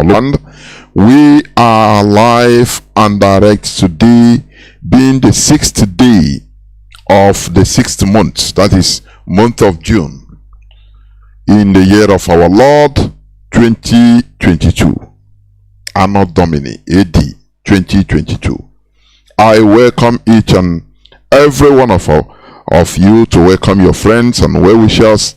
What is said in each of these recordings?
land. We are live and direct today, being the 6th day of the 6th month, that is month of June, in the year of our Lord 2022, Anno Domini AD 2022. I welcome each and every one of you to welcome your friends and well-wishers,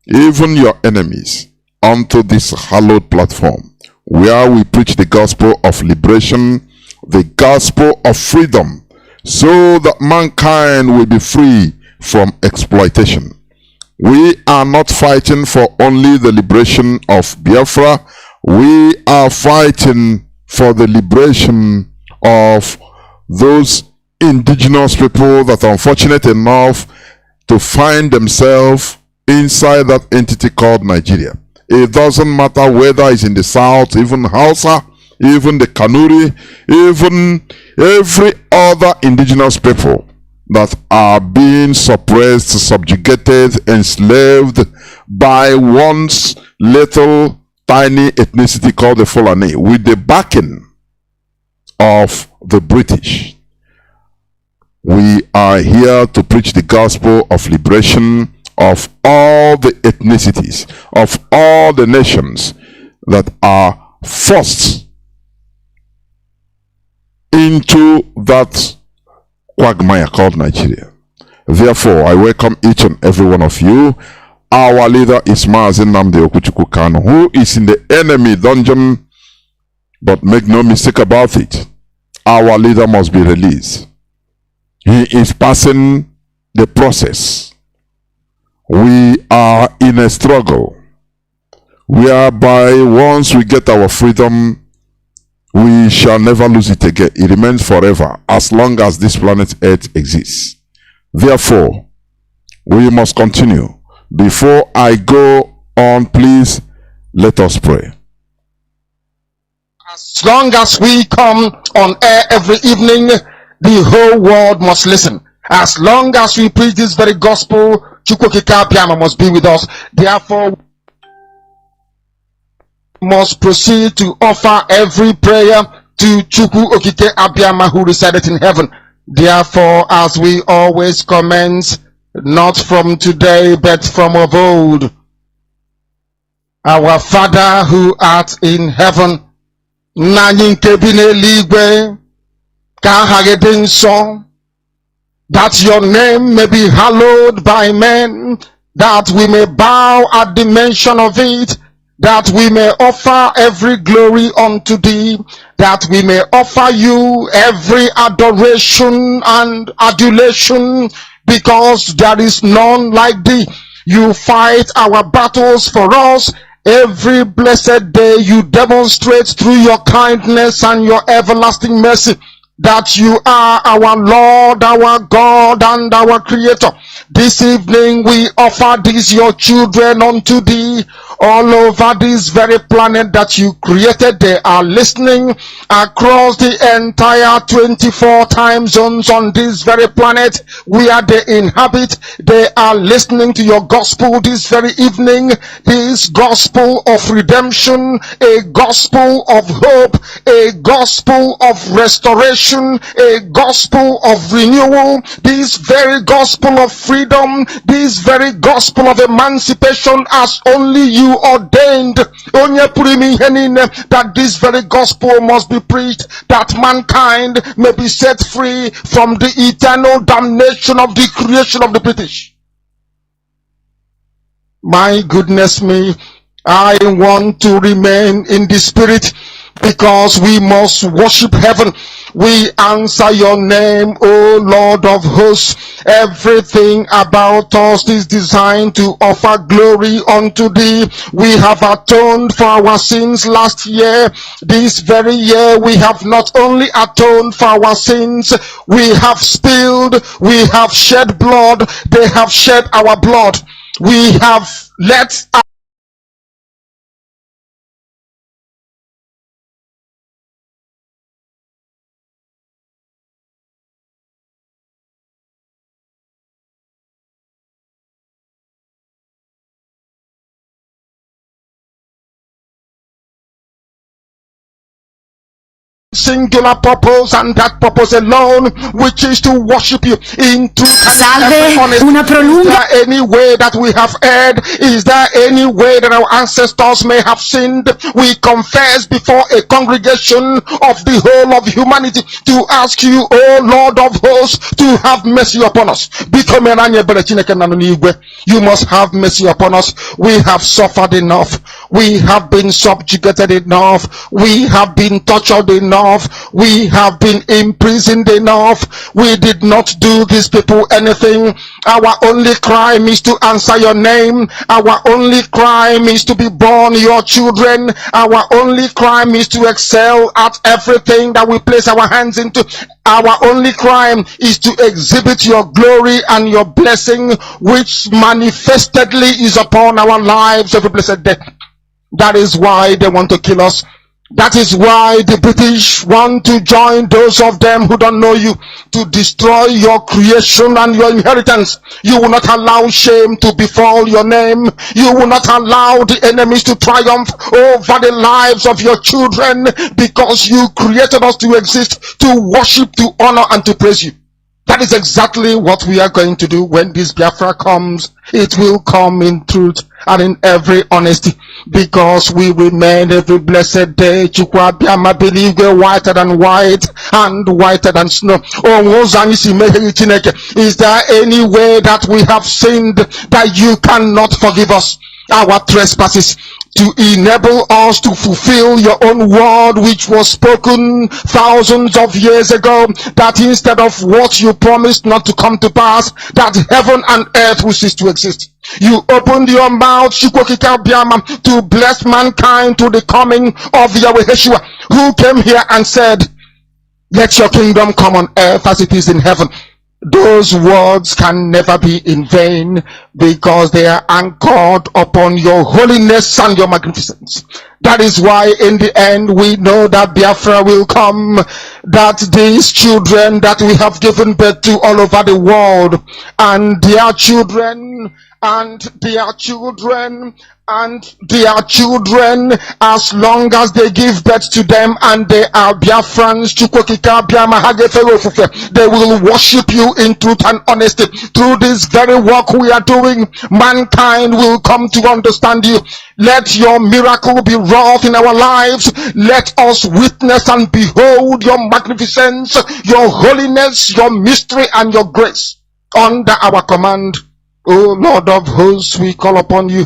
even your enemies, onto this hallowed platform where we preach the gospel of liberation, the gospel of freedom, so that mankind will be free from exploitation. We are not fighting for only the liberation of Biafra. We are fighting for the liberation of those indigenous people that are unfortunate enough to find themselves inside that entity called Nigeria. It doesn't matter whether it's in the south, even Hausa, even the Kanu, even every other indigenous people that are being suppressed, subjugated, enslaved by one's little tiny ethnicity called the Fulani, with the backing of the British. We are here to preach the gospel of liberation of all the ethnicities, of all the nations that are forced into that quagmire called Nigeria. Therefore, I welcome each and every one of you. Our leader is Mazi Kanu, who is in the enemy dungeon, but make no mistake about it, our leader must be released. He is passing the process. We are in a struggle whereby once we get our freedom, we shall never lose it again. It remains forever as long as this planet Earth exists. Therefore, we must continue. Before I go on, please let us pray. As long as we come on air every evening, the whole world must listen. As long as we preach this very gospel, Chukwokika Biama must be with us. Therefore, we must proceed to offer every prayer to Chukwu Okike Abiama, who resided in heaven. Therefore, as we always commence, not from today, but from of old, our Father who art in heaven, Nanyinke Bineligwe, Kahagedin song, that your name may be hallowed by men, that we may bow at the mention of it, that we may offer every glory unto thee, that we may offer you every adoration and adulation, because there is none like thee. You fight our battles for us. Every blessed day you demonstrate through your kindness and your everlasting mercy that you are our Lord, our God, and our Creator. This evening we offer these your children unto thee. All over this very planet that you created, they are listening across the entire 24 time zones on this very planet where they inhabit. They are listening to your gospel this very evening, this gospel of redemption, a gospel of hope, a gospel of restoration, a gospel of renewal, this very gospel of freedom, this very gospel of emancipation, as only you ordained, that this very gospel must be preached, that mankind may be set free from the eternal damnation of the creation of the British. My goodness me, I want to remain in the spirit, because we must worship heaven. We answer your name, O Lord of hosts. Everything about us is designed to offer glory unto thee. We have atoned for our sins last year. This very year we have not only atoned for our sins, we have spilled, we have shed blood, they have shed our blood. We have let singular purpose, and that purpose alone, which is to worship you in truth and honesty. Is there any way that we have erred? Is there any way that our ancestors may have sinned? We confess before a congregation of the whole of humanity to ask you, O Lord of hosts, to have mercy upon us. You must have mercy upon us. We have suffered enough. We have been subjugated enough. We have been tortured enough. We have been imprisoned enough. We did not do these people anything. Our only crime is to answer your name. Our only crime is to be born your children. Our only crime is to excel at everything that we place our hands into. Our only crime is to exhibit your glory and your blessing, which manifestedly is upon our lives every blessed day. That is why they want to kill us. That is why the British want to join those of them who don't know you to destroy your creation and your inheritance. You will not allow shame to befall your name. You will not allow the enemies to triumph over the lives of your children, because you created us to exist, to worship, to honor, and to praise you. That is exactly what we are going to do when this Biafra comes. It will come in truth and in every honesty, because we remain every blessed day whiter than white and whiter than snow. Is there any way that we have sinned that you cannot forgive us our trespasses, to enable us to fulfill your own word, which was spoken thousands of years ago, that instead of what you promised not to come to pass, that heaven and earth will cease to exist? You opened your mouth to bless mankind to the coming of Yahweh Yeshua, who came here and said, let your kingdom come on earth as it is in heaven. Those words can never be in vain, because they are anchored upon your holiness and your magnificence. That is why in the end we know that Biafra will come, that these children that we have given birth to all over the world, and their children, and their children, and their children, as long as they give birth to them and they are Biafrans, they will worship you in truth and honesty. Through this very work we are doing, mankind will come to understand you. Let your miracle be wrought in our lives. Let us witness and behold your magnificence, your holiness, your mystery, and your grace under our command. O Lord of hosts, we call upon you.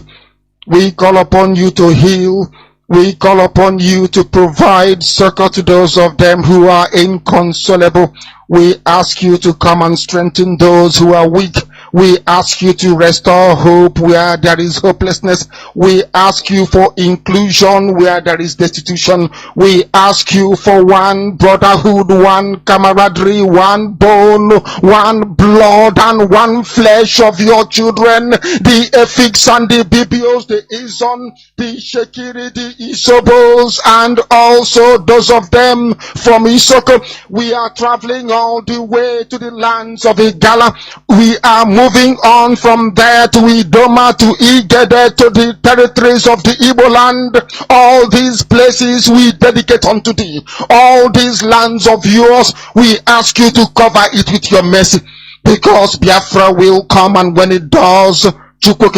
We call upon you to heal. We call upon you to provide succor to those of them who are inconsolable. We ask you to come and strengthen those who are weak. We ask you to restore hope where there is hopelessness. We ask you for inclusion where there is destitution. We ask you for one brotherhood, one camaraderie, one bone, one blood, and one flesh of your children. The Efiks and the Bibios, the Izon, the Shekiri, the Isobos, and also those of them from Isoko. We are traveling all the way to the lands of Igala. We are moving on from there to Idoma, to Igede, to the territories of the Igbo land. All these places we dedicate unto thee. All these lands of yours, we ask you to cover it with your mercy, because Biafra will come, and when it does, we will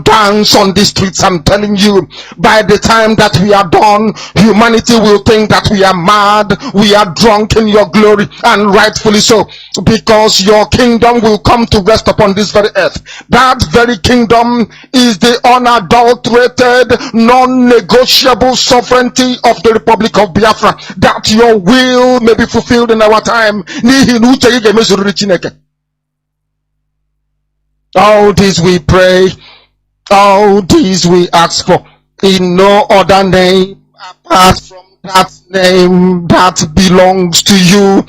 dance on the streets. I'm telling you, by the time that we are done, humanity will think that we are mad, we are drunk in your glory, and rightfully so, because your kingdom will come to rest upon this very earth. That very kingdom is the unadulterated, non-negotiable sovereignty of the Republic of Biafra, that your will may be fulfilled in our time. All this we pray, all this we ask for, in no other name apart from that name that belongs to you.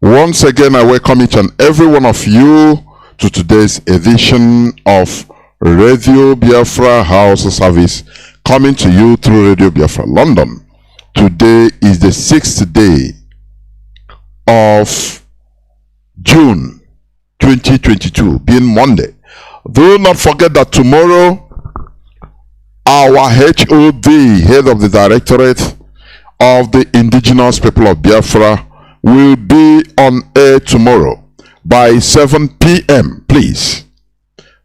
Once again, I welcome each and every one of you to today's edition of Radio Biafra Hausa-Service, coming to you through Radio Biafra London. Today is the 6th day of 2022, being Monday. Do not forget that tomorrow, our HOD, head of the Directorate of the Indigenous People of Biafra, will be on air tomorrow by 7 p.m. Please.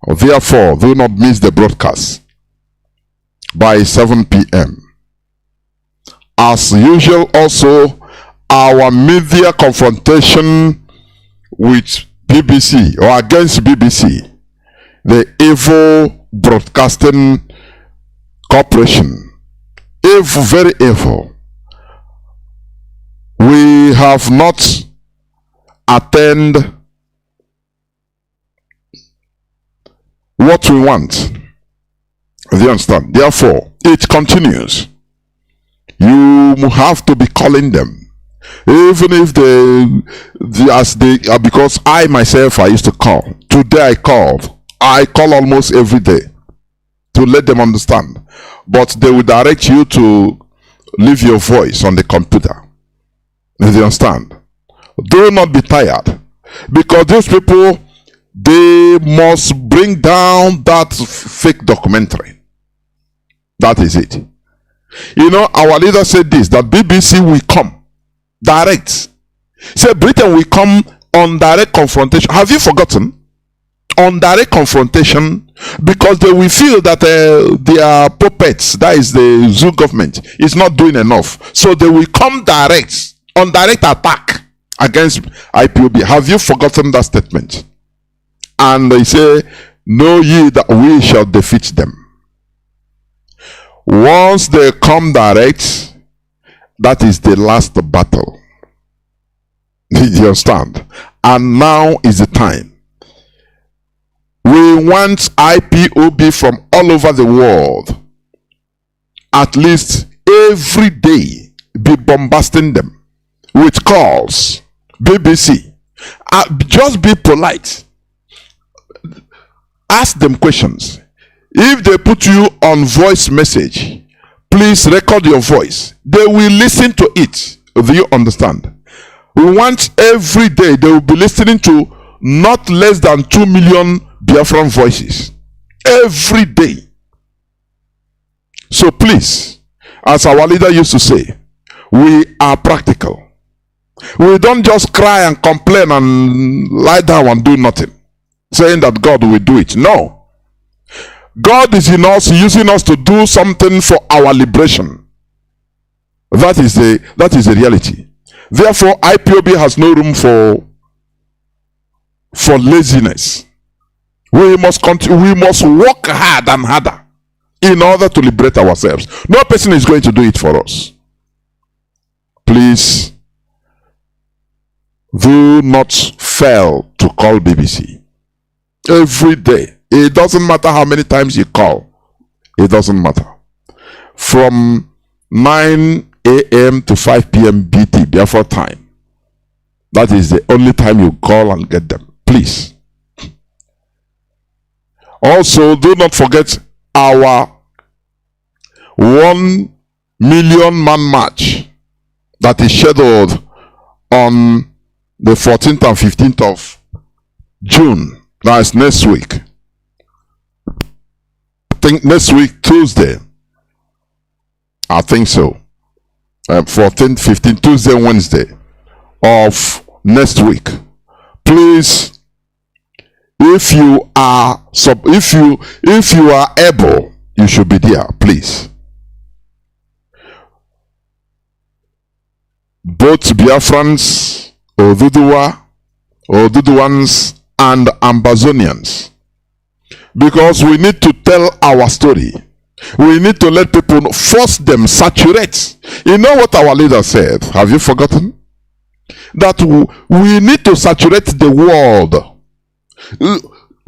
Therefore, do not miss the broadcast by 7 p.m. As usual, also, our media confrontation with BBC or against BBC, the evil broadcasting corporation, evil, very evil. We have not attained what we want. Do you understand? Therefore, it continues. You have to be calling them, even if because I myself, I used to call. Today I call almost every day to let them understand, but they will direct you to leave your voice on the computer. Do you understand? Do not be tired, because these people, they must bring down that fake documentary. That is it. You know, our leader said this, that BBC will come direct. Say Britain will come on direct confrontation. Have you forgotten? On direct confrontation, because they will feel that their puppets, that is the zoo government, is not doing enough. So they will come direct, on direct attack against IPOB. Have you forgotten that statement? And they say, know ye that we shall defeat them. Once they come direct, that is the last battle. Did you understand? And now is the time. We want IPOB from all over the world, at least every day, be bombasting them with calls. BBC, just be polite. Ask them questions. If they put you on voice message, please record your voice. They will listen to it. Do you understand? We want every day they will be listening to not less than 2 million Biafran voices. Every day. So please, as our leader used to say, we are practical. We don't just cry and complain and lie down and do nothing, saying that God will do it. No. God is in us, using us to do something for our liberation. That is the reality. Therefore, IPOB has no room for laziness. We must work hard and harder in order to liberate ourselves. No person is going to do it for us. Please do not fail to call BBC every day. It doesn't matter how many times you call. It doesn't matter. From 9 a.m. to 5 p.m. BT, Biafra time. That is the only time you call and get them. Please. Also, do not forget our 1 million man march that is scheduled on the 14th and 15th of June. That is next week. I think next week, Tuesday. I think so. 14th, 15th, Tuesday, Wednesday of next week. Please, if you are able, you should be there, please. Both Biafrans, Oduduwans, and Ambazonians, because we need to tell our story. We need to let people force them, saturate. You know what our leader said? Have you forgotten? That we need to saturate the world.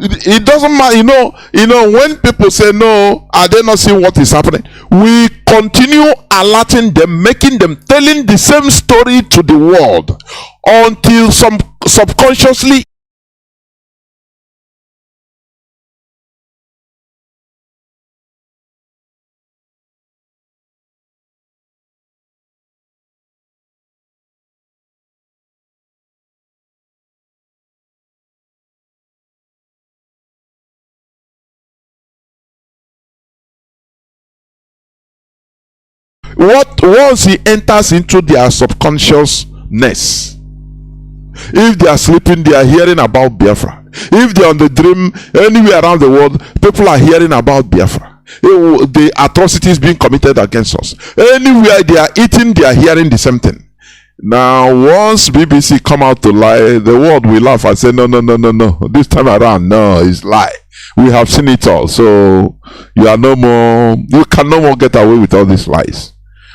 It doesn't matter, you know, when people say no, are they not seeing what is happening? We continue alerting them, making them, telling the same story to the world until subconsciously Once he enters into their subconsciousness, if they are sleeping, they are hearing about Biafra. If they are on the dream, anywhere around the world, people are hearing about Biafra. The atrocities being committed against us. Anywhere they are eating, they are hearing the same thing. Now, once BBC come out to lie, the world will laugh and say, no. This time around, no, it's lie. We have seen it all. So you can no more get away with all these lies.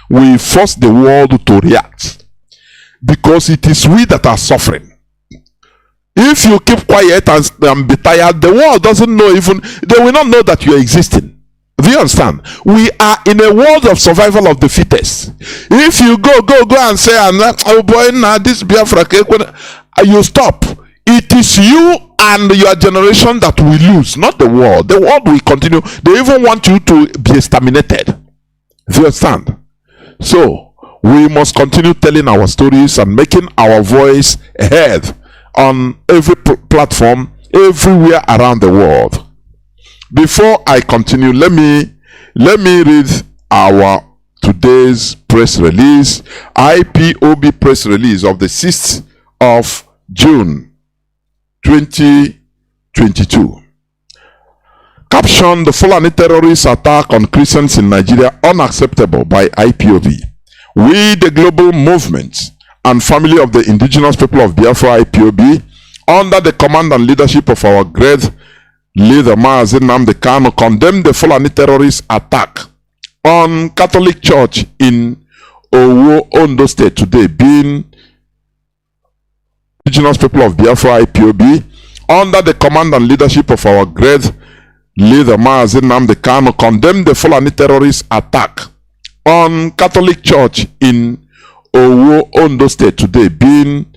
We force the world to react because it is we that are suffering. If you keep quiet and be tired, the world doesn't know, even they will not know that you are existing. Do you understand? We are in a world of survival of the fittest. If you go and say, oh boy, now this Biafra, you stop. It is you and your generation that will lose, not the world. The world will continue. They even want you to be exterminated. Do you understand? So we must continue telling our stories and making our voice heard on every platform, everywhere around the world. Before I continue, let me read our today's press release, IPOB press release of the 6th of June 2022. Caption: the Fulani terrorist attack on Christians in Nigeria unacceptable by IPOB. We, the global movement and family of the indigenous people of Biafra, IPOB, under the command and leadership of our great leader Mazi Nnamdi Kanu, condemn the Fulani terrorist attack on Catholic Church in Owo, Ondo State today, being indigenous people of Biafra, IPOB, under the command and leadership of our great leader Mazi Nnamdi Kanu, condemn the Fulani terrorist attack on Catholic Church in Owo, Ondo State today, being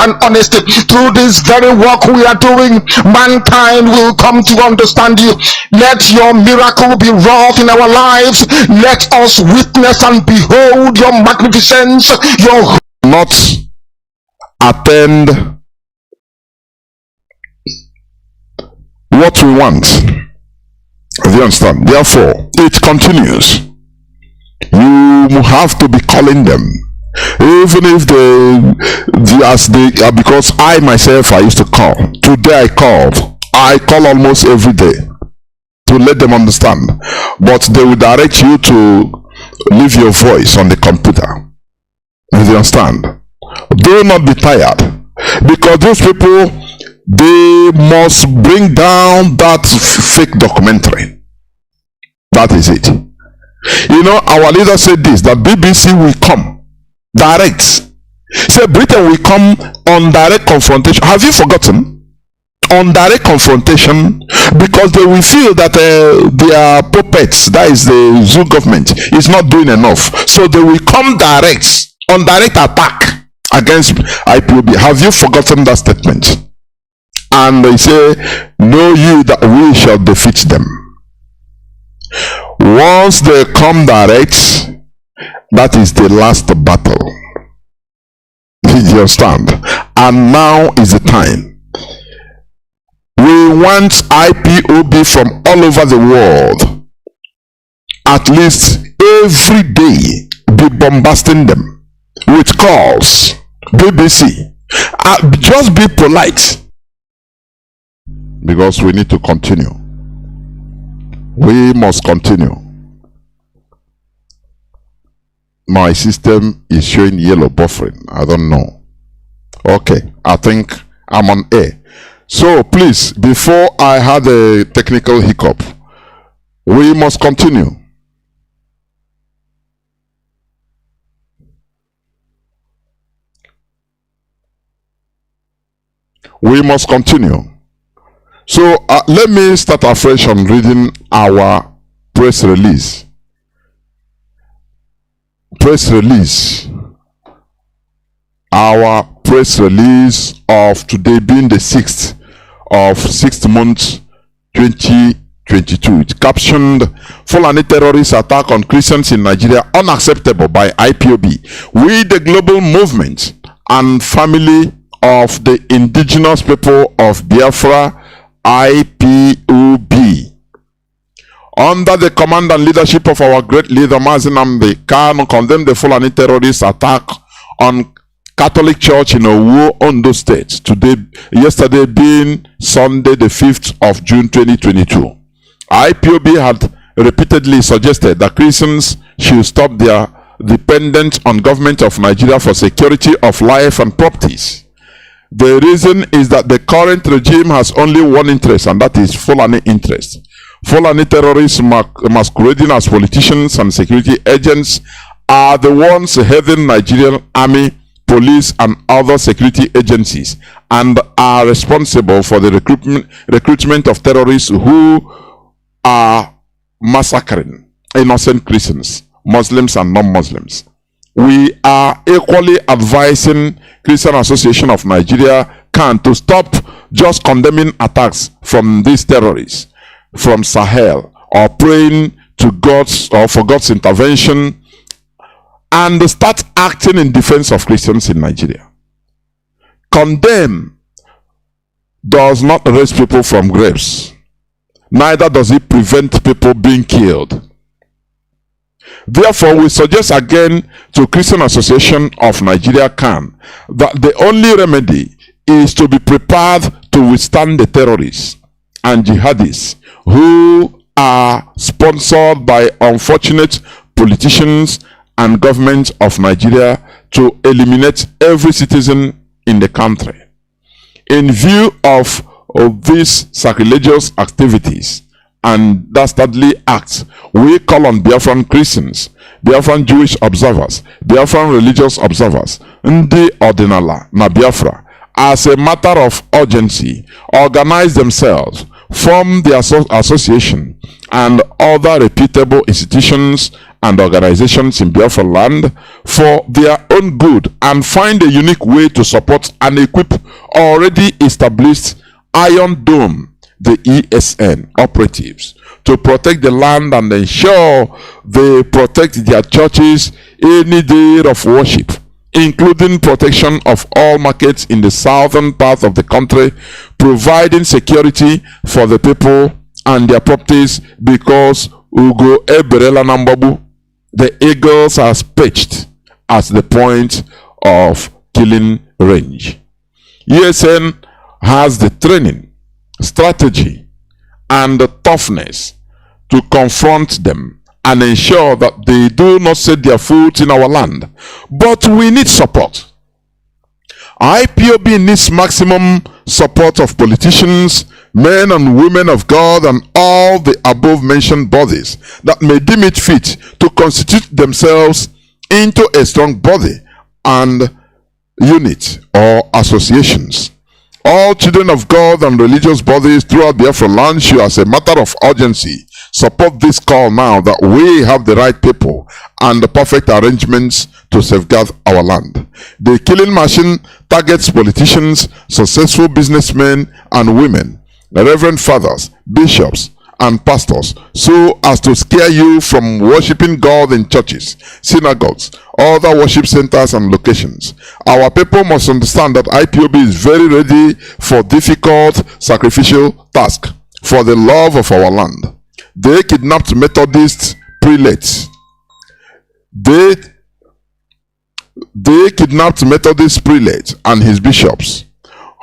and honesty. Through this very work we are doing, mankind will come to understand you. Let your miracle be wrought in our lives. Let us witness and behold your magnificence, your not attend what we want. Do you understand? Therefore, it continues. You have to be calling them, even if because I myself, I used to call. Today I call almost every day to let them understand, but they will direct you to leave your voice on the computer. Do you understand? Do not be tired, because those people, they must bring down that fake documentary. That is it. You know, our leader said this, that BBC will come direct. Say Britain will come on direct confrontation. Have you forgotten? on direct confrontation, because they will feel that their puppets, that is the zoo government, is not doing enough. So they will come direct, on direct attack against IPOB. Have you forgotten that statement? And they say, know you that we shall defeat them. Once they come direct, that is the last battle. You understand? And now is the time. We want IPOB from all over the world, at least every day, be bombasting them with calls. BBC, just be polite, because we need to continue. We must continue. My system is showing yellow buffering. I don't know. Okay, I think I'm on air. So please, before I had a technical hiccup, we must continue. We must continue. So let me start afresh on reading our press release. Our press release of today being the 6th of 6th month 2022. It captioned Fulani terrorist attack on Christians in Nigeria unacceptable by IPOB. We, the global movement and family of the indigenous people of Biafra, IPOB, under the command and leadership of our great leader Mazi Nnamdi, Kanu, condemned the Fulani terrorist attack on Catholic Church in Owo, Ondo State, yesterday being Sunday the 5th of June 2022. IPOB had repeatedly suggested that Christians should stop their dependence on government of Nigeria for security of life and properties. The reason is that the current regime has only one interest, and that is Fulani interest. Fulani terrorists masquerading as politicians and security agents are the ones heading Nigerian army, police and other security agencies, and are responsible for the recruitment of terrorists who are massacring innocent Christians, Muslims and non-Muslims. We are equally advising Christian Association of Nigeria CAN to stop just condemning attacks from these terrorists from Sahel, or praying to God's or for God's intervention, and start acting in defense of Christians in Nigeria. Condemn does not raise people from graves, neither does it prevent people being killed. Therefore, we suggest again to Christian Association of Nigeria CAN that the only remedy is to be prepared to withstand the terrorists and jihadists who are sponsored by unfortunate politicians and government of Nigeria to eliminate every citizen in the country. In view of these sacrilegious activities and dastardly acts, we call on Biafran Christians, Biafran Jewish observers, Biafran religious observers, Ndi Ordinala na Biafra, as a matter of urgency, organize themselves, form the association and other reputable institutions and organizations in Biafra land for their own good, and find a unique way to support and equip already established Iron Dome, the ESN operatives, to protect the land and ensure they protect their churches any day of worship, including protection of all markets in the southern part of the country, providing security for the people and their properties, because Ugo Eberela Nambabu, the eagles are pitched as the point of killing range. ESN has the training, strategy, and the toughness to confront them and ensure that they do not set their foot in our land. But we need support. IPOB needs maximum support of politicians, men and women of God, and all the above mentioned bodies that may deem it fit to constitute themselves into a strong body and unit or associations All children of God and religious bodies throughout Biafra land should, as a matter of urgency, support this call now that we have the right people and the perfect arrangements to safeguard our land. The killing machine targets politicians, successful businessmen and women, reverend fathers, bishops, and pastors, so as to scare you from worshiping God in churches, synagogues, other worship centers and locations. Our people must understand that IPOB is very ready for difficult sacrificial task for the love of our land. They kidnapped Methodist prelates. They kidnapped Methodist prelate and his bishops.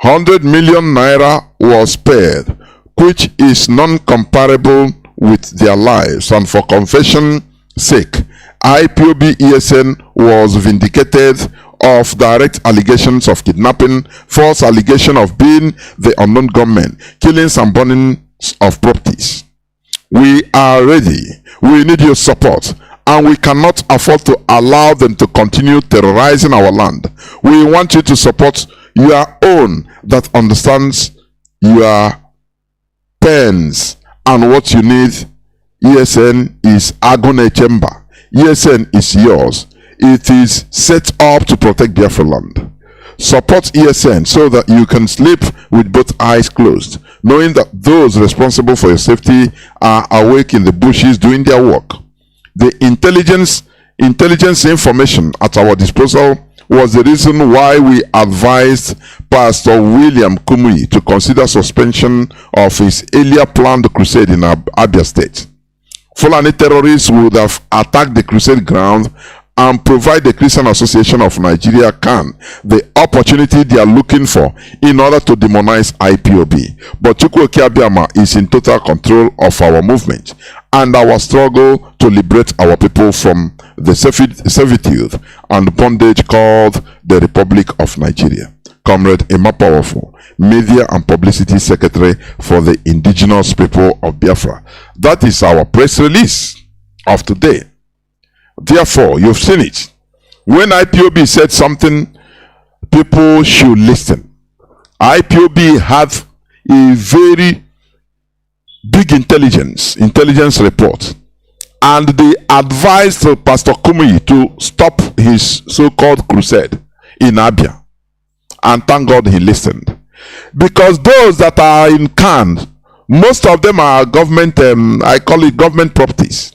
100 million naira was spared, which is non-comparable with their lives, and for confession sake, IPOB ESN was vindicated of direct allegations of kidnapping, false allegation of being the unknown gunmen, killings and burning of properties. We are ready. We need your support, and we cannot afford to allow them to continue terrorizing our land. We want you to support your own that understands your pens and what you need. ESN is Agone Chamber. ESN is yours. It is set up to protect Biafra land. Support ESN so that you can sleep with both eyes closed, knowing that those responsible for your safety are awake in the bushes doing their work. The intelligence information at our disposal was the reason why we advised Pastor William Kumuyi to consider suspension of his earlier planned crusade in Abia State. Fulani terrorists would have attacked the crusade ground and provide the Christian Association of Nigeria (CAN) the opportunity they are looking for in order to demonize IPOB. But Chukwuoke Abiama is in total control of our movement and our struggle to liberate our people from the servitude and bondage called the Republic of Nigeria. Comrade Emma Powerful, Media and Publicity Secretary for the Indigenous People of Biafra. That is our press release of today. Therefore, you've seen it. When IPOB said something, people should listen. IPOB had a very big intelligence report, and they advised Pastor Kumuyi to stop his so-called crusade in Abia. And thank God he listened. Because those that are in CAN, most of them are government, I call it government properties.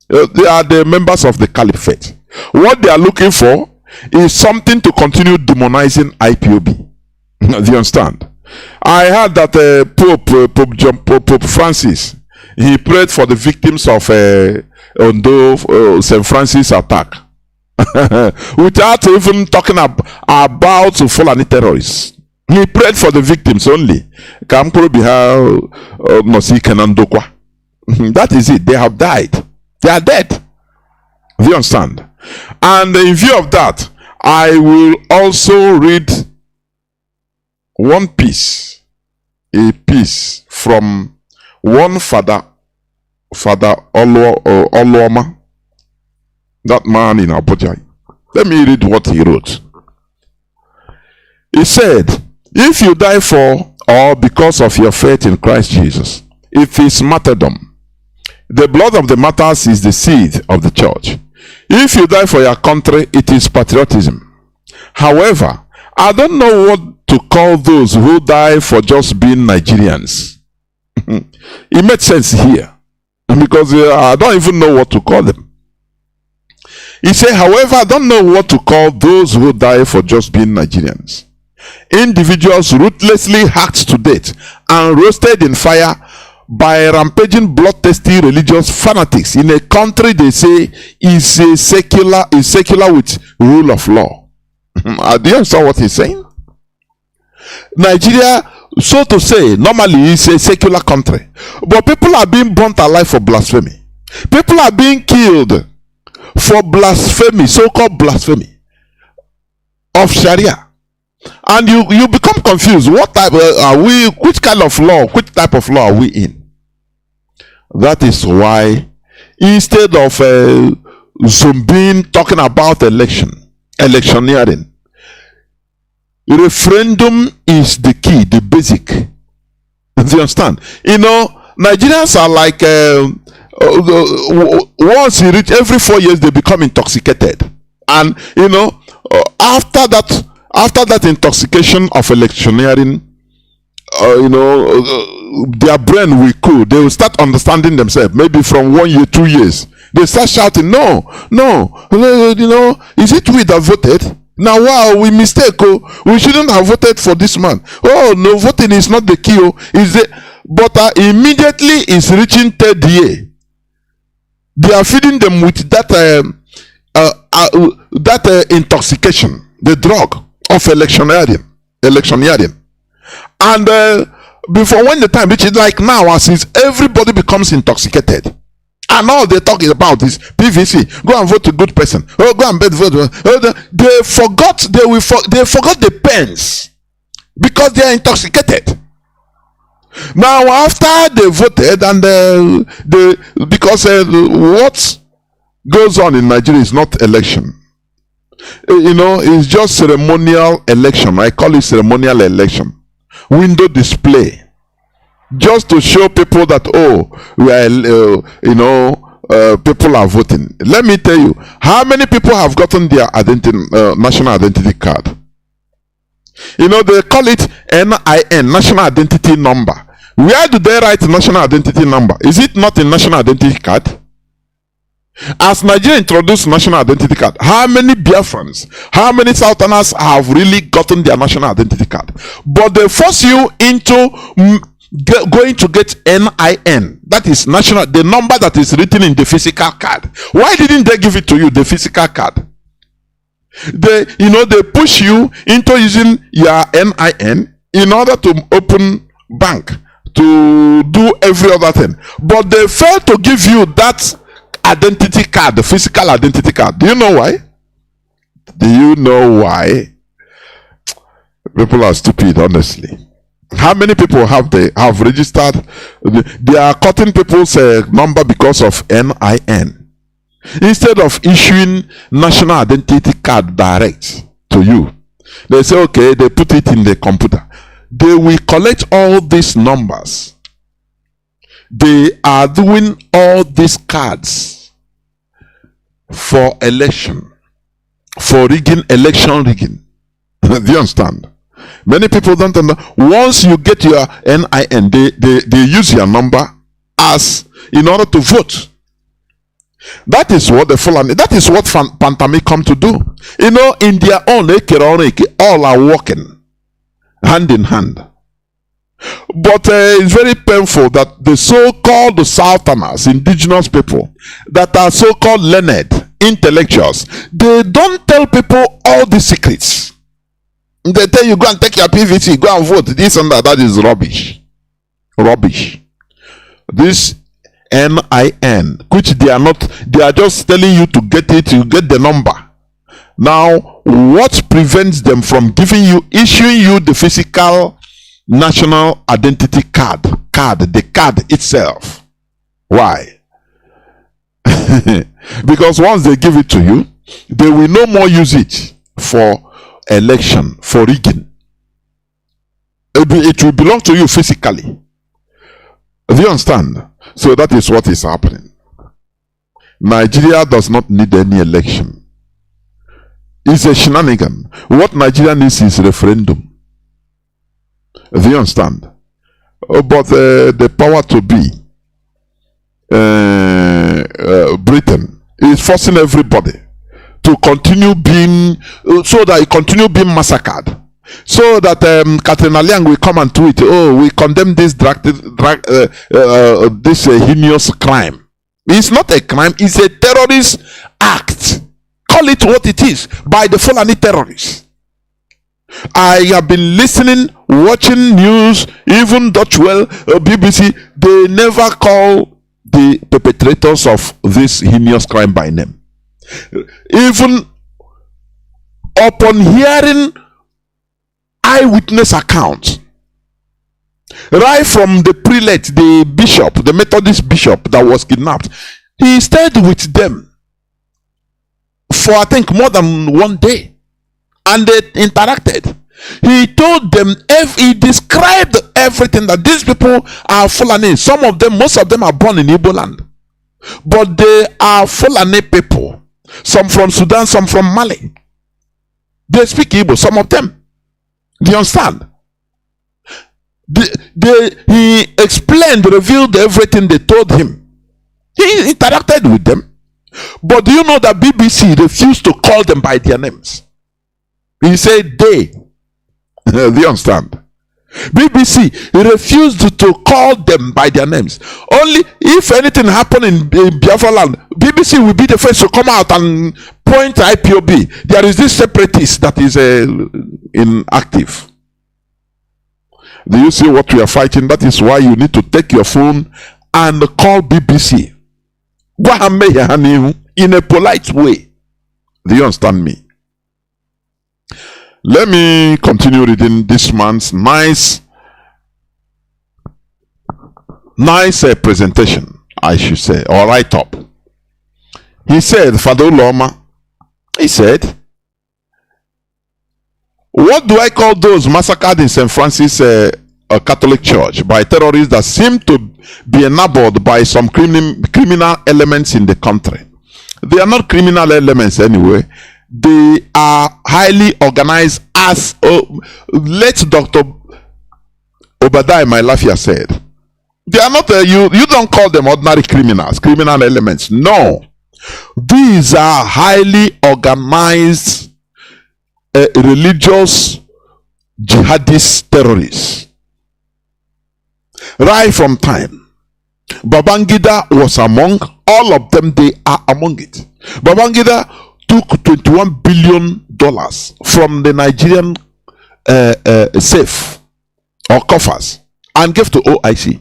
They are the members of the caliphate. What they are looking for is something to continue demonizing IPOB. Do you understand? I heard that Pope Francis, he prayed for the victims of Ondo St. Francis attack. Without even talking about Fulani terrorists. He prayed for the victims only. That is it. They have died. They are dead. Do you understand? And in view of that, I will also read one piece, a piece from one Father Oluoma, that man in Abuja. Let me read what he wrote. He said, if you die for or because of your faith in Christ Jesus, it is martyrdom. The blood of the martyrs is the seed of the church. If you die for your country, it is patriotism. However, I don't know what to call those who die for just being Nigerians. It makes sense here, because I don't even know what to call them. He said, however, I don't know what to call those who die for just being Nigerians. Individuals ruthlessly hacked to death and roasted in fire by rampaging bloodthirsty religious fanatics in a country they say is secular with rule of law. Do you understand what he's saying? Nigeria, so to say, normally is a secular country, but people are being burnt alive for blasphemy. People are being killed for blasphemy, so-called blasphemy of Sharia. And you become confused. What type are we? Which kind of law? Which type of law are we in? That is why, instead of Zumbin talking about electioneering, Referendum is the key, the basic. Do you understand? You know, Nigerians are like once you reach every 4 years they become intoxicated, and you know after that intoxication of electioneering, their brain will cool. They will start understanding themselves. Maybe from 1 year, 2 years, they start shouting, no, is it we that voted? Now, wow, we mistake. Oh, we shouldn't have voted for this man. Oh, no, voting is not the key. Oh, is it? But immediately is reaching third year. They are feeding them with that intoxication, the drug of electioneering. And before when the time reaches, like now, as is, everybody becomes intoxicated. And all they're talking about is PVC. Go and vote a good person. Oh, go and vote. They forgot the pens because they are intoxicated. Now, after they voted, and because what goes on in Nigeria is not election. It's just ceremonial election. I call it ceremonial election. Window display. Just to show people that, people are voting. Let me tell you, how many people have gotten their national identity card? They call it NIN, National Identity Number. Where do they write National Identity Number? Is it not in National Identity Card? As Nigeria introduced National Identity Card, how many Biafrans, how many Southerners have really gotten their National Identity Card? But they force you into going to get NIN, that is national, the number that is written in the physical card. Why didn't they give it to you, the physical card? They push you into using your NIN in order to open bank, to do every other thing, but they fail to give you that identity card, the physical identity card. Do you know why? People are stupid, honestly. How many people have registered? They are cutting people's number because of NIN. Instead of issuing national identity card direct to you, they say, okay, they put it in the computer. They will collect all these numbers. They are doing all these cards for election, for election rigging. Do you understand? Many people don't understand. Once you get your NIN, they use your number as in order to vote. That is what Pantami come to do. In their own, all are working hand in hand. But it's very painful that the so-called Southerners, indigenous people, that are so-called learned intellectuals, they don't tell people all the secrets. They tell you, go and take your PVC, go and vote, this and that. That is rubbish. This NIN, which they are just telling you to get it, you get the number. Now, what prevents them from issuing you the physical national identity card, the card itself? Why? Because once they give it to you, they will no more use it for election, for rigging. It will belong to you physically. Do you understand? So that is what is happening. Nigeria does not need any election. It's a shenanigan. What Nigeria needs is referendum. Do you understand? But the power to be, Britain, is forcing everybody to continue being, so that it continue being massacred. So that Katrina Liang will come and tweet, we condemn this this heinous crime. It's not a crime, it's a terrorist act. Call it what it is, by the Fulani terrorists. I have been listening, watching news, even Dutch Well, BBC. They never call the perpetrators of this heinous crime by name. Even upon hearing eyewitness accounts, right from the prelate, the bishop, the Methodist bishop that was kidnapped, he stayed with them for I think more than 1 day, and they interacted. He told them, he described everything, that these people are Fulani. Some of them, most of them are born in Igbo land, but they are Fulani people. Some from Sudan, some from Mali. They speak Igbo, some of them. Do you understand? He explained, revealed everything they told him. He interacted with them. But do you know that BBC refused to call them by their names? He said they. Do you understand? BBC refused to call them by their names. Only if anything happened in Biafra land, BBC will be the first to come out and point to IPOB. There is this separatist that is inactive. Do you see what we are fighting? That is why you need to take your phone and call BBC. In a polite way. Do you understand me? Let me continue reading this man's nice presentation, I should say, or write-up. He said, Father Loma, he said, what do I call those massacred in St. Francis Catholic Church by terrorists that seem to be enabled by some criminal elements in the country? They are not criminal elements anyway. They are highly organized, as late Dr. Obadiah Mailafia said. They are not, you don't call them ordinary criminals, criminal elements. No. These are highly organized religious jihadist terrorists. Right from time, Babangida was among all of them. They are among it. Babangida took $21 billion from the Nigerian safe or coffers and gave to OIC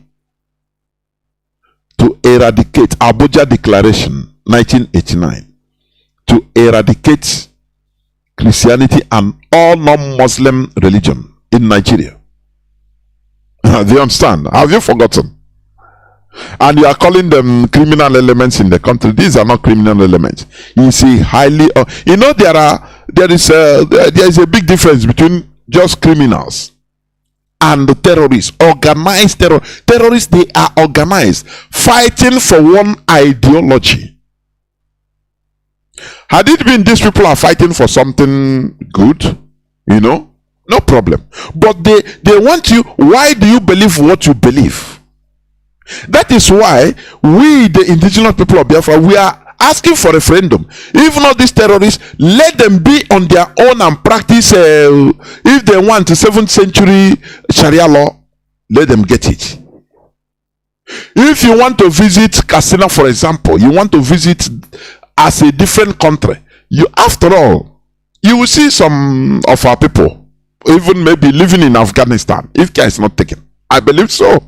to eradicate Abuja Declaration 1989, to eradicate Christianity and all non-Muslim religion in Nigeria. Do you understand? Have you forgotten? And you are calling them criminal elements in the country. These are not criminal elements. You see, highly, you know, there is a big difference between just criminals and the terrorists. Organized terrorists, they are organized, fighting for one ideology. Had it been these people are fighting for something good, you know, no problem. But they want you. Why do you believe what you believe? That is why we, the indigenous people of Biafra, we are asking for a referendum. Even all these terrorists, let them be on their own and practice. If they want a 7th century Sharia law, let them get it. If you want to visit Casina, for example, you want to visit as a different country, you, after all, you will see some of our people, even maybe living in Afghanistan, if care is not taken. I believe so.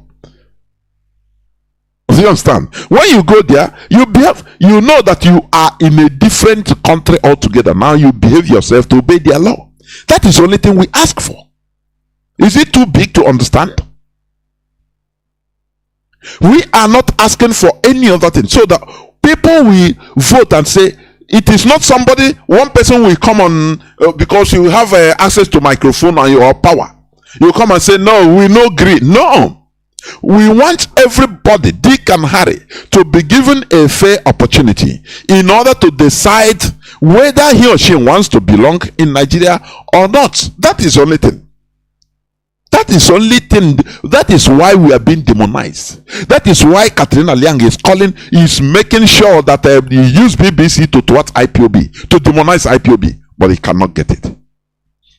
Do you understand? When you go there, you know that you are in a different country altogether. Now you behave yourself to obey their law. That is the only thing we ask for. Is it too big to understand? We are not asking for any other thing. So that people will vote and say, it is not somebody, one person will come on because you have access to microphone and your power. You come and say, no, we no agree. No. We want everybody, Dick and Harry, to be given a fair opportunity in order to decide whether he or she wants to belong in Nigeria or not. That is the only thing. That is the only thing. That is why we are being demonized. That is why Katrina Liang is making sure that he use BBC to thwart IPOB, to demonize IPOB, but he cannot get it.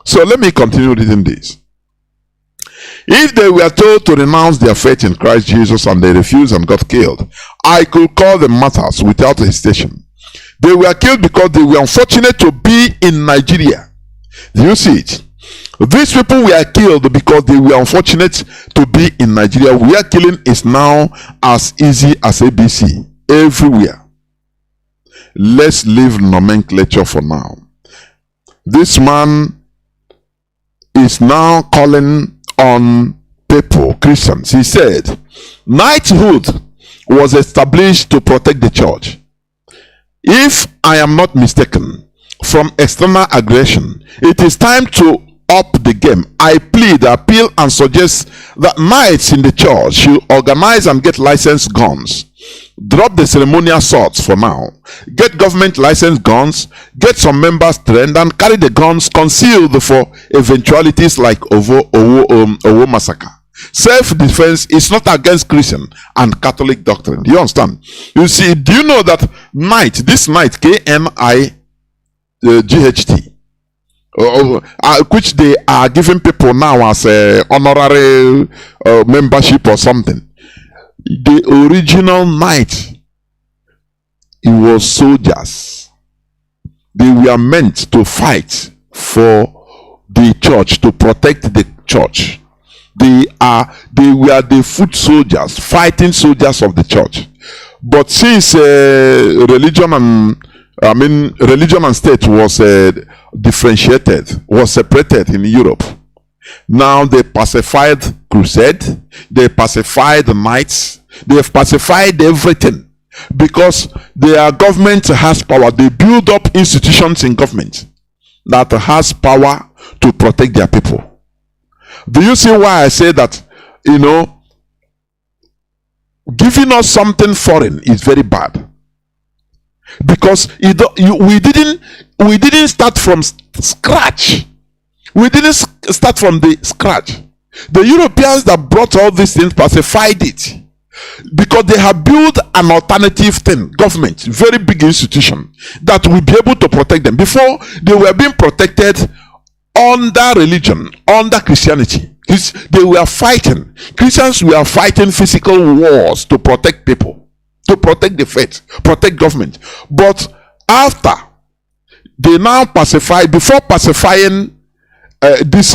So let me continue reading this. If they were told to renounce their faith in Christ Jesus and they refused and got killed, I could call them martyrs without hesitation. They were killed because they were unfortunate to be in Nigeria. Do you see it? These people were killed because they were unfortunate to be in Nigeria. Where killing is now as easy as ABC everywhere. Let's leave nomenclature for now. This man is now calling on people, Christians. He said, knighthood was established to protect the church. If I am not mistaken, from external aggression, it is time to up the game. I plead, appeal, and suggest that knights in the church should organize and get licensed guns. Drop the ceremonial swords for now. Get government licensed guns, get some members trained, and carry the guns concealed for eventualities like Owo massacre. Self-defense is not against Christian and Catholic doctrine. Do you understand? You see, do you know that knight, this knight, KNIGHT, which they are giving people now as a honorary membership or something. The original knight, it was soldiers. They were meant to fight for the church, to protect the church. They were the foot soldiers, fighting soldiers of the church. But since religion and state was differentiated, was separated in Europe, now they pacified crusade, they pacified the knights, they have pacified everything, because their government has power. They build up institutions in government that has power to protect their people. Do you see why I say that, you know, giving us something foreign is very bad? Because we didn't start from scratch. We didn't start from the scratch. The Europeans that brought all these things pacified it, because they have built an alternative thing, government, very big institution that will be able to protect them. Before, they were being protected under religion, under Christianity. They were fighting. Christians were fighting physical wars to protect people, to protect the faith, protect government. But after they now pacify, before pacifying this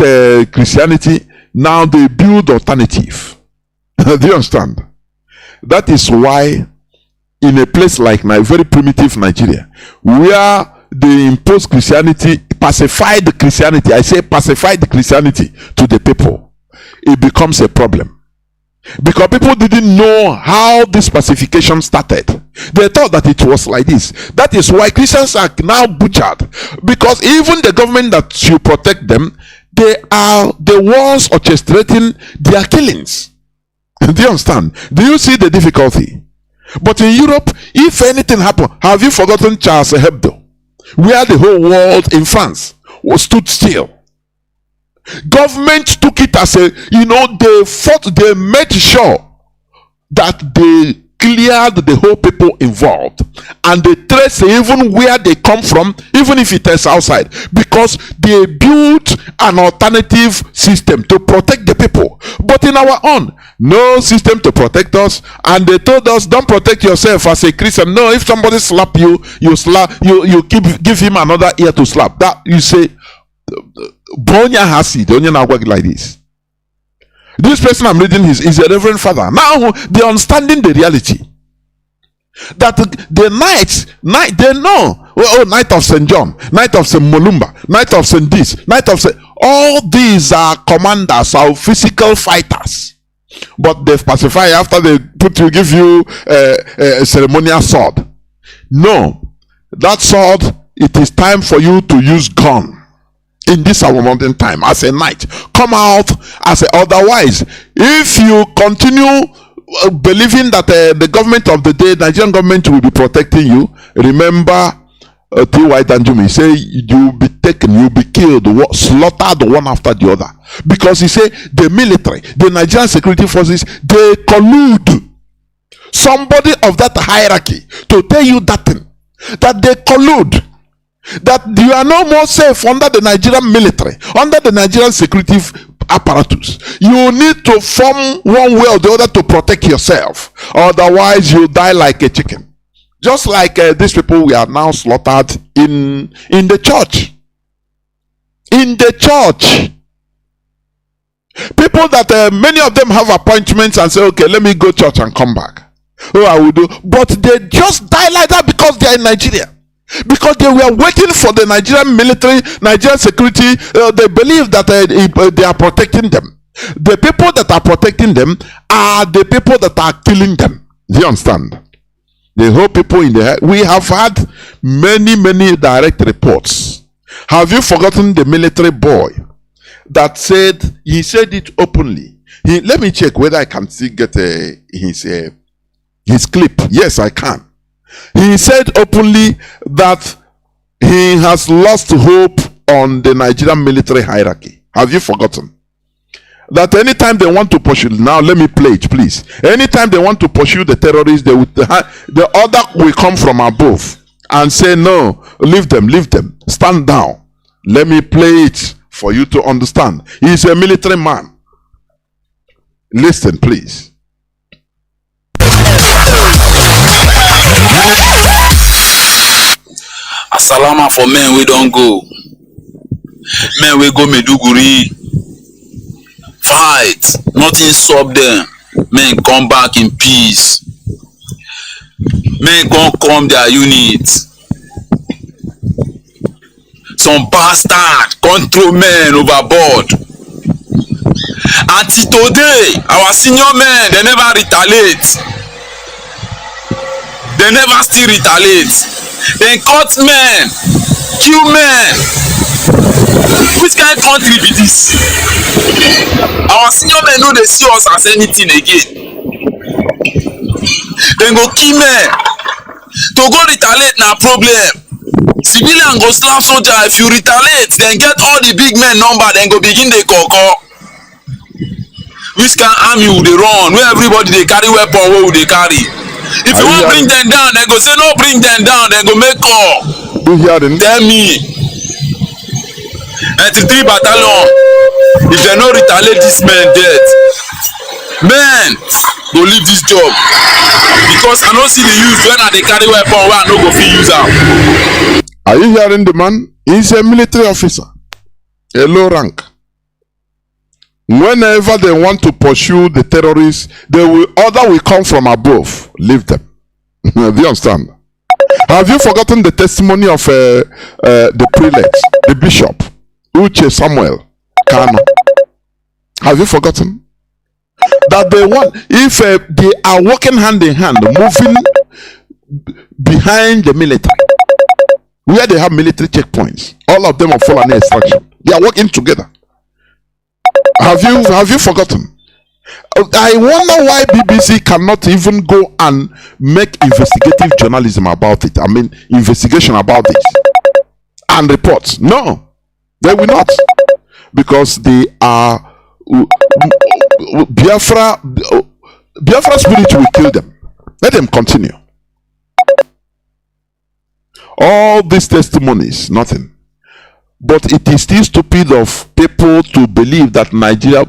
Christianity, now they build alternative. Do you understand? That is why in a place like very primitive Nigeria, where they impose Christianity, pacified Christianity, I say pacified Christianity to the people, it becomes a problem. Because people didn't know how this pacification started. They thought that it was like this. That is why Christians are now butchered. Because even the government that should protect them, they are the ones orchestrating their killings. Do you understand? Do you see the difficulty? But in Europe, if anything happened, have you forgotten Charles Hebdo, where the whole world in France was stood still? Government took it as a, they fought, they made sure that they cleared the whole people involved, and they trace even where they come from, even if it is outside, because they built an alternative system to protect the people. But in our own, no system to protect us, and they told us, don't protect yourself as a Christian. No, if somebody slap you, you give him another ear to slap. That you say, Bonya Hasi, the onion work like this. This person I'm reading is a reverend father. Now they're understanding the reality. That the night they know, night of St. John, night of St. Molumba, night of St. This, night of St. All these are commanders of physical fighters. But they've pacified after they give you a ceremonial sword. No, that sword, it is time for you to use gun. In this our modern time, as a knight, come out as a, otherwise, if you continue believing that the government of the day, Nigerian government, will be protecting you, remember T.Y. Danjumi say you'll be taken, you'll be killed, slaughtered one after the other, because he say the military, the Nigerian security forces, they collude. Somebody of that hierarchy to tell you that thing, that they collude, that you are no more safe under the Nigerian military, under the Nigerian security apparatus. You need to form one way or the other to protect yourself, otherwise you die like a chicken. Just like these people we are now slaughtered in the church. In the church, people that many of them have appointments and say, okay, let me go church and come back. Oh, I will do, but they just die like that because they are in Nigeria. Because they were waiting for the Nigerian military, Nigerian security. They believe that they are protecting them. The people that are protecting them are the people that are killing them. Do you understand? The whole people in the... We have had many direct reports. Have you forgotten the military boy that said, he said it openly. Let me check whether I can still get his clip. Yes, I can. He said openly that he has lost hope on the Nigerian military hierarchy. Have you forgotten? That anytime they want to pursue, now let me play it, please. Anytime they want to pursue the terrorists, the order will come from above and say, no, leave them, stand down. Let me play it for you to understand. He's a military man. Listen, please. Asalama for men we don't go. Men we go Meduguri. Fight. Nothing stop them. Men come back in peace. Men come their units. Some bastard control men overboard. Until today, our senior men, they never retaliate. They never still retaliate. They cut men, kill men. Which kind of country be this? Our senior men know they see us as anything again. They go kill men. To go retaliate na problem. Civilian go slap soldier. If you retaliate, then get all the big men number, then go begin the koko. Which kind of army will they run? Where everybody they carry weapon, where will they carry? If you want to bring them down, they go say no, bring them down, then go make call. Tell me. 93 battalion. If they no retaliate, this man dead. Men go leave this job. Because I don't see the use when they carry weapon where I no go fit use am. Are you hearing the man? He's a military officer, a low rank. Whenever they want to pursue the terrorists, order will come from above. Leave them. Do you understand? Have you forgotten the testimony of the prelate, the bishop, Uche Samuel Kanu? Have you forgotten? That they want, if they are working hand in hand, moving behind the military, where they have military checkpoints, all of them are following instruction. They are working together. Have you forgotten? I wonder why BBC cannot even go and make investigative journalism about it. I mean, investigation about this and reports. No, they will not, because they are Biafra spirit will kill them. Let them continue. All these testimonies, nothing. But it is still stupid of people to believe that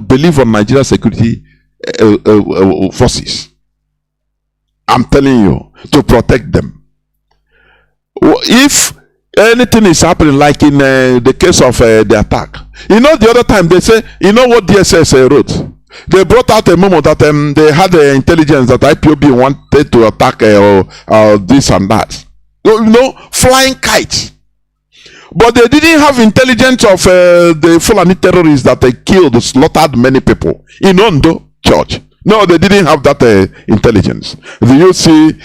believe on Nigeria security forces. I'm telling you, to protect them. If anything is happening, like in the case of the attack, you know, the other time they say, you know what DSS wrote? They brought out a memo that they had intelligence that IPOB wanted to attack this and that. You know, flying kites. But they didn't have intelligence of the Fulani terrorists that they killed, slaughtered many people in Ondo Church. No, they didn't have that intelligence. Do you see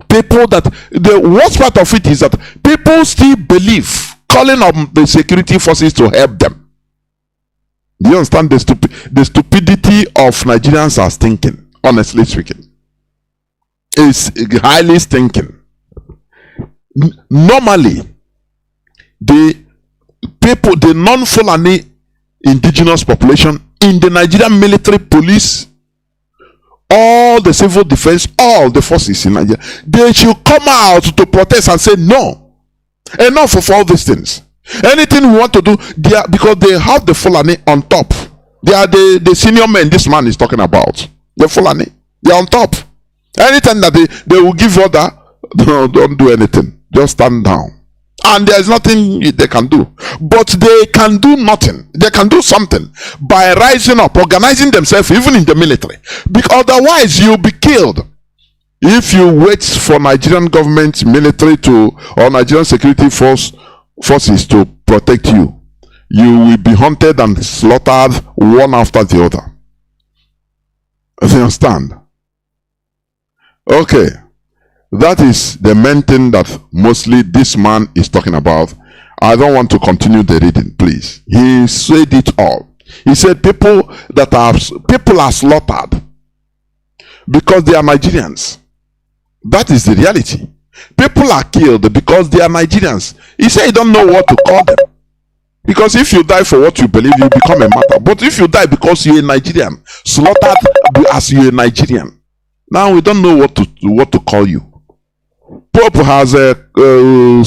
people that the worst part of it is that people still believe, calling on the security forces to help them. Do you understand the stupidity of Nigerians are stinking, honestly speaking. It's highly stinking. Normally, the people, the non-Fulani indigenous population in the Nigerian military, police, all the civil defense, all the forces in Nigeria, they should come out to protest and say no, enough of all these things. Anything we want to do, because they have the Fulani on top. They are the senior men this man is talking about. The Fulani, they are on top. Anytime that they will give order, don't do anything, just stand down. And there's nothing they can do. But they can do nothing. They can do something by rising up, organizing themselves, even in the military. Because otherwise you'll be killed. If you wait for Nigerian government, military or Nigerian security forces to protect you, you will be hunted and slaughtered one after the other. Do you understand? Okay. That is the main thing that mostly this man is talking about. I don't want to continue the reading, please. He said it all. He said people are slaughtered because they are Nigerians. That is the reality. People are killed because they are Nigerians. He said he don't know what to call them. Because if you die for what you believe, you become a martyr. But if you die because you're a Nigerian, slaughtered as you're a Nigerian, now we don't know what to call you. Pope has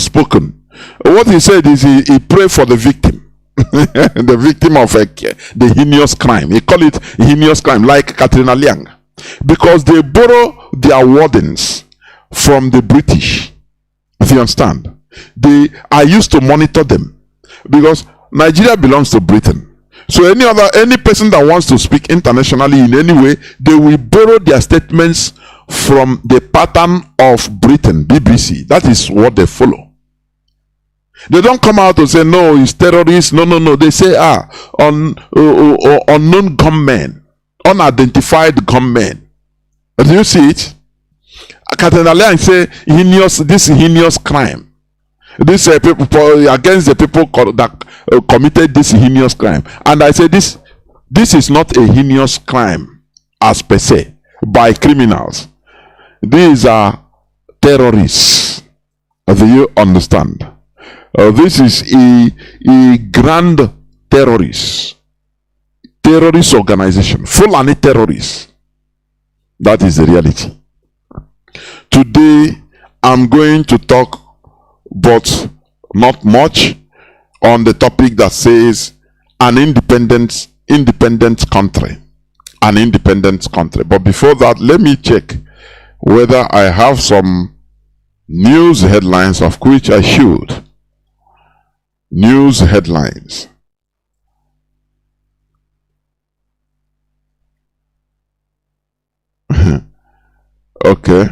spoken. What he said is he prayed for the victim. The victim of the heinous crime. He called it heinous crime, like Katrina Liang. Because they borrow their wardens from the British. If you understand. I used to monitor them. Because Nigeria belongs to Britain. So any person that wants to speak internationally in any way, they will borrow their statements from the pattern of Britain, BBC. That is what they follow. They don't come out and say, no, it's terrorists. No. They say, unknown gunmen, unidentified gunmen. Do you see it? Captain Alian say, this heinous crime. This people against the people that committed this heinous crime. And I say, this is not a heinous crime as per se by criminals. These are terrorists. Do you understand? This is a grand terrorist organization, Fulani terrorists. That is the reality. Today, I'm going to talk, but not much, on the topic that says an independent country. An independent country. But before that, let me check whether I have some news headlines, of which I should. News headlines. Okay.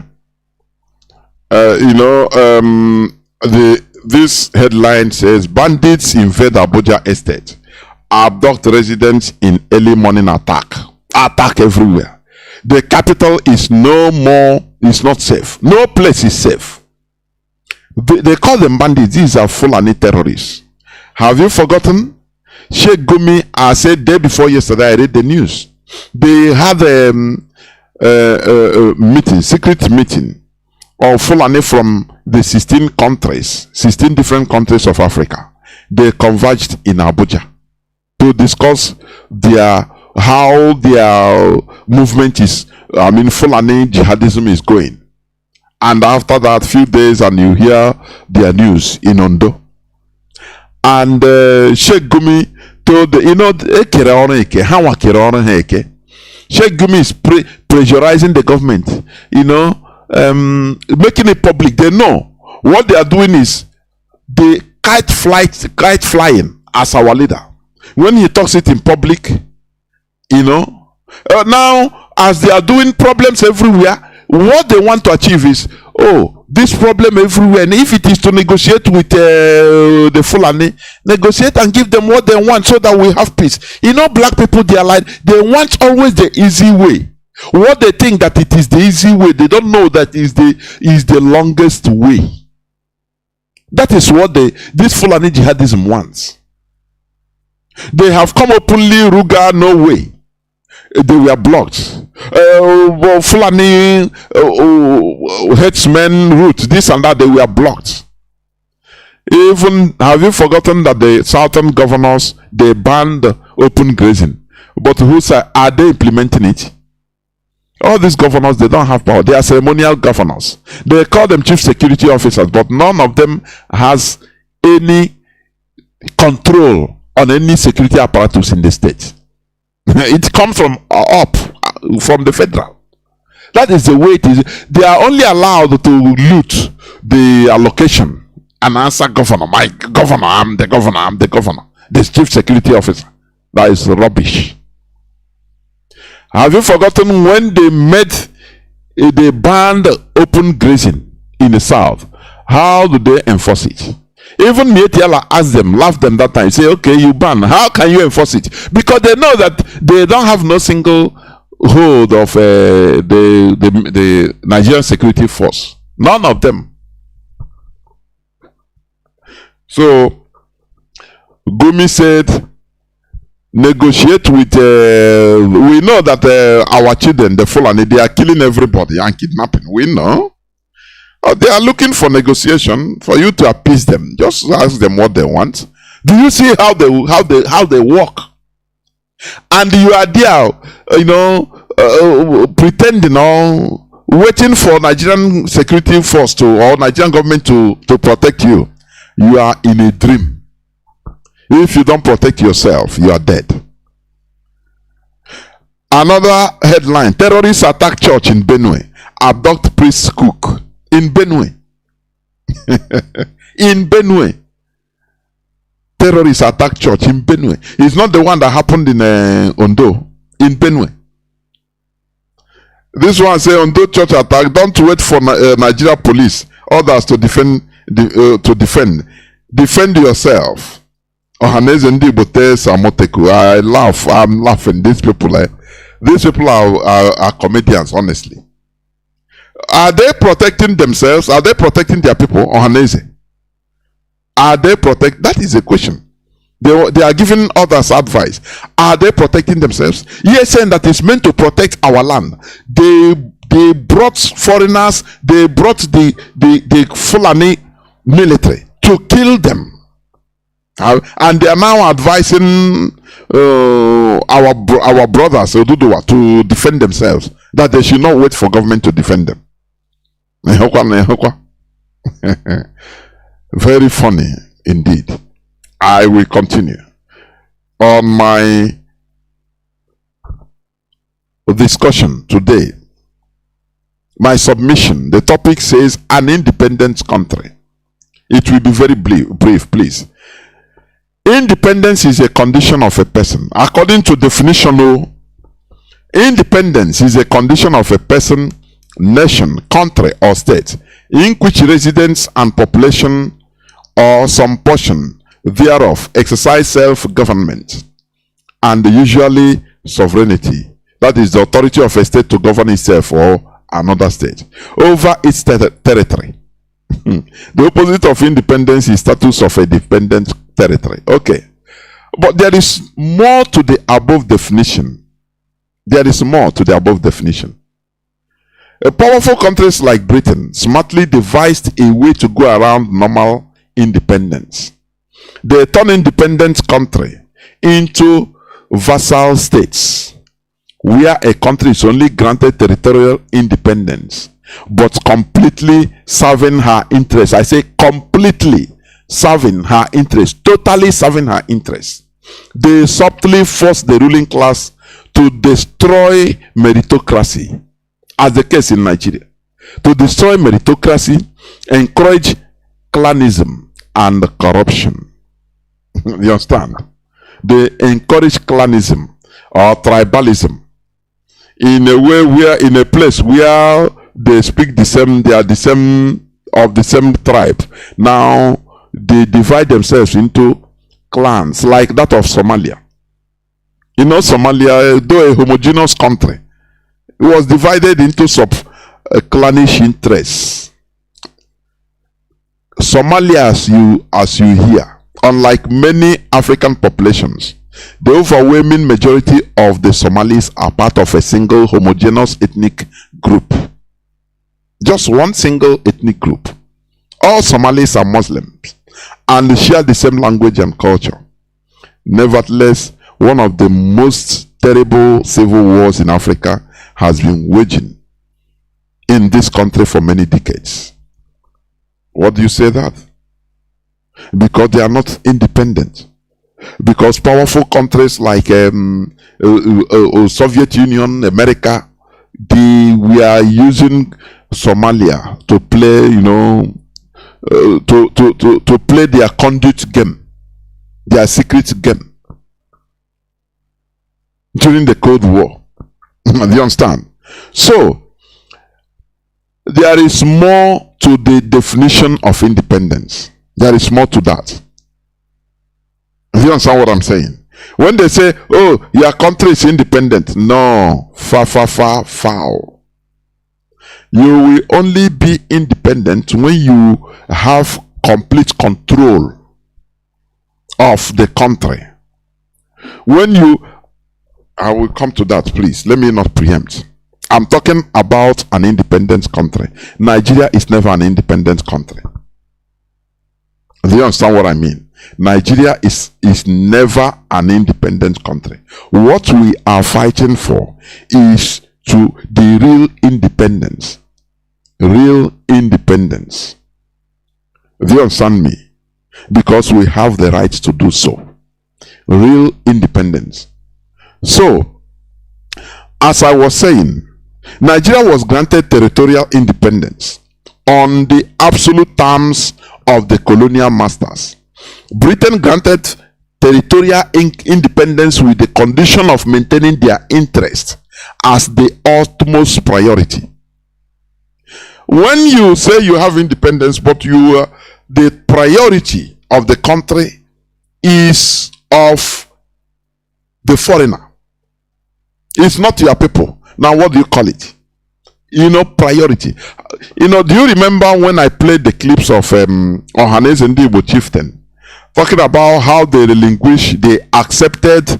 This headline says bandits invade Abuja estate, abduct residents in early morning attack everywhere. The capital is not safe. No place is safe. They call them bandits. These are Fulani terrorists. Have you forgotten? Sheikh Gumi, I said day before yesterday, I read the news. They had a meeting, secret meeting of Fulani from the 16 different countries of Africa. They converged in Abuja to discuss how their movement is, Fulani jihadism is going. And after that, few days, and you hear their news in Ondo. And Sheikh Gumi told, Sheikh Gumi is pressurizing the government, making it public. They know what they are doing is the kite flying as our leader. When he talks it in public, now as they are doing problems everywhere, what they want to achieve is, this problem everywhere, and if it is to negotiate with the Fulani, negotiate and give them what they want so that we have peace. Black people, they are like, they want always the easy way. What they think that it is the easy way, they don't know that is the longest way. That is what this Fulani jihadism wants. They have come openly, Ruga, no way. They were blocked. Fulani headsmen route, this and that, they were blocked. Even, have you forgotten that the southern governors, they banned open grazing? But who said, are they implementing it? All these governors, they don't have power. They are ceremonial governors. They call them chief security officers, but none of them has any control on any security apparatus in the state. It comes from the federal. That is the way it is. They are only allowed to loot the allocation and answer governor. My governor, I'm the governor. This chief security officer. That is rubbish. Have you forgotten when they banned open grazing in the south? How do they enforce it? Even Mietiala asked them, laughed them that time, say, okay, you ban. How can you enforce it? Because they know that they don't have no single hold of the Nigerian security force. None of them. So Gumi said, negotiate with, we know that our children, the Fulani, they are killing everybody and kidnapping. We know. They are looking for negotiation for you to appease them. Just ask them what they want. Do you see how they work? And you are there, pretending or waiting for Nigerian security force or Nigerian government to protect you. You are in a dream. If you don't protect yourself, you are dead. Another headline: terrorists attack church in Benue, abduct priest cook in Benue. In Benue. Terrorists attack church in Benue. It's not the one that happened in Ondo. In Benue. This one say Ondo church attack. Don't wait for Nigeria police, others to defend. Defend yourself. I laugh. I'm laughing. These people are comedians, honestly. Are they protecting themselves? Are they protecting their people? Ohaneze? Are they protect? That is a question. They are giving others advice. Are they protecting themselves? Yes, saying that is meant to protect our land. They brought foreigners. They brought the Fulani military to kill them. And they are now advising our brothers Oduduwa to defend themselves, that they should not wait for government to defend them. Very funny indeed. I will continue on my discussion today. My submission, the topic says an independent country. It will be very brief, please. Independence is a condition of a person. According to definition, independence is a condition of a person, nation, country, or state in which residents and population or some portion thereof exercise self-government and usually sovereignty. That is the authority of a state to govern itself or another state over its territory. The opposite of independence is status of a dependent territory. Okay. But there is more to the above definition. There is more to the above definition. A powerful countries like Britain smartly devised a way to go around normal independence. They turn independent country into vassal states, where a country is only granted territorial independence, but completely serving her interests. I say completely serving her interests, totally serving her interests. They subtly force the ruling class to destroy meritocracy, as the case in Nigeria. To destroy meritocracy, encourage clanism and corruption. You understand? They encourage clanism or tribalism in a way where, in a place where they speak the same, they are the same, of the same tribe. Now they divide themselves into clans, like that of Somalia. You know, Somalia, though a homogeneous country, it was divided into clannish interests. Somalia, as you hear, unlike many African populations, the overwhelming majority of the Somalis are part of a single homogeneous ethnic group. Just one single ethnic group. All Somalis are Muslims and share the same language and culture. Nevertheless, one of the most terrible civil wars in Africa has been waging in this country for many decades. What do you say that? Because they are not independent. Because powerful countries like Soviet Union, America, we are using Somalia to play, to play their conduit game, their secret game during the Cold War. Do you understand? So there is more to the definition of independence. There is more to that. Do you understand what I'm saying? When they say, oh, your country is independent, no, foul. You will only be independent when you have complete control of the country. When you, I will come to that, please. Let me not preempt. I'm talking about an independent country. Nigeria is never an independent country. Do you understand what I mean? Nigeria is never an independent country. What we are fighting for is the real independence. Real independence. Do you understand me? Because we have the right to do so. Real independence. So, as I was saying, Nigeria was granted territorial independence on the absolute terms of the colonial masters. Britain granted territorial independence with the condition of maintaining their interest as the utmost priority. When you say you have independence, but the priority of the country is of the foreigner, it's not your people. Now, what do you call it? Priority. Do you remember when I played the clips of Ohaneze Ndigbo chieftain talking about how they accepted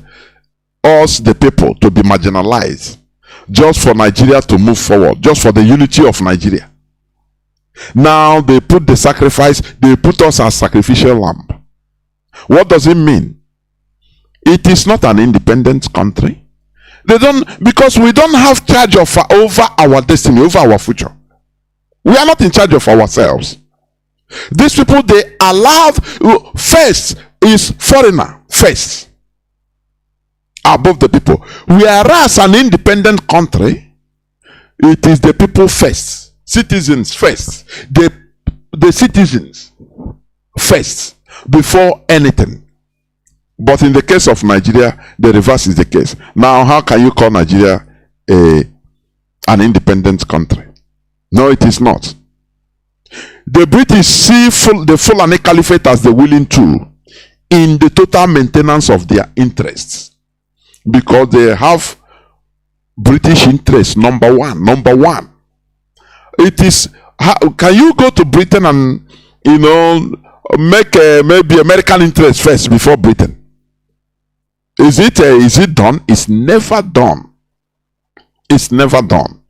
us, the people, to be marginalized just for Nigeria to move forward, just for the unity of Nigeria? Now they put the sacrifice, they put us as sacrificial lamb. What does it mean? It is not an independent country. They don't, because we don't have charge of over our destiny, over our future. We are not in charge of ourselves. These people, they allow, first is foreigner first above the people. Whereas an independent country, it is the people first, citizens first, the citizens first before anything. But in the case of Nigeria, the reverse is the case. Now, how can you call Nigeria an independent country? No, it is not. The British see the Fulani Caliphate as the willing tool in the total maintenance of their interests, because they have British interests, number one. It is, can you go to Britain and make maybe American interest first before Britain? Is it done? It's never done. It's never done.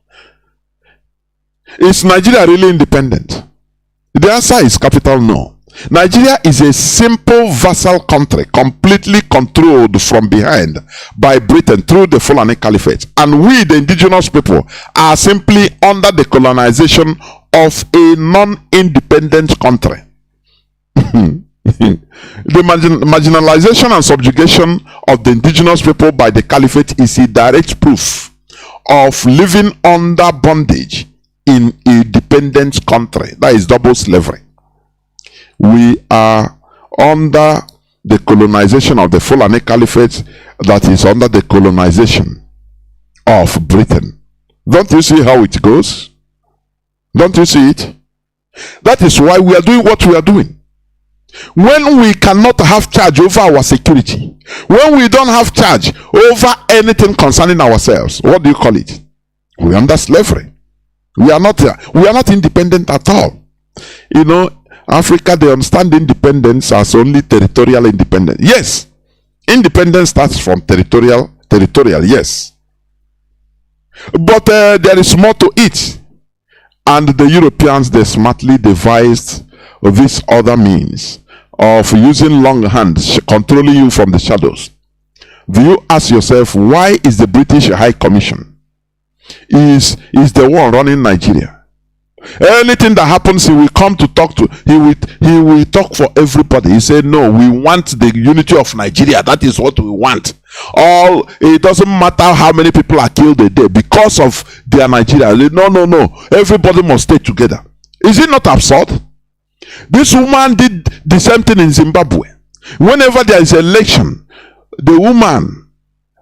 Is Nigeria really independent? The answer is capital no. Nigeria is a simple vassal country, completely controlled from behind by Britain through the Fulani Caliphate. And we, the indigenous people, are simply under the colonization of a non-independent country. The marginalization and subjugation of the indigenous people by the Caliphate is a direct proof of living under bondage in a dependent country. That is double slavery. We are under the colonization of the Fulani Caliphate, that is under the colonization of Britain. Don't you see how it goes? Don't you see it? That is why we are doing what we are doing. When we cannot have charge over our security, when we don't have charge over anything concerning ourselves, what do you call it? We are under slavery. We are not independent at all. Africa, they understand independence as only territorial independence. Yes, independence starts from territorial, yes. But there is more to it. And the Europeans, they smartly devised this other means of using long hands controlling you from the shadows. Do you ask yourself, why is the British High Commission is the one running Nigeria? Anything that happens, he will come to talk to, he will talk for everybody. He said, no, we want the unity of Nigeria. That is what we want. It doesn't matter how many people are killed a day because of their Nigeria. No, everybody must stay together. Is it not absurd? This woman did the same thing in Zimbabwe. Whenever there is an election, the woman,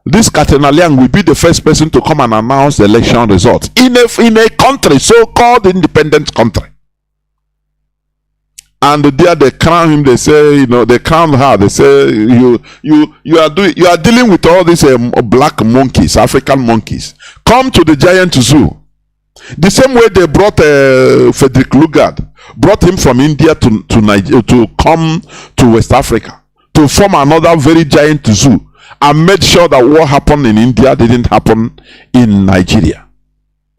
this Katenaliang, will be the first person to come and announce the election results in a country, so-called independent country. And there they crown him. They say, they crown her. They say, you are dealing with all these black monkeys, African monkeys. Come to the giant zoo. The same way they brought Frederick Lugard, brought him from India to Nigeria, to come to West Africa to form another very giant zoo and made sure that what happened in India didn't happen in Nigeria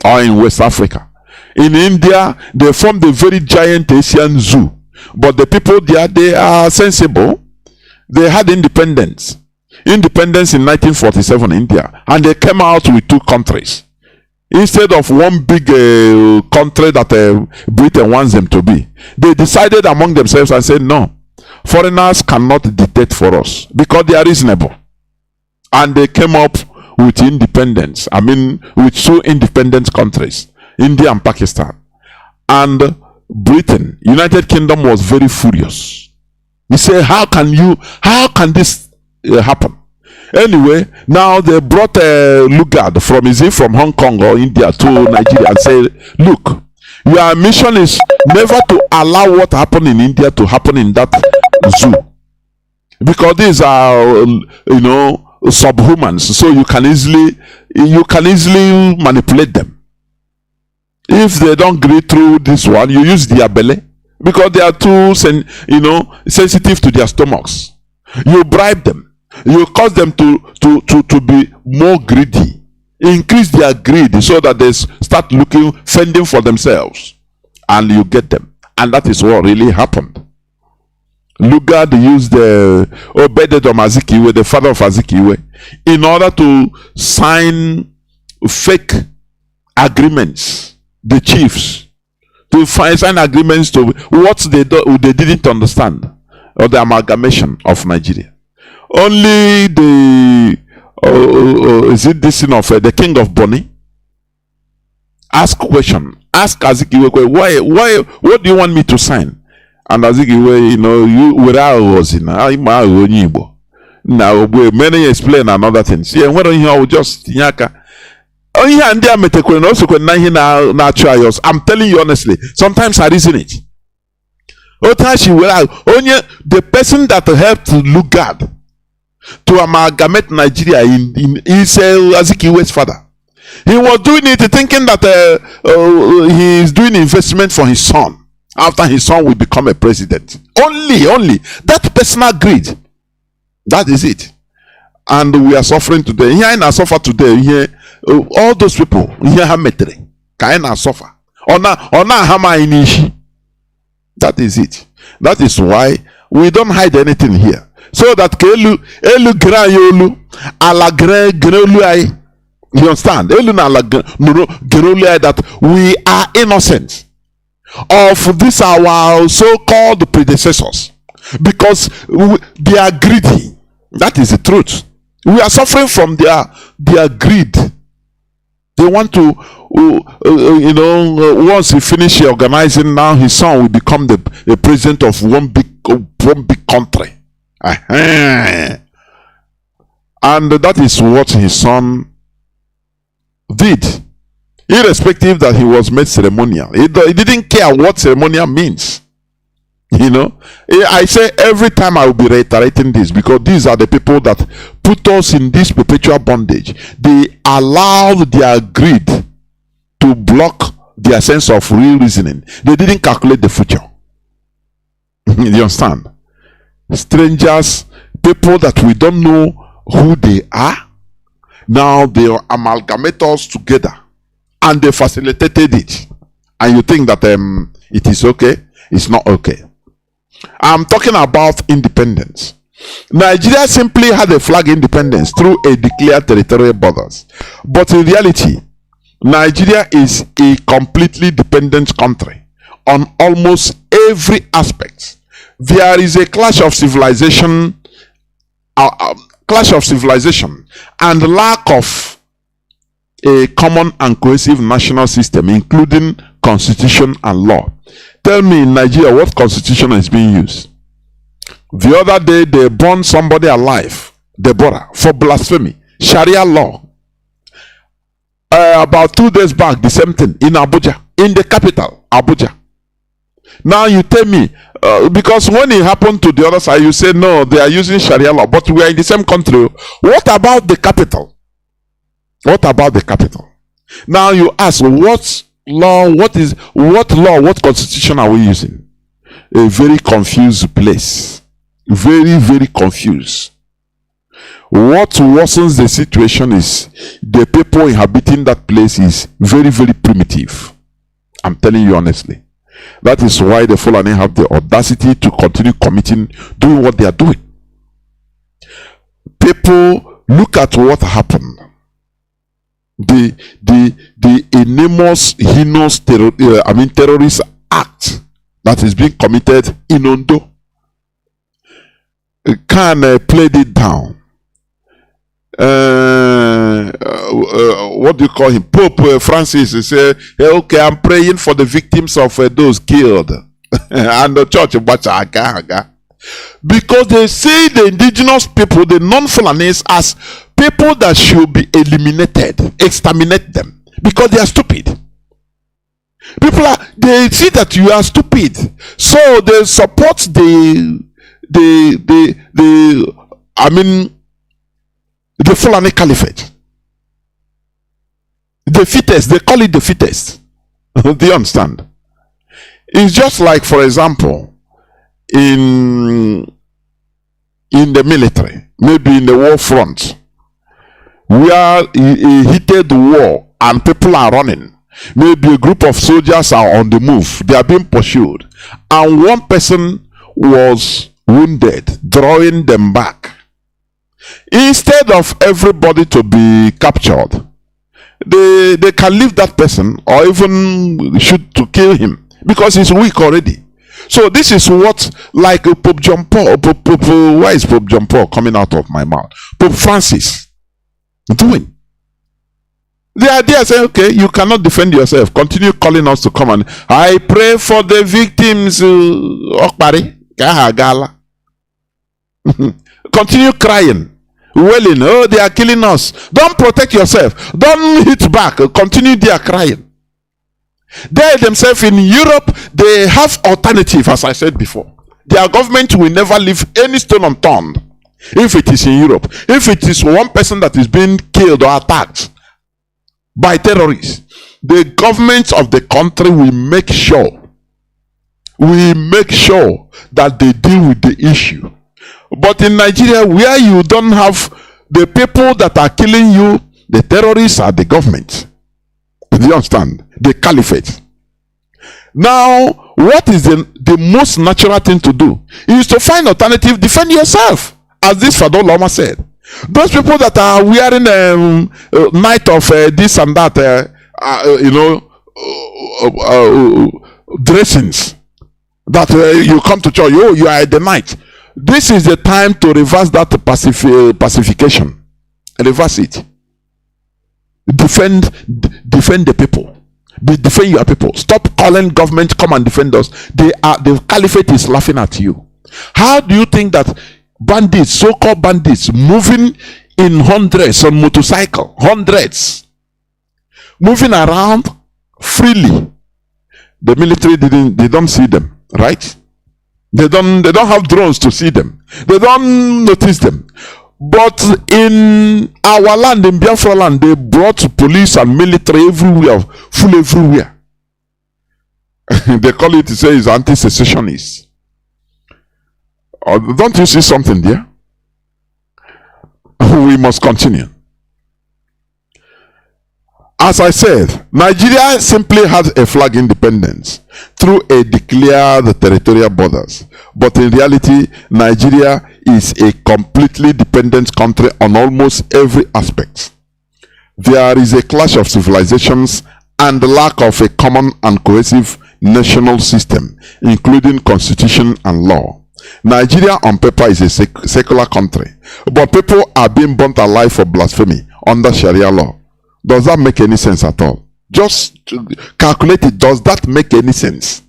or in West Africa. In India, they formed a very giant Asian zoo, but the people there, they are sensible. They had independence in 1947 in India, and they came out with two countries instead of one big country that Britain wants them to be. They decided among themselves and said, no, foreigners cannot dictate for us because they are reasonable. And they came up with independence. I mean, with two independent countries, India and Pakistan. And Britain, United Kingdom, was very furious. He said, how can this happen? Anyway, now they brought a Lugard from Hong Kong or India to Nigeria and said, look, your mission is never to allow what happened in India to happen in that zoo, because these are subhumans, so you can easily manipulate them. If they don't agree through this one, you use their belly, because they are too sensitive to their stomachs. You bribe them, you cause them to be more greedy, increase their greed so that they start fending for themselves, and you get them. And that is what really happened. Lugard used Obededom Azikiwe, the father of Azikiwe, in order to sign fake agreements, the chiefs, to sign agreements to what they didn't understand, or the amalgamation of Nigeria. Only the the king of Boni ask Azikiwe, why, what do you want me to sign? And Azikiwe, you without was in now many explain another thing. See, and when I will just nyaka. Oh yeah, and I'm telling you honestly, sometimes I reason it. Only the person that helped Lugard to amalgamate Nigeria is Azikiwe's father. He was doing it thinking that he is doing investment for his son. After his son will become a president. Only that personal greed. That is it. And we are suffering today. Here in suffer today. Here, all those people here have metre. Kaina suffer. Ona hama inishi. That is it. That is why we don't hide anything here. So that elu gra yolu ala gra grolu ai. You understand? Elu na ala grolu ai, that we are innocent of these our so-called predecessors, because they are greedy. That is the truth. We are suffering from their greed. They want to once he finish organizing, now his son will become the president of one big country. And that is what his son did. Irrespective that he was made ceremonial, he didn't care what ceremonial means. I say every time I will be reiterating this, because these are the people that put us in this perpetual bondage. They allowed their greed to block their sense of real reasoning. They didn't calculate the future. You understand? Strangers, people that we don't know who they are, now they amalgamate us together. And they facilitated it, and you think that it is okay. It's not okay. I'm talking about independence. Nigeria simply had a flag independence through a declared territorial borders, but in reality, Nigeria is a completely dependent country on almost every aspect. There is a clash of civilization, and lack of a common and cohesive national system, including constitution and law. Tell me, in Nigeria, what constitution is being used? The other day, they burned somebody alive, Deborah, for blasphemy. Sharia law. About 2 days back, the same thing in Abuja, in the capital, Abuja. Now you tell me, because when it happened to the other side, you say, no, they are using Sharia law, but we are in the same country. What about the capital? What about the capital? Now you ask, what constitution are we using? A very confused place. very, very confused. What worsens the situation is the people inhabiting that place is very, very primitive. I'm telling you honestly. That is why the Fulani have the audacity to continue doing what they are doing. People, look at what happened. The enormous, heinous terrorist act that is being committed in Ondo. Can played it down. What do you call him? Pope Francis said, hey, okay, I'm praying for the victims of those killed. And the church, because they see the indigenous people, the non-Fulanis, as people that should be eliminated, exterminate them, because they are stupid. They see that you are stupid, so they support the Fulani Caliphate. The fittest, they call it the fittest. Do you understand? It's just like, for example, in the military, maybe in the war front, where a heated war and people are running. Maybe a group of soldiers are on the move, they are being pursued, and one person was wounded, drawing them back. Instead of everybody to be captured, they can leave that person or even shoot to kill him because he's weak already. So this is what, like Pope John Paul, why is Pope John Paul coming out of my mouth? Pope Francis doing. The idea is, okay, you cannot defend yourself. Continue calling us to come and I pray for the victims. Continue crying, wailing. Oh, they are killing us. Don't protect yourself. Don't hit back. Continue their crying. They themselves in Europe, they have alternative, as I said before. Their government will never leave any stone unturned. If it is in Europe, if it is one person that is being killed or attacked by terrorists, the government of the country will make sure that they deal with the issue. But in Nigeria, where you don't have the people that are killing you, the terrorists are the government. Do you understand? The caliphate. Now, what is the most natural thing to do? Is to find alternative, defend yourself, as this Fado Loma said. Those people that are wearing night of this and that, dressings, that you come to church, you are at the night. This is the time to reverse that pacification. Reverse it. Defend the people. Defend your people. Stop calling government come and defend us. The caliphate is laughing at you. How do you think that bandits, so-called bandits, moving in hundreds on motorcycle, hundreds, moving around freely, the military they don't see them, right? They don't have drones to see them. They don't notice them. But in our land, in Biafra land, they brought police and military everywhere, full everywhere. They call it, say, it's anti-secessionist. Don't you see something there? We must continue. As I said, Nigeria simply had a flag independence through a declared territorial borders. But in reality, Nigeria is a completely dependent country on almost every aspect. There is a clash of civilizations and the lack of a common and cohesive national system, including constitution and law. Nigeria on paper is a secular country, but people are being burnt alive for blasphemy under Sharia law. Does that make any sense at all? Just calculate it. Does that make any sense?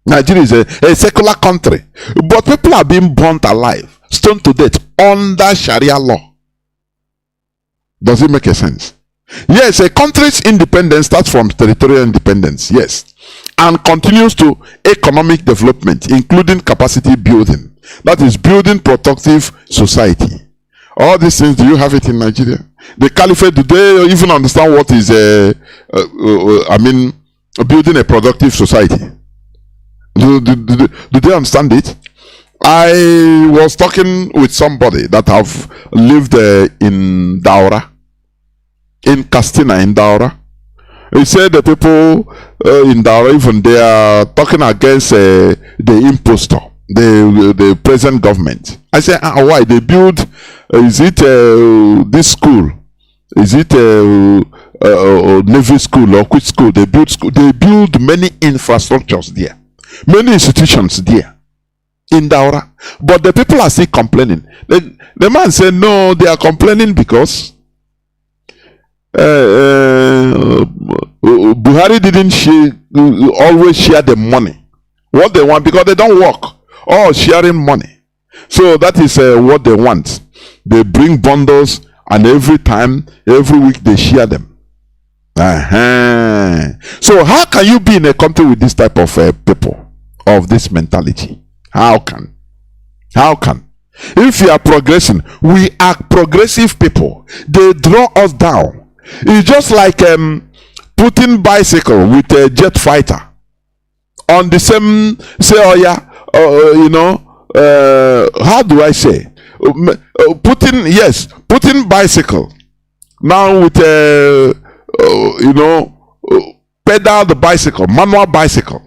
Nigeria is a secular country, but people are being burnt alive, stoned to death under Sharia law. Does it make a sense? Yes, a country's independence starts from territorial independence, yes, and continues to economic development, including capacity building. That is building productive society. All these things, do you have it in Nigeria? The caliphate, do they even understand what is building a productive society? Do they understand it? I was talking with somebody that have lived in Daura, in Castina, in Daura. He said the people in Daura, even they are talking against the impostor, the present government. I said, why? They build, is it this school? Is it Navy school or which school? They build school. They build many infrastructures there, many institutions there in Daura. But the people are still complaining. The man said, no, they are complaining because Buhari didn't always share the money. What they want, because they don't work. All sharing money. So that is what they want. They bring bundles, and every week they share them. So how can you be in a country with this type of people, of this mentality? How can? If you are progressing, we are progressive people. They draw us down. It's just like putting bicycle with a jet fighter on the same, say, oh yeah, how do I say? Putting bicycle now with a pedal the bicycle, manual bicycle,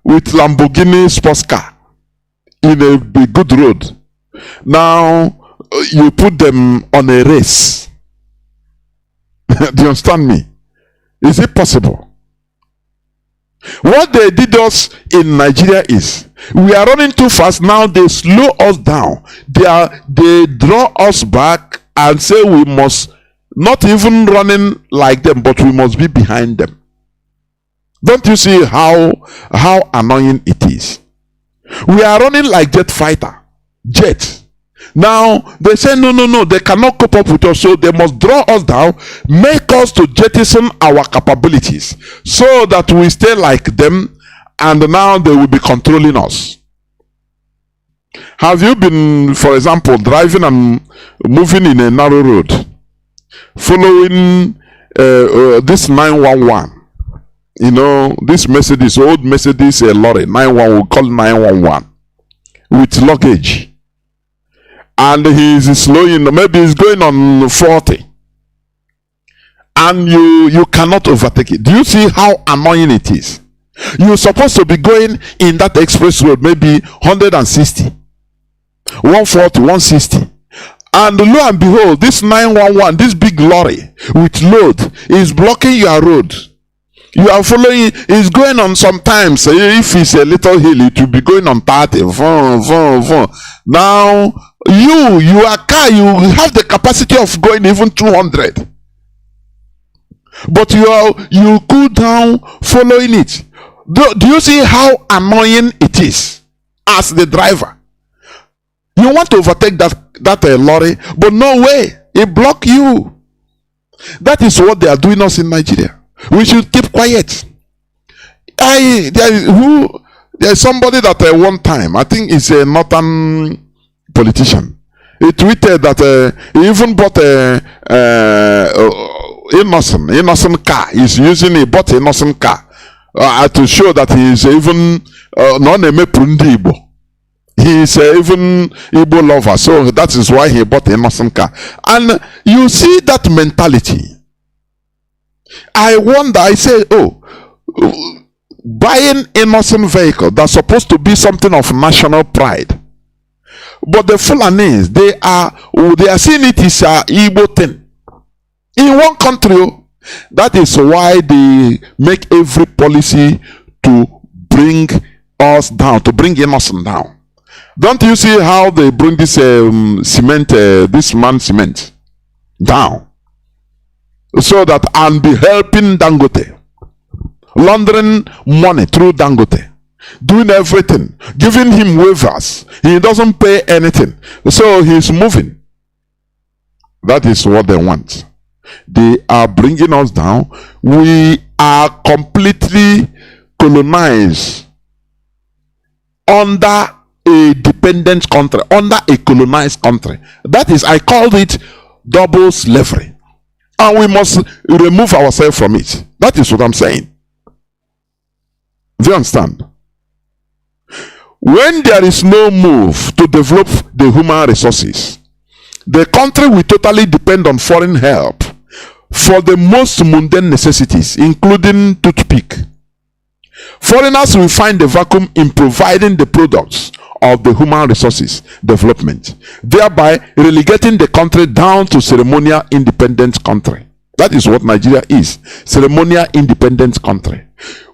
with Lamborghini sports car in a good road. Now you put them on a race. Do you understand me? Is it possible? What they did us in Nigeria is, we are running too fast. Now they slow us down. They draw us back and say we must not even running like them, but we must be behind them. Don't you see how annoying it is? We are running like jet fighter. Now they say no, they cannot cope up with us, so they must draw us down, make us to jettison our capabilities, so that we stay like them, and now they will be controlling us. Have you been, for example, driving and moving in a narrow road, following this 911? This Mercedes, old Mercedes lorry, 911, we call 911, with luggage. And he is slowing, maybe he's going on 40. And you cannot overtake it. Do you see how annoying it is? You're supposed to be going in that express road, maybe 160, 140, 160. And lo and behold, this 911, this big lorry with load is blocking your road. You are following, it's going on sometimes. If it's a little hill, it will be going on 30. Now, your car, you have the capacity of going even 200. But you cool down following it. Do you see how annoying it is as the driver? You want to overtake that lorry, but no way. It block you. That is what they are doing us in Nigeria. We should keep quiet. There is somebody that one time, I think it's a northern politician. He tweeted that he even bought a innocent car. He bought an innocent car to show that he is even he is even Igbo lover. So that is why he bought an innocent car. And you see that mentality. I wonder, I say, buying innocent vehicle that's supposed to be something of national pride. But the Fulanis, they are seeing it is a Igbo thing. In one country, that is why they make every policy to bring us down, to bring innocent down. Don't you see how they bring this this man cement down? So that and be helping Dangote, laundering money through Dangote, doing everything, giving him waivers. He doesn't pay anything, so he's moving. That is what they want. They are bringing us down. We are completely colonized under a dependent country, under a colonized country. That is, I called it double slavery. And we must remove ourselves from it. That is what I'm saying. Do you understand? When there is no move to develop the human resources, the country will totally depend on foreign help for the most mundane necessities, including toothpick. Foreigners will find a vacuum in providing the products of the human resources development, thereby relegating the country down to ceremonial independent country. That is what Nigeria is, ceremonial independent country.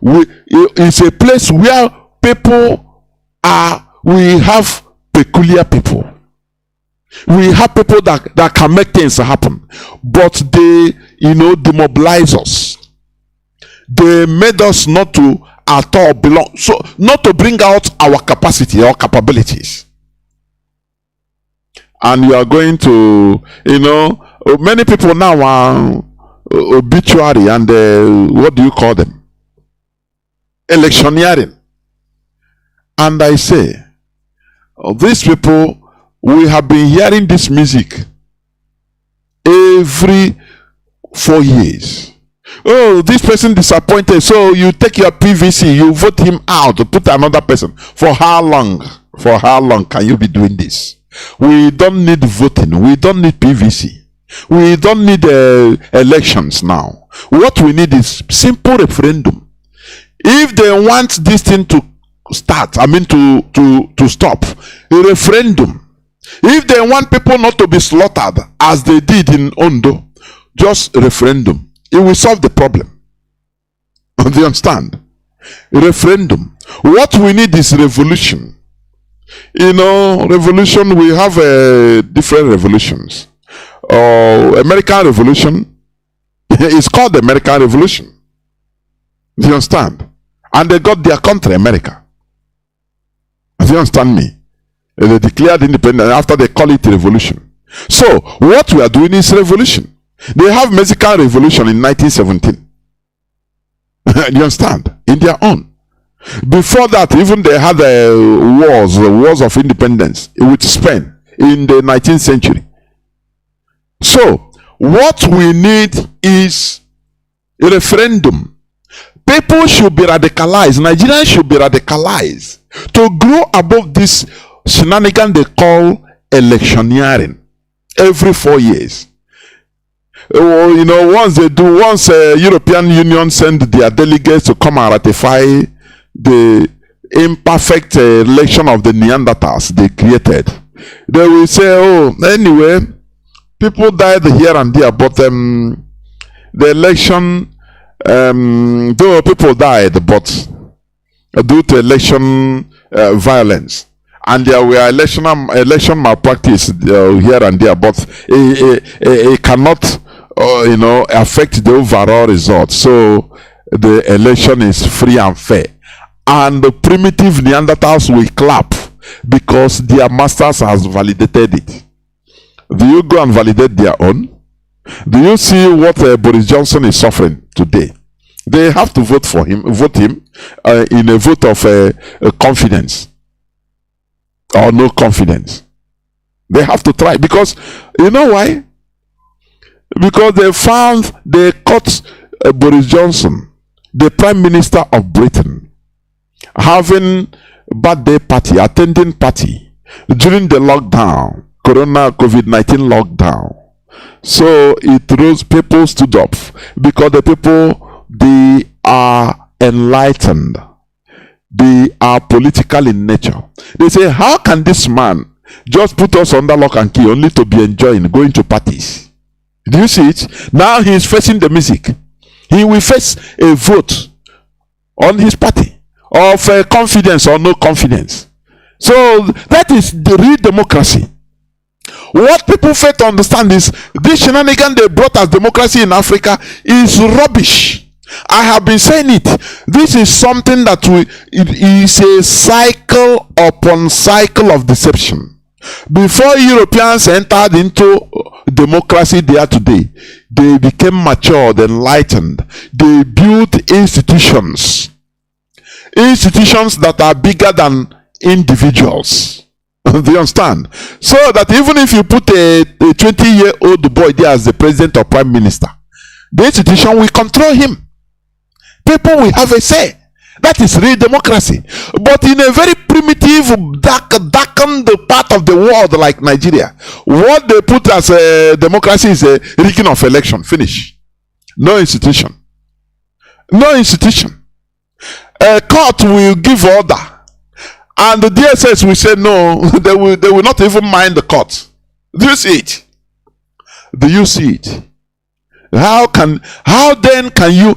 It's a place where people are, we have peculiar people. We have people that can make things happen, but they, demobilize us. They made us not to at all belong, so not to bring out our capacity or capabilities. And you are going to, many people now are obituary and what do you call them? Electioneering. And I say, these people, we have been hearing this music every 4 years. Oh, this person disappointed, so you take your PVC, you vote him out to put another person. For how long? For how long can you be doing this? We don't need voting. We don't need PVC. We don't need elections now. What we need is simple referendum. If they want this thing to start, to stop, a referendum. If they want people not to be slaughtered as they did in Ondo, just referendum. It will solve the problem. Do you understand? Referendum. What we need is revolution. Revolution, we have different revolutions. American Revolution is called the American Revolution. Do you understand? And they got their country, America. Do you understand me? They declared independence after they call it revolution. So, what we are doing is revolution. They have Mexican Revolution in 1917. You understand? In their own. Before that, even they had the wars of independence with Spain in the 19th century. So, what we need is a referendum. People should be radicalized. Nigerians should be radicalized to grow above this shenanigan they call electioneering every 4 years. Once European Union send their delegates to come and ratify the imperfect election of the Neanderthals they created, they will say, oh, anyway, people died here and there, but the election, though people died, but due to election violence, and there were election malpractice here and there, but it cannot affect the overall result. So the election is free and fair, and the primitive Neanderthals will clap because their masters has validated it. Do you go and validate their own? Do you see what Boris Johnson is suffering today? They have to vote him in a vote of confidence or no confidence. They have to try, because you know why? Because they caught Boris Johnson, the Prime Minister of Britain, having birthday party, attending party during the lockdown, COVID-19 lockdown. So it rose, people stood up because the people, they are enlightened. They are political in nature. They say, how can this man just put us under lock and key only to be enjoying, going to parties? Do you see it? Now he is facing the music. He will face a vote on his party of confidence or no confidence. So that is the real democracy. What people fail to understand is this shenanigan they brought as democracy in Africa is rubbish. I have been saying it. This is something that it is a cycle upon cycle of deception. Before Europeans entered into democracy they are today, they became matured, enlightened. They built institutions that are bigger than individuals. Do you understand? So that even if you put a 20-year-old boy there as the president or prime minister, the institution will control him. People will have a say. That is real democracy. But in a very primitive, darkened part of the world like Nigeria, what they put as a democracy is a rigging of election. Finish. No institution. No institution. A court will give order, and the DSS will say no. They will not even mind the court. Do you see it? Do you see it? How then can you,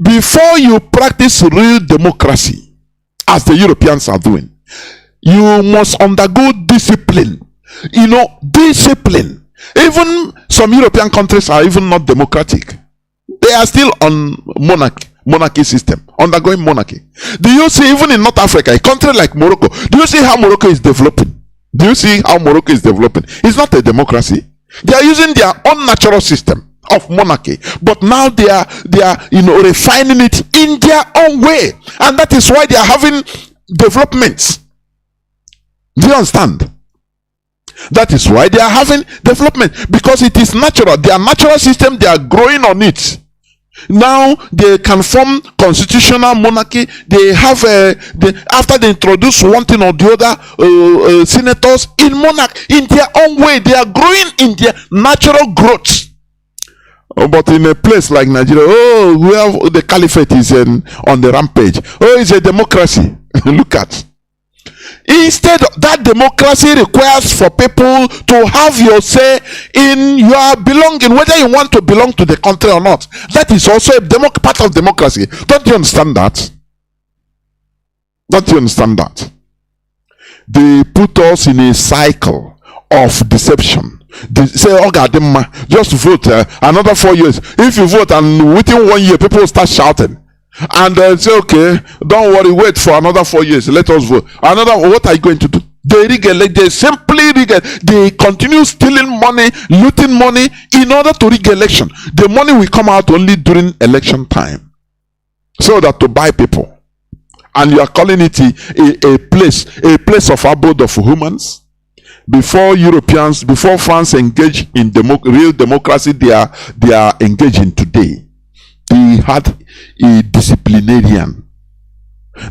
before you practice real democracy, as the Europeans are doing, you must undergo discipline. You know, discipline. Even some European countries are even not democratic. They are still on monarchy system, undergoing monarchy. Do you see, even in North Africa, a country like Morocco, do you see how Morocco is developing? Do you see how Morocco is developing? It's not a democracy. They are using their own natural system of monarchy, but now they are refining it in their own way, and that is why they are having developments. Do you understand? That is why they are having development, because it is natural. Their natural system, they are growing on it. Now they can form constitutional monarchy. They have after they introduce one thing or the other, senators in monarch in their own way. They are growing in their natural growth. But in a place like Nigeria, where the caliphate is on the rampage, it's a democracy. Look at. Instead, that democracy requires for people to have your say in your belonging, whether you want to belong to the country or not. That is also a part of democracy. Don't you understand that? Don't you understand that? They put us in a cycle of deception. They say, oh God, just vote another 4 years. If you vote and within 1 year, people start shouting. And say, okay, don't worry, wait for another 4 years. Let us vote. What are you going to do? They simply they continue stealing money, looting money in order to rig election. The money will come out only during election time, so that to buy people. And you are calling it a place of abode of humans. Before France engage in real democracy, they are engaging today. They had a disciplinarian,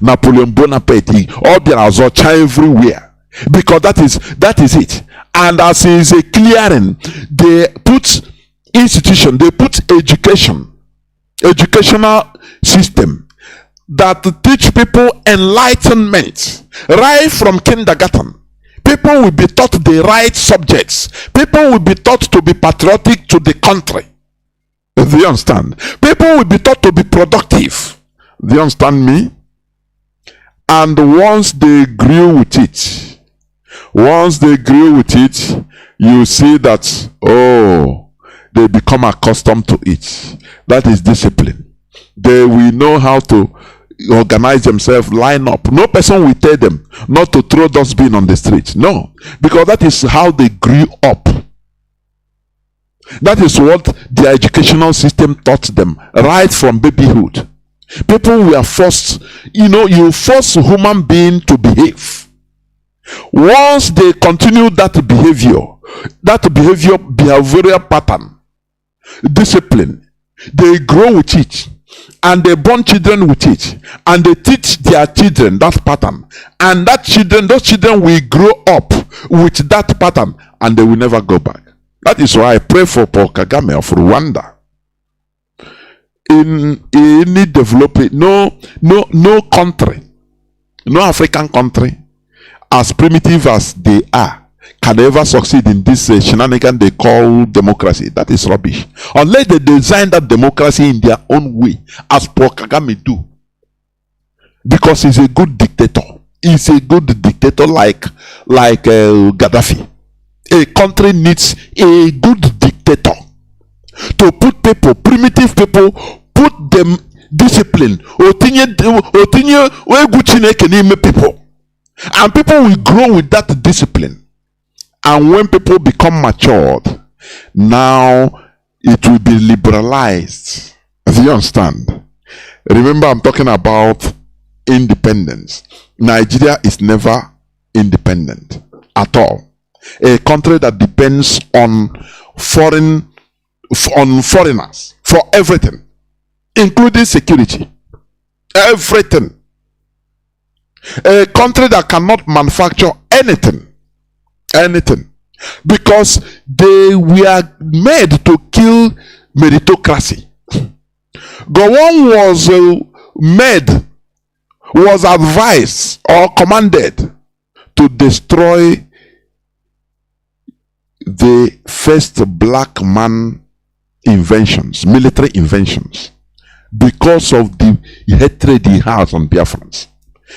Napoleon Bonaparte, all there are everywhere, because that is it. And as is a clearing, they put institution, they put educational system that teach people enlightenment right from kindergarten. People will be taught the right subjects. People will be taught to be patriotic to the country. Do you understand? People will be taught to be productive. Do you understand me? And once they grew with it, you see that, they become accustomed to it. That is discipline. They will know how to organize themselves, line up. No person will tell them not to throw dustbin on the street. No, because that is how they grew up. That is what the educational system taught them right from babyhood. People were forced, you force a human being to behave. Once they continue that behavioral pattern, discipline, they grow with it, and they born children with it, and they teach their children that pattern, and those children will grow up with that pattern, and they will never go back. That is why I pray for Paul Kagame of Rwanda. In any developing, no country, no African country, as primitive as they are, can ever succeed in this shenanigan they call democracy. That is rubbish. Unless they design that democracy in their own way, as Paul Kagame do. Because he's a good dictator. He's a good dictator like Gaddafi. A country needs a good dictator to put people, primitive people, put them discipline. People. And people will grow with that discipline. And when people become matured, now it will be liberalized. Do you understand? Remember, I'm talking about independence. Nigeria is never independent at all. A country that depends on foreigners for everything, including security. Everything. A country that cannot manufacture anything. Anything. Because they were made to kill meritocracy. Gowon was advised or commanded to destroy the first black man inventions, military inventions, because of the hatred he has on Biafrans.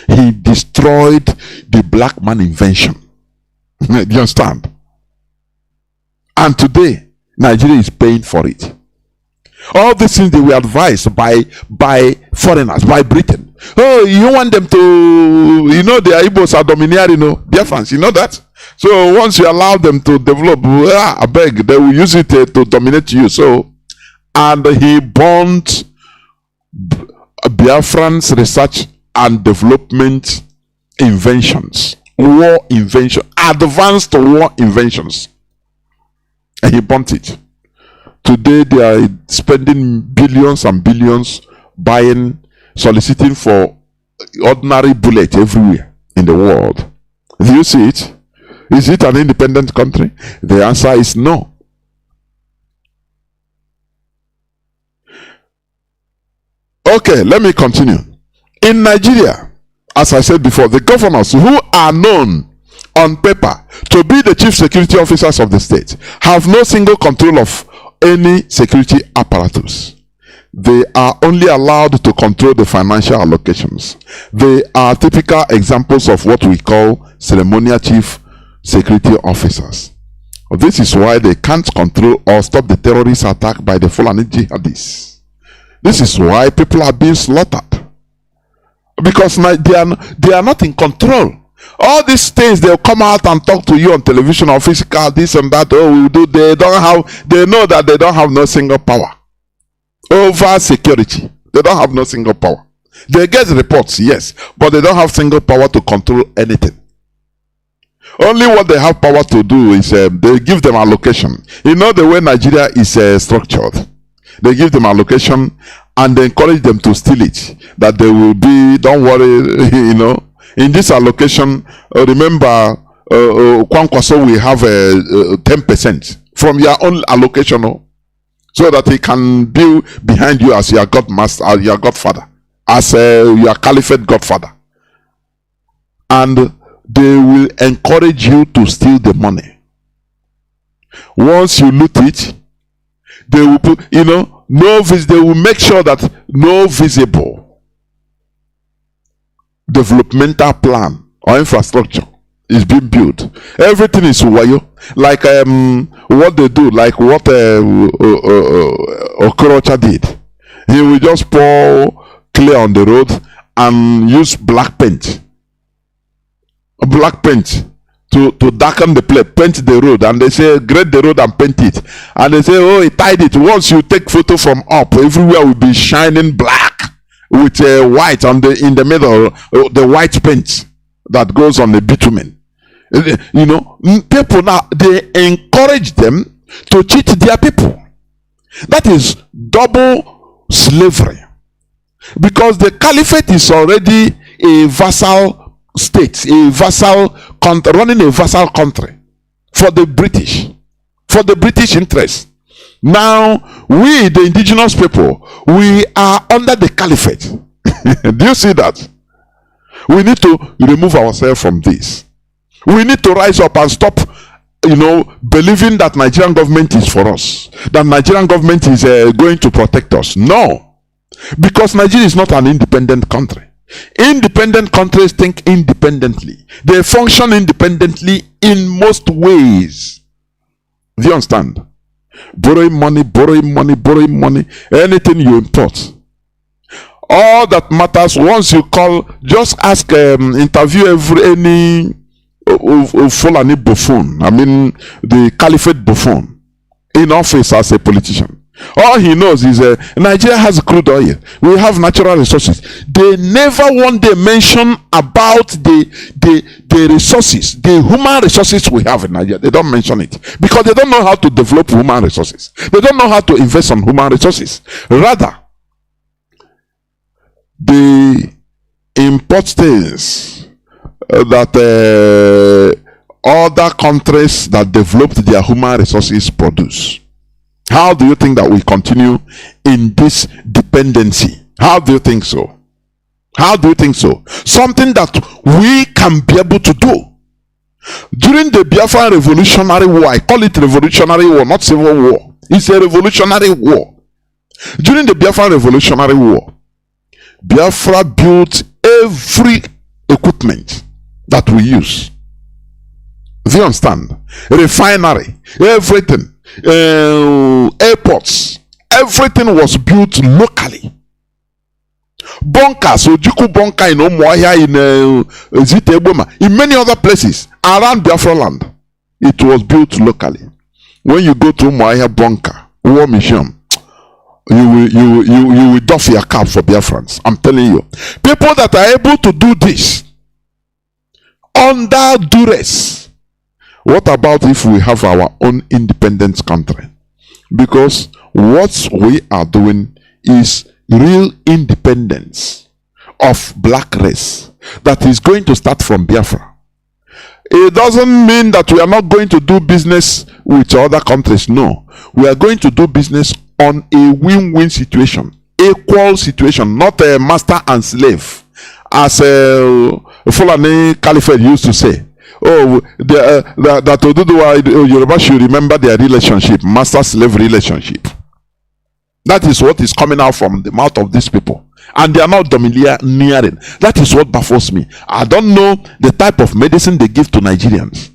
He destroyed the black man invention. Do you understand? And today, Nigeria is paying for it. All these things they were advised by foreigners, by Britain. Oh, you want them to, the Igbos are domineering, Biafrans, you know that? So once you allow them to develop, I beg, they will use it to dominate you. So, and he burned Biafrans research and development inventions, war invention, advanced war inventions. And he burnt it. Today they are spending billions and billions buying, soliciting for ordinary bullet everywhere in the world. Do you see it? Is it an independent country? The answer is no. Okay, let me continue. In Nigeria, as I said before, the governors who are known on paper to be the chief security officers of the state have no single control of any security apparatus. They are only allowed to control the financial allocations. They are typical examples of what we call ceremonial chief security officers. This is why they can't control or stop the terrorist attack by the Fulani jihadists. This is why people are being slaughtered, because they are not in control. All these things, they'll come out and talk to you on television or physical, this and that. Oh, we do. They know that they don't have no single power over security. They don't have no single power. They get reports, yes, but they don't have single power to control anything. Only what they have power to do is they give them allocation. You know the way Nigeria is structured. They give them allocation and they encourage them to steal it. That they will be, don't worry, in this allocation, remember, Kwankwaso will have 10% from your own allocation, so that he can be behind you as your godmaster, as your godfather, as your caliphate godfather. And they will encourage you to steal the money. Once you loot it, they will put, they will make sure that no visible developmental plan or infrastructure is being built. Everything is wayo, like what they do, like what Okorocha did. He will just pour clay on the road and use black paint to darken the place, paint the road, and they say grade the road and paint it, and they say, oh, he tied it. Once you take photo from up, everywhere will be shining black with white on in the middle, the white paint that goes on the bitumen. People now, they encourage them to cheat their people. That is double slavery, because the caliphate is already a vassal state, a vassal country, running a vassal country for the British interest. Now, we, the indigenous people, we are under the caliphate. Do you see that? We need to remove ourselves from this. We need to rise up and stop, believing that Nigerian government is for us, that Nigerian government is going to protect us. No, because Nigeria is not an independent country. Independent countries think independently. They function independently in most ways. Do you understand? Borrowing money, anything you import. All that matters, once you call, just ask, interview any Fulani buffoon, the caliphate buffoon, in office as a politician. All he knows is Nigeria has crude oil. We have natural resources. They never one day mention about the resources, the human resources we have in Nigeria. They don't mention it because they don't know how to develop human resources. They don't know how to invest on human resources. Rather, they import things that other countries that developed their human resources produce. How do you think that we continue in this dependency? How do you think so? How do you think so? Something that we can be able to do. During the Biafra Revolutionary War, I call it Revolutionary War, not Civil War. It's a revolutionary war. During the Biafra Revolutionary War, Biafra built every equipment that we use. Do you understand? Refinery, everything, airports, everything was built locally. Bunkers, Ojuku bunker in Omoaya, in Ziteboma, in many other places around Biafra land, it was built locally. When you go to Omoaya bunker, War Museum, you will doff your cap for Biafrans. I'm telling you, people that are able to do this under duress. What about if we have our own independent country? Because what we are doing is real independence of black race that is going to start from Biafra. It doesn't mean that we are not going to do business with other countries. No, we are going to do business on a win-win situation, equal situation, not a master and slave, as Fulani Caliphate used to say. Oh, that Oduduwa Yoruba should remember their relationship, master-slave relationship. That is what is coming out from the mouth of these people. And they are not domineering. That is what baffles me. I don't know the type of medicine they give to Nigerians.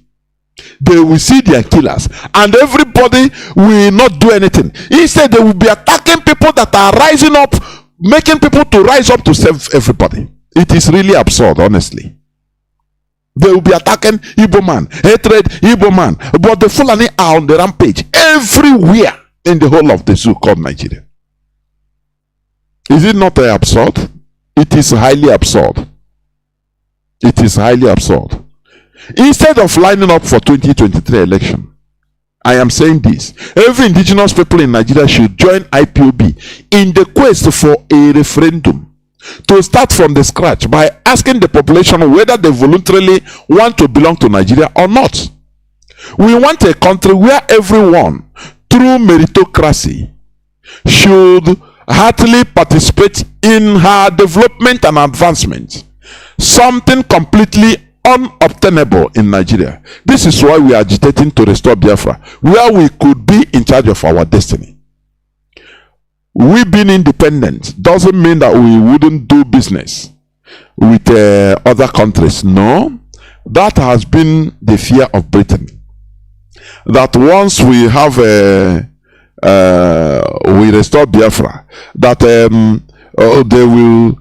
They will see their killers, and everybody will not do anything. Instead, they will be attacking people that are rising up, making people to rise up to save everybody. It is really absurd, honestly. They will be attacking Igbo man, hatred Igbo man, but the Fulani are on the rampage everywhere in the whole of the zoo called Nigeria. Is it not absurd? It is highly absurd. It is highly absurd. Instead of lining up for 2023 election, I am saying this: every indigenous people in Nigeria should join IPOB in the quest for a referendum to start from the scratch by asking the population whether they voluntarily want to belong to Nigeria or not. We want a country where everyone, through meritocracy, should heartily participate in her development and advancement. Something completely unobtainable in Nigeria. This is why we are agitating to restore Biafra, where we could be in charge of our destiny. We being independent doesn't mean that we wouldn't do business with other countries. No, that has been the fear of Britain. That once we have we restore Biafra, that they will,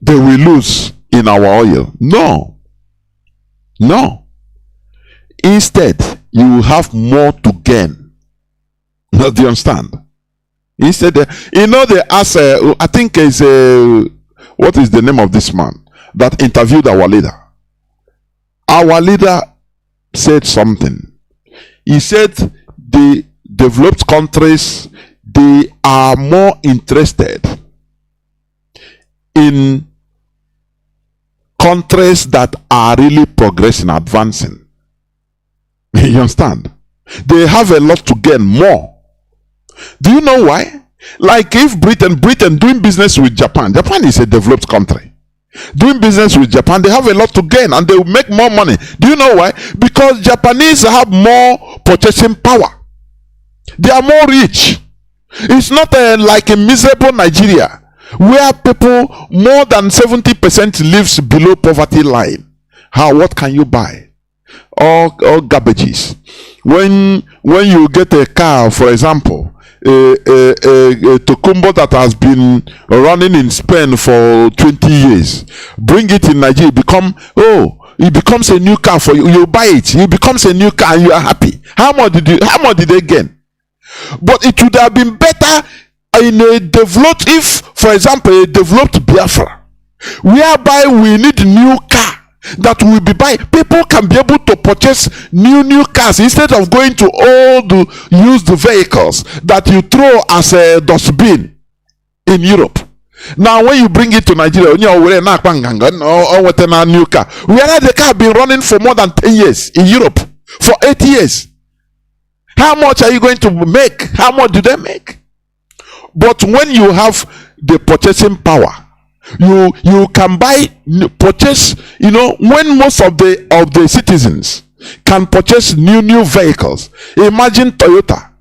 they will lose in our oil. No. Instead, you will have more to gain. Do you understand? Instead, they ask, I think is what is the name of this man that interviewed our leader? Our leader said something. He said the developed countries, they are more interested in countries that are really progressing, advancing. You understand? They have a lot to gain more. Do you know why? Like if Britain doing business with Japan is a developed country. Doing business with Japan, they have a lot to gain and they will make more money. Do you know why? Because Japanese have more purchasing power. They are more rich. It's not like a miserable Nigeria, where people, more than 70% lives below poverty line. What can you buy? All garbages. When you get a car, for example, a Tokumbo that has been running in Spain for 20 years, bring it in Nigeria, it becomes a new car for you. You buy it, it becomes a new car and you are happy. How much did they gain? But it would have been better in a developed, if for example a developed Biafra, whereby we need new car that will be buying. People can be able to purchase new cars instead of going to old used vehicles that you throw as a dustbin in Europe. Now, when you bring it to Nigeria, whereas the car have been running for more than 10 years in Europe, for 8 years. How much are you going to make? How much do they make? But when you have the purchasing power, you can purchase, when most of the citizens can purchase new vehicles. Imagine Toyota,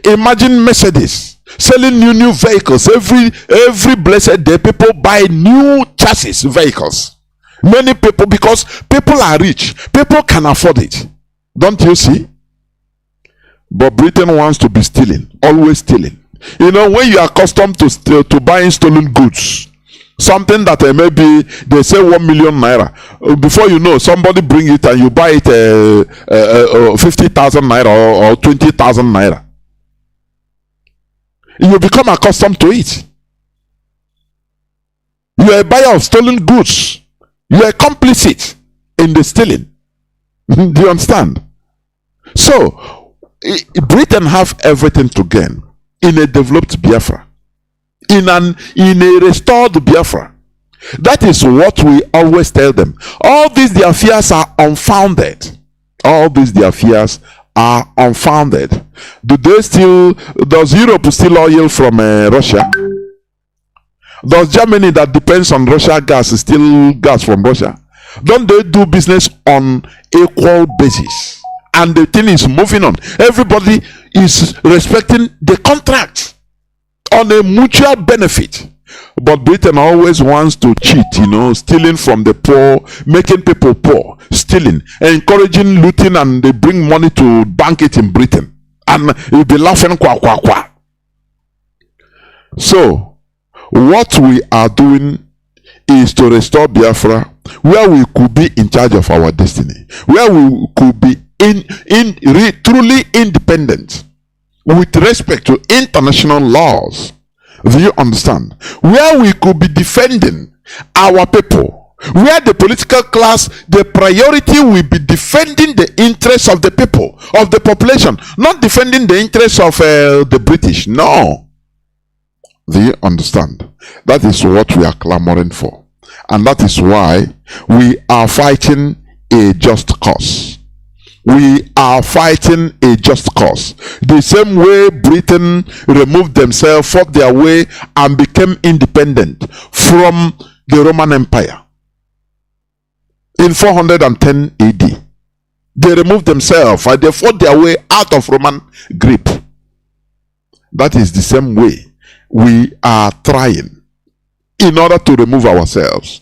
imagine Mercedes selling new vehicles every blessed day. People buy new chassis vehicles. Many people, because people are rich, people can afford it. Don't you see? But Britain wants to be stealing, always stealing. When you are accustomed to buying stolen goods, something that maybe they say 1 million naira, before you know, somebody bring it and you buy it 50,000 naira or 20,000 naira. You become accustomed to it. You are a buyer of stolen goods. You are complicit in the stealing. Do you understand? So Britain have everything to gain in a developed Biafra, in a restored Biafra. That is what we always tell them. All these their fears are unfounded. All these their fears are unfounded. Does Europe still oil from Russia? Does Germany, that depends on Russia gas, still gas from Russia? Don't they do business on equal basis? And the thing is moving on. Everybody is respecting the contract on a mutual benefit. But Britain always wants to cheat, stealing from the poor, making people poor, stealing, encouraging looting, and they bring money to bank it in Britain. And you'll be laughing, kwa, kwa, kwa. So, what we are doing is to restore Biafra, where we could be in charge of our destiny, where we could be truly independent with respect to international laws. Do you understand? Where we could be defending our people, where the political class, the priority will be defending the interests of the people, of the population, not defending the interests of the British. No. Do you understand? That is what we are clamoring for. And that is why we are fighting a just cause. We are fighting a just cause. The same way Britain removed themselves, fought their way, and became independent from the Roman Empire in 410 AD. They removed themselves and they fought their way out of Roman grip. That is the same way we are trying in order to remove ourselves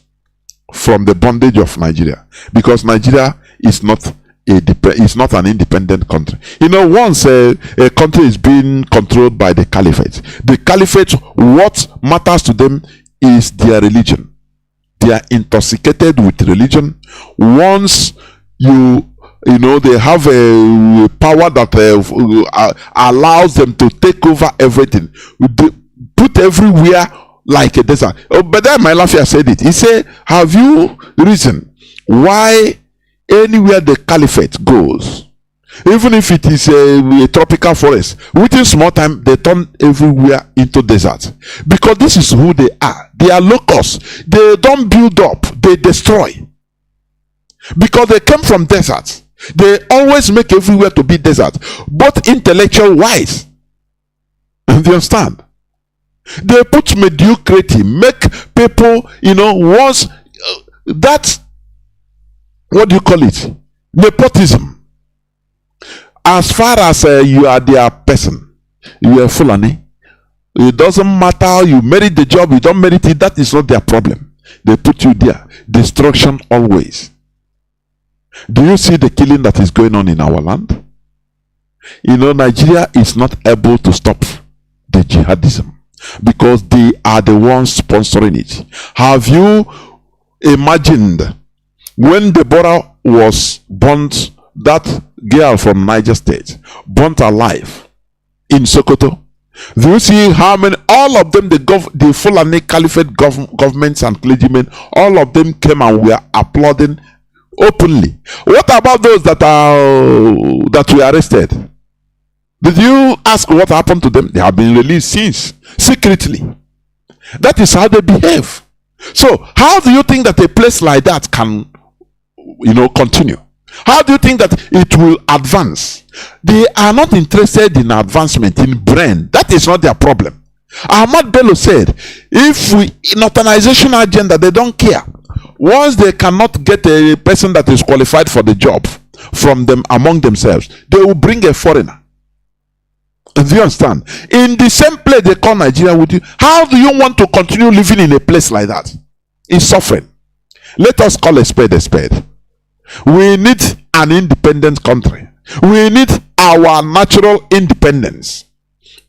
from the bondage of Nigeria, because Nigeria is not an independent country. Once a country is being controlled by the caliphate, what matters to them is their religion. They are intoxicated with religion. Once they have a power that allows them to take over everything, they put everywhere like a desert. But then my Lafia said it. He said, have you reason why anywhere the caliphate goes, even if it is a tropical forest, within small time they turn everywhere into desert? Because this is who they are. They are locusts. They don't build up, they destroy. Because they came from deserts, they always make everywhere to be desert, both intellectual wise. Do you understand? They put mediocrity, make people, once that, what do you call it? Nepotism. As far as you are their person, you are Fulani. It doesn't matter how you merit the job, you don't merit it, that is not their problem. They put you there. Destruction always. Do you see the killing that is going on in our land? Nigeria is not able to stop the jihadism because they are the ones sponsoring it. Have you imagined when Deborah was burnt, that girl from Niger State, burnt alive in Sokoto? Do you see how many, all of them, the Fulani Caliphate governments and clergymen, all of them came and were applauding openly? What about those that were arrested? Did you ask what happened to them? They have been released since, secretly. That is how they behave. So, how do you think that a place like that can, continue? How do you think that it will advance? They are not interested in advancement, in brain. That is not their problem. Ahmad Bello said, if in authorization agenda, they don't care. Once they cannot get a person that is qualified for the job from them among themselves, they will bring a foreigner. Do you understand? In the same place they call Nigeria with you, how do you want to continue living in a place like that? It's suffering. Let us call a spade a spade. We need an independent country. We need our natural independence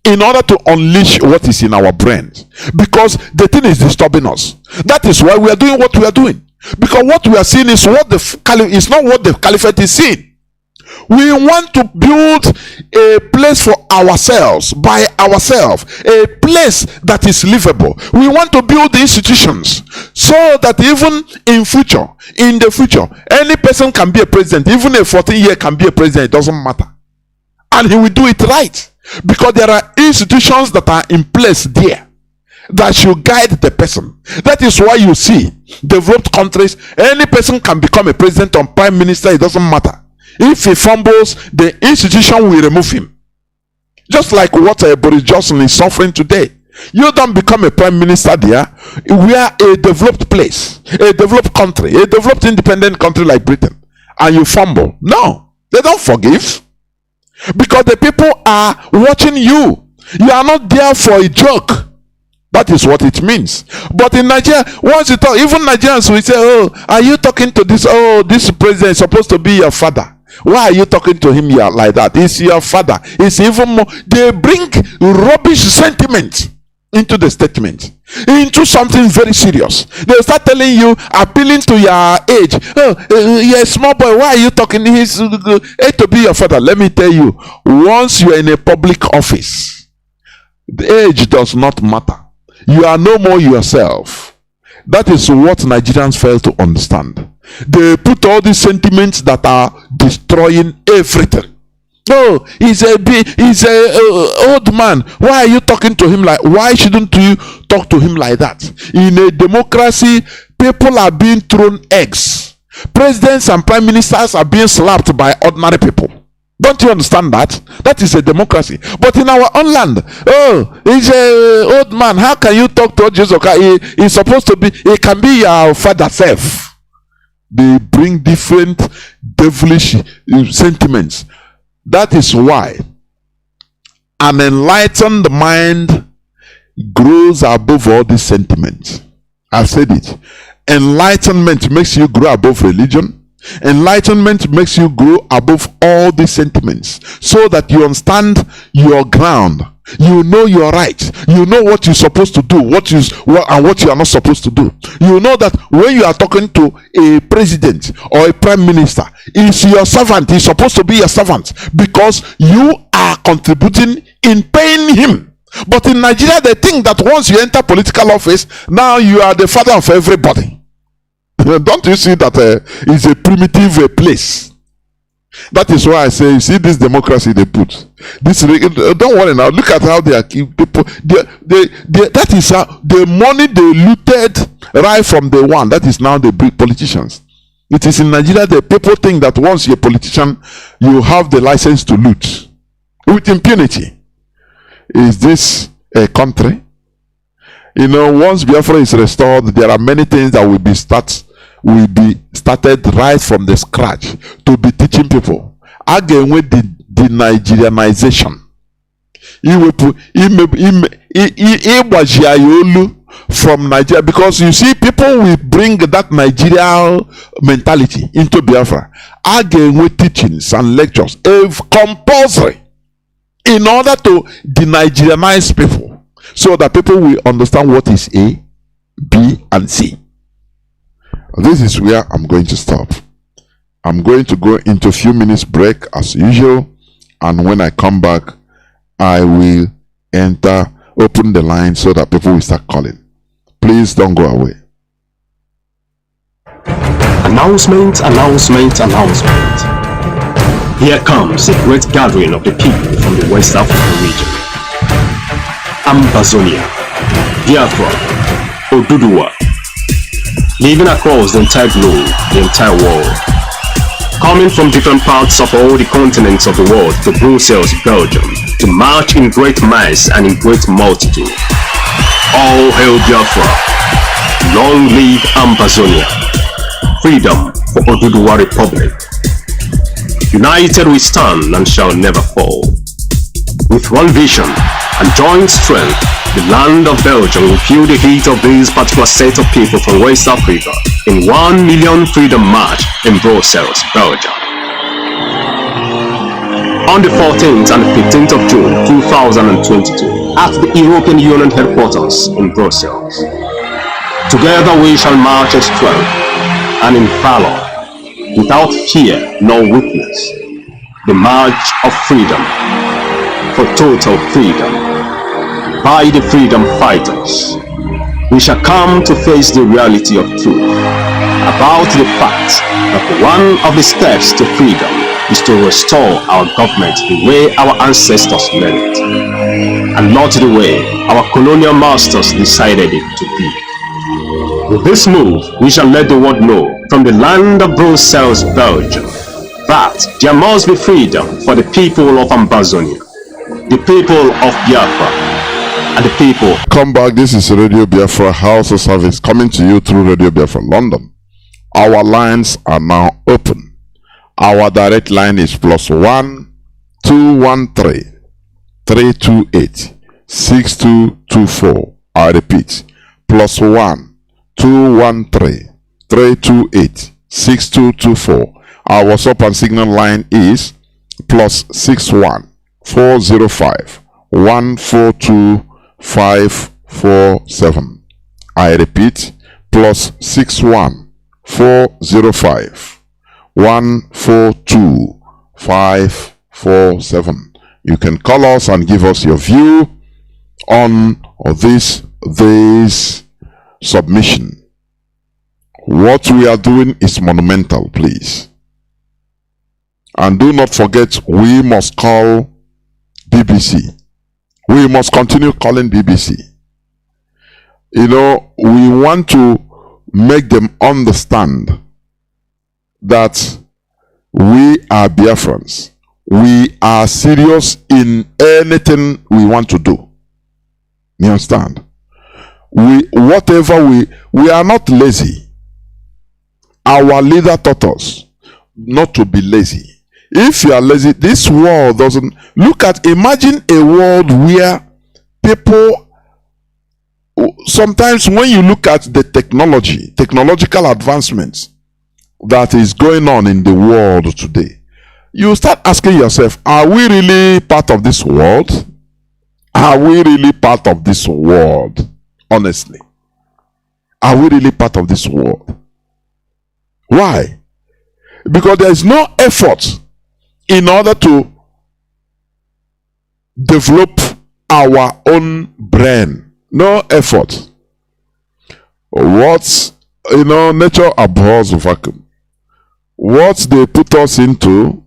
in order to unleash what is in our brains, because the thing is disturbing us. That is why we are doing what we are doing, because what we are seeing is what is not what the caliphate is seeing. We want to build a place for ourselves, by ourselves, a place that is livable. We want to build the institutions so that even in the future, any person can be a president. Even a 14-year can be a president. It doesn't matter. And he will do it right, because there are institutions that are in place there that should guide the person. That is why you see developed countries, any person can become a president or prime minister. It doesn't matter. If he fumbles, the institution will remove him. Just like what Boris Johnson is suffering today. You don't become a prime minister there. We are a developed place, a developed country, a developed independent country like Britain, and you fumble. No, they don't forgive, because the people are watching you. You are not there for a joke. That is what it means. But in Nigeria, once you talk, even Nigerians will say, oh, are you talking to this? Oh, this president is supposed to be your father. Why are you talking to him here like that? He's your father. It's even more. They bring rubbish sentiment into the statement, into something very serious. They'll start telling you, appealing to your age. Oh, you're a small boy. Why are you talking? He's to be your father. Let me tell you, once you are in a public office, the age does not matter. You are no more yourself. That is what Nigerians fail to understand. They put all these sentiments that are destroying everything. Oh, he's a old man. Why are you talking to him like? Why shouldn't you talk to him like that? In a democracy, people are being thrown eggs. Presidents and prime ministers are being slapped by ordinary people. Don't you understand that? That is a democracy. But in our own land, oh, he's an old man. How can you talk to Jesus? He's supposed to be. He can be your father self. They bring different devilish sentiments. That is why an enlightened mind grows above all these sentiments. I've said it. Enlightenment makes you grow above religion. Enlightenment makes you grow above all these sentiments, so that you understand your ground. You know your right. You know what you're supposed to do, and what you are not supposed to do. You know that when you are talking to a president or a prime minister, he's your servant. He's supposed to be your servant, because you are contributing in paying him. But in Nigeria, they think that once you enter political office, now you are the father of everybody. Don't you see that it's a primitive place? That is why I say, you see this democracy they put. Don't worry now. Look at how they are people. That is how the money they looted right from the one. That is now the politicians. It is in Nigeria that people think that once you're a politician, you have the license to loot with impunity. Is this a country? Once Biafra is restored, there are many things that will be started right from the scratch to be teaching people. Again, with the Nigerianization, from Nigeria, because you see, people will bring that Nigerian mentality into Biafra. Again, with teachings and lectures, if compulsory, in order to de-Nigerianize people, so that people will understand what is A, B, and C. This is where I'm going to stop. I'm going to go into a few minutes break as usual, and when I come back, I will open the line so that people will start calling. Please don't go away. Announcement. Here comes a great gathering of the people from the West African region. Ambazonia, Biafra, Oduduwa, living across the entire globe, the entire world. Coming from different parts of all the continents of the world to Brussels, Belgium, to march in great mass and in great multitude. All hail Biafra! Long live Ambazonia! Freedom for Oduduwa Republic! United we stand and shall never fall. With one vision and joint strength, the land of Belgium will feel the heat of this particular set of people from West Africa in 1 million freedom march in Brussels, Belgium. On the 14th and 15th of June 2022 at the European Union headquarters in Brussels. Together we shall march in strength and in valor, without fear nor weakness, the march of freedom, for total freedom. By the freedom fighters, we shall come to face the reality of truth about the fact that one of the steps to freedom is to restore our government the way our ancestors made it, and not the way our colonial masters decided it to be. With this move, we shall let the world know from the land of Brussels, Belgium, that there must be freedom for the people of Ambazonia, the people of Biafra, and the people. Come back. This is Radio Biafra Hausa-Service coming to you through Radio Biafra London. Our lines are now open. Our direct line is +1 213 328 6224. I repeat, +1 213 328 6224. Our WhatsApp and Signal line is +61 405 142 547. I repeat, +61 405 142 547. You can call us and give us your view on this submission. What we are doing is monumental, please. And do not forget, we must call BBC. We must continue calling BBC. You know, we want to make them understand that we are Biafrans. We are serious in anything we want to do. You understand? We are not lazy. Our leader taught us not to be lazy. If you are lazy, this world doesn't imagine a world where people, sometimes when you look at the technological advancements that is going on in the world today, you start asking yourself, are we really part of this world? Are we really part of this world? Honestly, are we really part of this world? Why? Because there is no effort in order to develop our own brain. No effort. Nature abhors vacuum. What they put us into,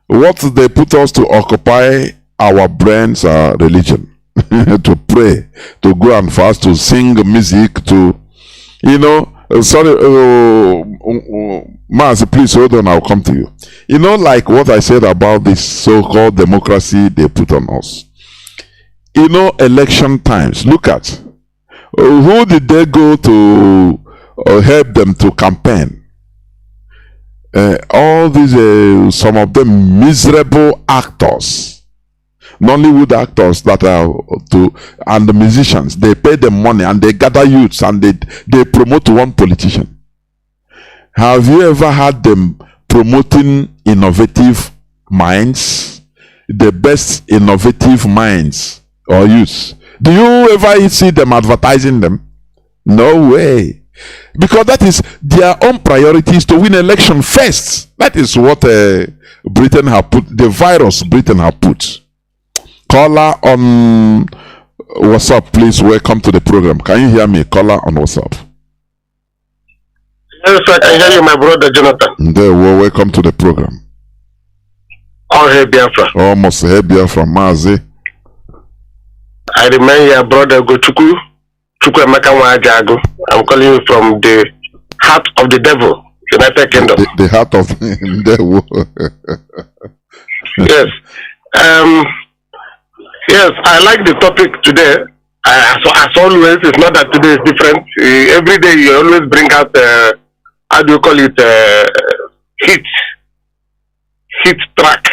what they put us to occupy our brains are religion. To pray, to go and fast, to sing music, to, Mazi, please hold on, I'll come to you. Like what I said about this so-called democracy they put on us. Election times, look at who did they go to help them to campaign? All these, some of them miserable actors, Nollywood actors that are and the musicians, they pay them money and they gather youths and they promote one politician. Have you ever had them promoting innovative minds? The best innovative minds or youths? Do you ever see them advertising them? No way. Because that is their own priorities to win election first. That is what Britain have put, the virus Britain have put. Caller on WhatsApp, please. Welcome to the program. Can you hear me? Caller on WhatsApp. Yes, I can hear you, my brother Jonathan. Welcome to the program. All hail Biafra. Almost hail Biafra, Mazi. I remain your brother Gochuku. I'm calling you from the heart of the devil, United Kingdom. The heart of the devil. Yes. Yes, I like the topic today. As always, it's not that today is different. Every day you always bring out, how do you call it, hit track.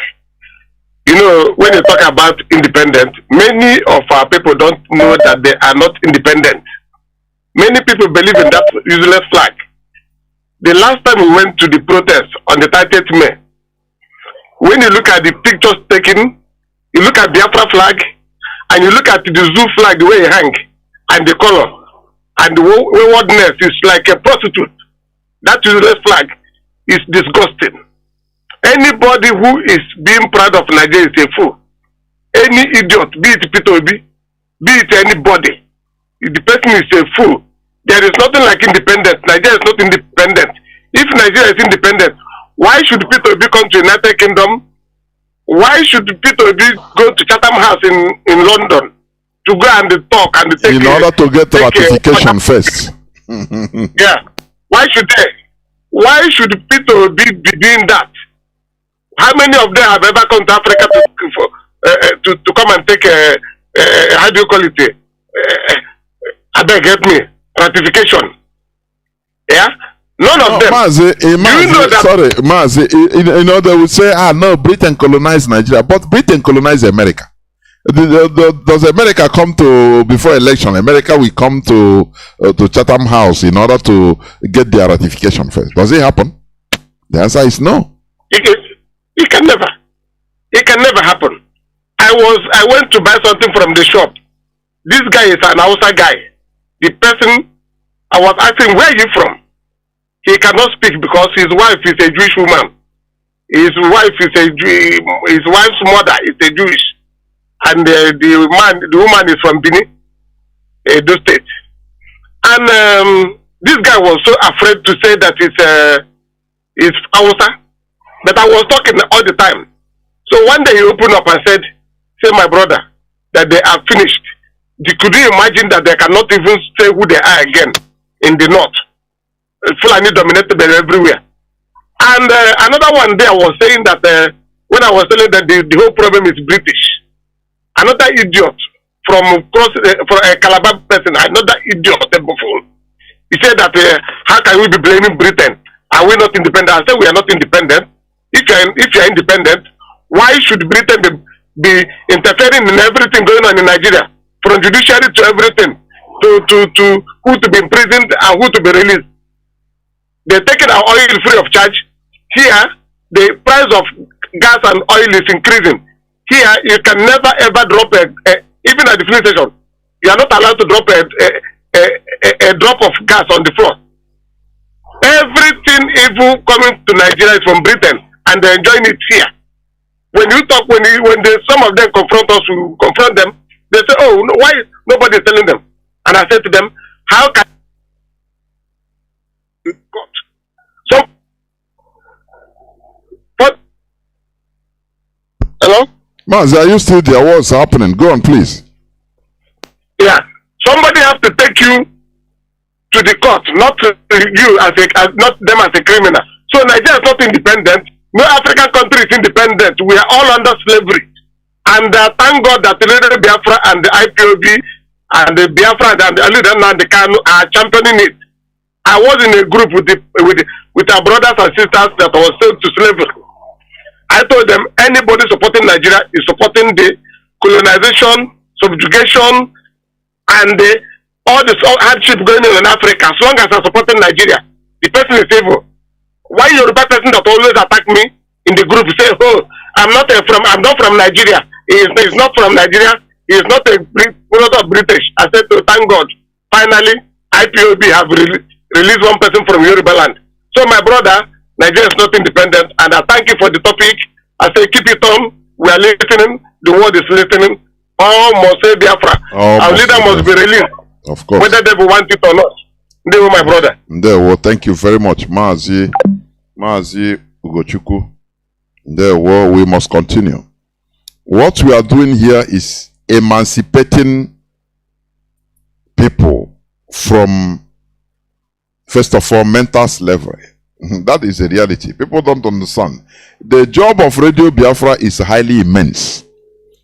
You know, when you talk about independent, many of our people don't know that they are not independent. Many people believe in that useless flag. The last time we went to the protest on the 30th May, when you look at the pictures taken, you look at the Biafra flag, and you look at the zoo flag, the way it hang, and the color, and the waywardness is like a prostitute. That useless flag is disgusting. Anybody who is being proud of Nigeria is a fool. Any idiot, be it Peter Obi, be it anybody, the person is a fool. There is nothing like independence. Nigeria is not independent. If Nigeria is independent, why should Peter Obi come to United Kingdom? Why should Peter Obi go to Chatham House in London to go and talk and take in order to get ratification first? Yeah. Why should Peter Obi be doing that? How many of them have ever come to Africa to come and take how do you call it? I beg help me, ratification. Yeah. None of them. Mazi, you know, they would say, no, Britain colonized Nigeria, but Britain colonized America. Does America come to, before election, America will come to Chatham House in order to get their ratification first? Does it happen? The answer is no. It can never. It can never happen. I went to buy something from the shop. This guy is an Hausa guy. The person, I was asking, where are you from? He cannot speak because his wife is a Jewish woman. His wife's mother is a Jewish, and the woman is from Benin, Edo State. And this guy was so afraid to say that it's Hausa, but I was talking all the time. So one day he opened up and said, "Say my brother, that they are finished. Could you imagine that they cannot even say who they are again in the north? Fulani dominated them everywhere." And another one there was saying that when I was telling that the whole problem is British, another idiot from a Calabar person, another idiot, a fool. He said that how can we be blaming Britain? Are we not independent? I said we are not independent. If you are independent, why should Britain be interfering in everything going on in Nigeria, from judiciary to everything, to who to be imprisoned and who to be released? They're taking our oil free of charge. Here, the price of gas and oil is increasing. Here, you can never ever drop even at the fuel station, you are not allowed to drop a drop of gas on the floor. Everything evil coming to Nigeria is from Britain, and they're enjoying it here. When you talk, some of them confront us, we confront them. They say, "Oh, no, why nobody is telling them?" And I said to them, "How can God?" So, what? Hello? Mazi, are you still there? What's happening? Go on, please. Yeah. Somebody have to take you to the court, not you not them as a criminal. So Nigeria is not independent. No African country is independent. We are all under slavery. And thank God that the Biafra and the Ipob and the Biafra and the Nnamdi Kanu are championing it. I was in a group with our brothers and sisters that was sold to slavery. I told them anybody supporting Nigeria is supporting the colonization, subjugation, and all this hardship going on in Africa. As long as I'm supporting Nigeria, the person is evil. Why Yoruba person that always attack me in the group say, "Oh, I'm not from Nigeria. He is not from Nigeria. He is not British." I said, "Oh, thank God. Finally, IPOB have released one person from Yoruba land." So my brother, Nigeria is not independent, and I thank you for the topic. I say keep it on. We are listening. The world is listening. All must say Biafra. Our leader must be released. Of course. Whether they want it or not. They were my brother. Well, thank you very much, Mazi Ugochukwu. Well, we must continue. What we are doing here is emancipating people from, first of all, mental slavery. That is a reality. People don't understand. The job of Radio Biafra is highly immense.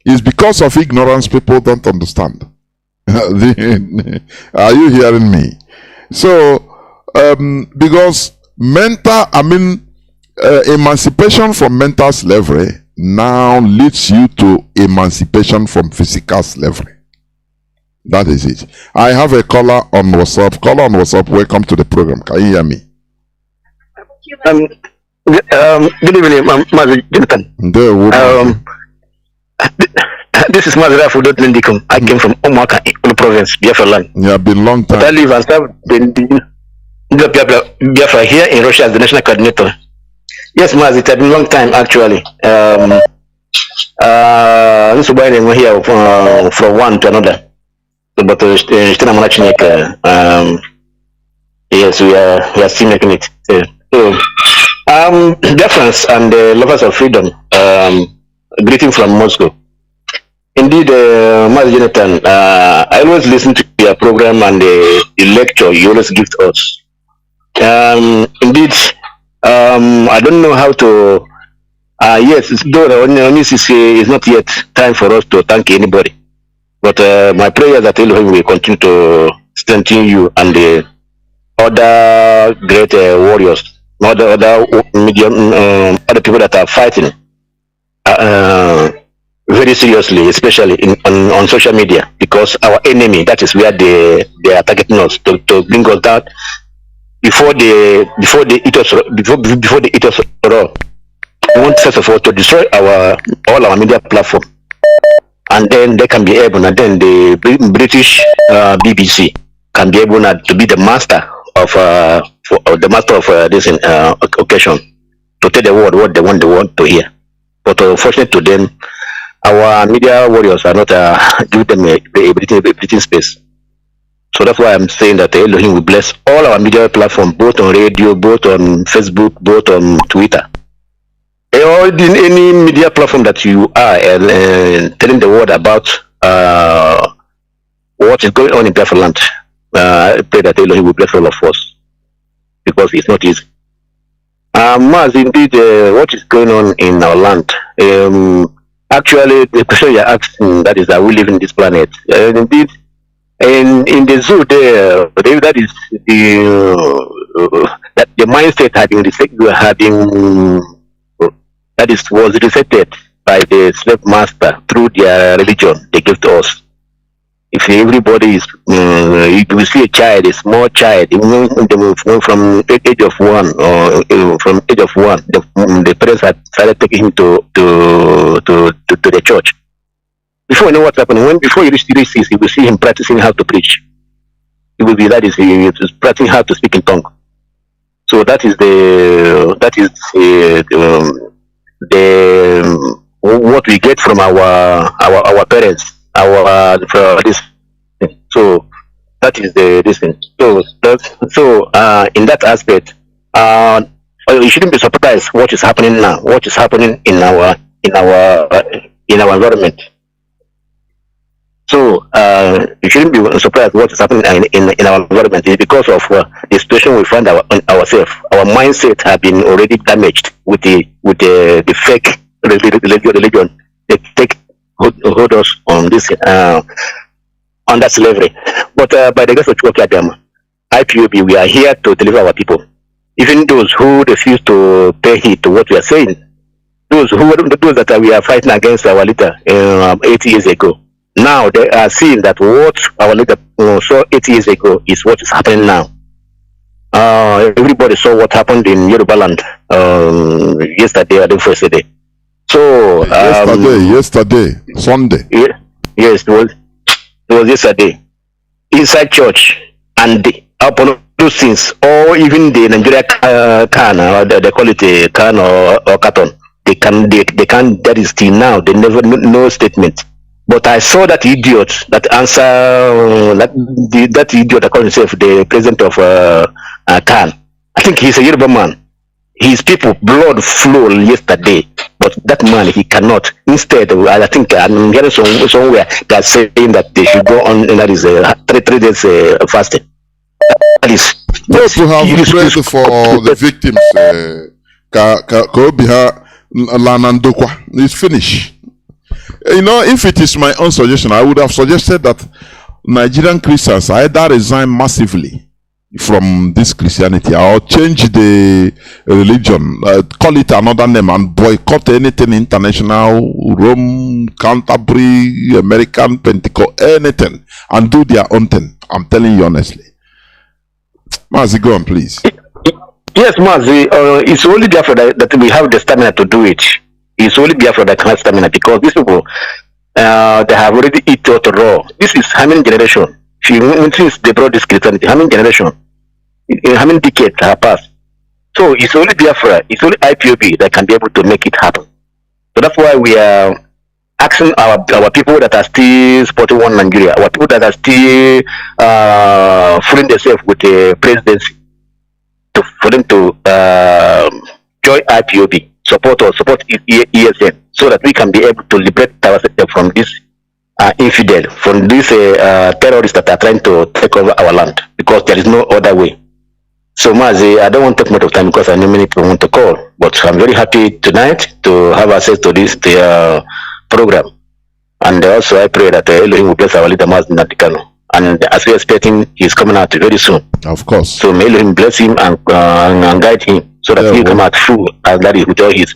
It's because of ignorance people don't understand. Are you hearing me? So, because emancipation from mental slavery now leads you to emancipation from physical slavery. That is it. I have a caller on WhatsApp. Caller on WhatsApp, welcome to the program. Can you hear me? Good evening, Mazi Johnathan. This is Mazi Johnathan. I came from Omaka in the province, Biafra land. Yeah, been long time. But I live and serve Biafra here in Russia as the national coordinator. Yes, Mazi, it has been a long time actually. This is why we're here from one to another. But yes, we are still making it. So, Biafrans and lovers of freedom, greeting from Moscow. Indeed, Mazi Johnathan, I always listen to your program and the lecture you always give to us. Indeed, I don't know how to. Yes, though the is not yet time for us to thank anybody. But my prayer that Elohim will continue to strengthen you and the other great warriors, other medium, other people that are fighting very seriously, especially on social media, because our enemy, that is where they are targeting us to bring us down before they eat us raw. We want first of all to destroy all our media platform, and then they can be able, and then the British BBC can be able to be the master of this occasion, to tell the world what they want the world to hear. But unfortunately to them, our media warriors are not give them a breathing space. So that's why I'm saying that Elohim will bless all our media platform, both on radio, both on Facebook, both on Twitter. Or in any media platform that you are telling the world about what is going on in Biafra land. I pray that Elohim will bless all of us, because it's not easy. Maz, indeed, what is going on in our land? Actually, the question you're asking, that is, are we living in this planet? Indeed, in the zoo there, that is that the mindset was resetted by the slave master through their religion they give to us. If everybody is, you will see a child, a small child, from age of 1, the parents had started taking him to the church. Before you know what's happening, before you reach 6, you will see him practicing how to preach. He will be he is practicing how to speak in tongue. So that is what we get from our parents, so that is this thing. So in that aspect, you shouldn't be surprised what is happening now, what is happening in our environment. So you shouldn't be surprised what is happening in our environment. It's because of the situation we find ourselves. Our mindset have been already damaged with the fake religion. They hold us on this under slavery. But by the grace of God, IPOB, we are here to deliver our people. Even those who refuse to pay heed to what we are saying, those that we are fighting against our leader 80 years ago. Now they are seeing that what our leader saw 80 years ago is what is happening now. Everybody saw what happened in Yoruba land yesterday or the first day. So yesterday, Sunday. Yes, it was yesterday. Inside church, and upon those things, or even the Nigeria can, or they call it a can or carton, they can. That is till now. They never no statement. But I saw that idiot that answer that idiot that calls himself the president of Khan. I think he's a Yoruba man. His people blood flowed yesterday But that man, he cannot. Instead, I think I'm hearing somewhere they're saying that they should go on, and that is 3 days fasting. That is. Those who have prayed for the victims, it's finished. You know, if it is my own suggestion, I would have suggested that Nigerian Christians either resign massively from this Christianity or change the religion, call it another name, and boycott anything international, Rome, Canterbury, American, Pentecost, anything, and do their own thing. I'm telling you honestly. Mazi, go on, please. Yes, Mazi, it's only Biafra that we have the stamina to do it. It's only Biafra that has stamina, because these people, they have already eaten out raw. This is how many generations? Since they brought this Christianity, how many generations? How many decades have passed? So it's only Biafra, it's only IPOB that can be able to make it happen. So that's why we are asking our people that are still supporting one Nigeria, our people that are still fooling themselves with the presidency, for them to join IPOB, support ESN, so that we can be able to liberate ourselves from this infidel, from these terrorists that are trying to take over our land, because there is no other way. So Mazi, I don't want to take much of time because I know many people want to call, but I'm very happy tonight to have access to this program. And also I pray that Elohim will bless our leader Mazi Johnathan. And as we're expecting, he's coming out very soon. Of course. So may Elohim bless him and guide him, so that he come out full and that is with all his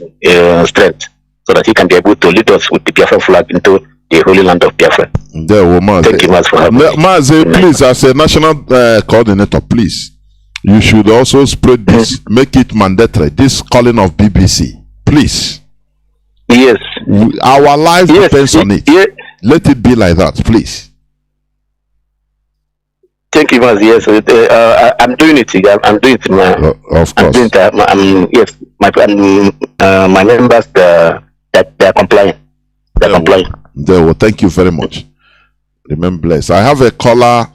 strength, so that he can be able to lead us with the Biafra flag into the holy land of Biafra. Thank you, Mazi, for having me. Mazi, please, as a national coordinator, please, you should also spread this, make it mandatory, this calling of BBC, please. Yes. Our life depends on it. Yes. Let it be like that, please. Thank you, Mazi. Yes, I'm doing it. I'm doing it. Of course. I'm doing that. Yes, my members, they're complying. They're complying. Well, thank you very much. Remain blessed. I have a caller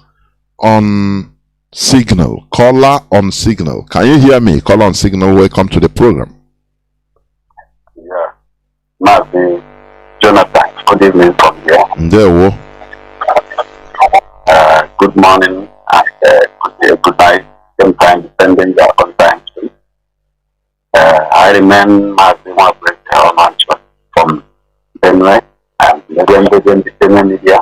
on Signal. Caller on Signal. Can you hear me? Caller on Signal. Welcome to the program. Yeah. Mazi Johnathan. Good evening from here. Good morning and good night. Same time, depending on your time. I remain Mazi Johnathan from Benue and the same media.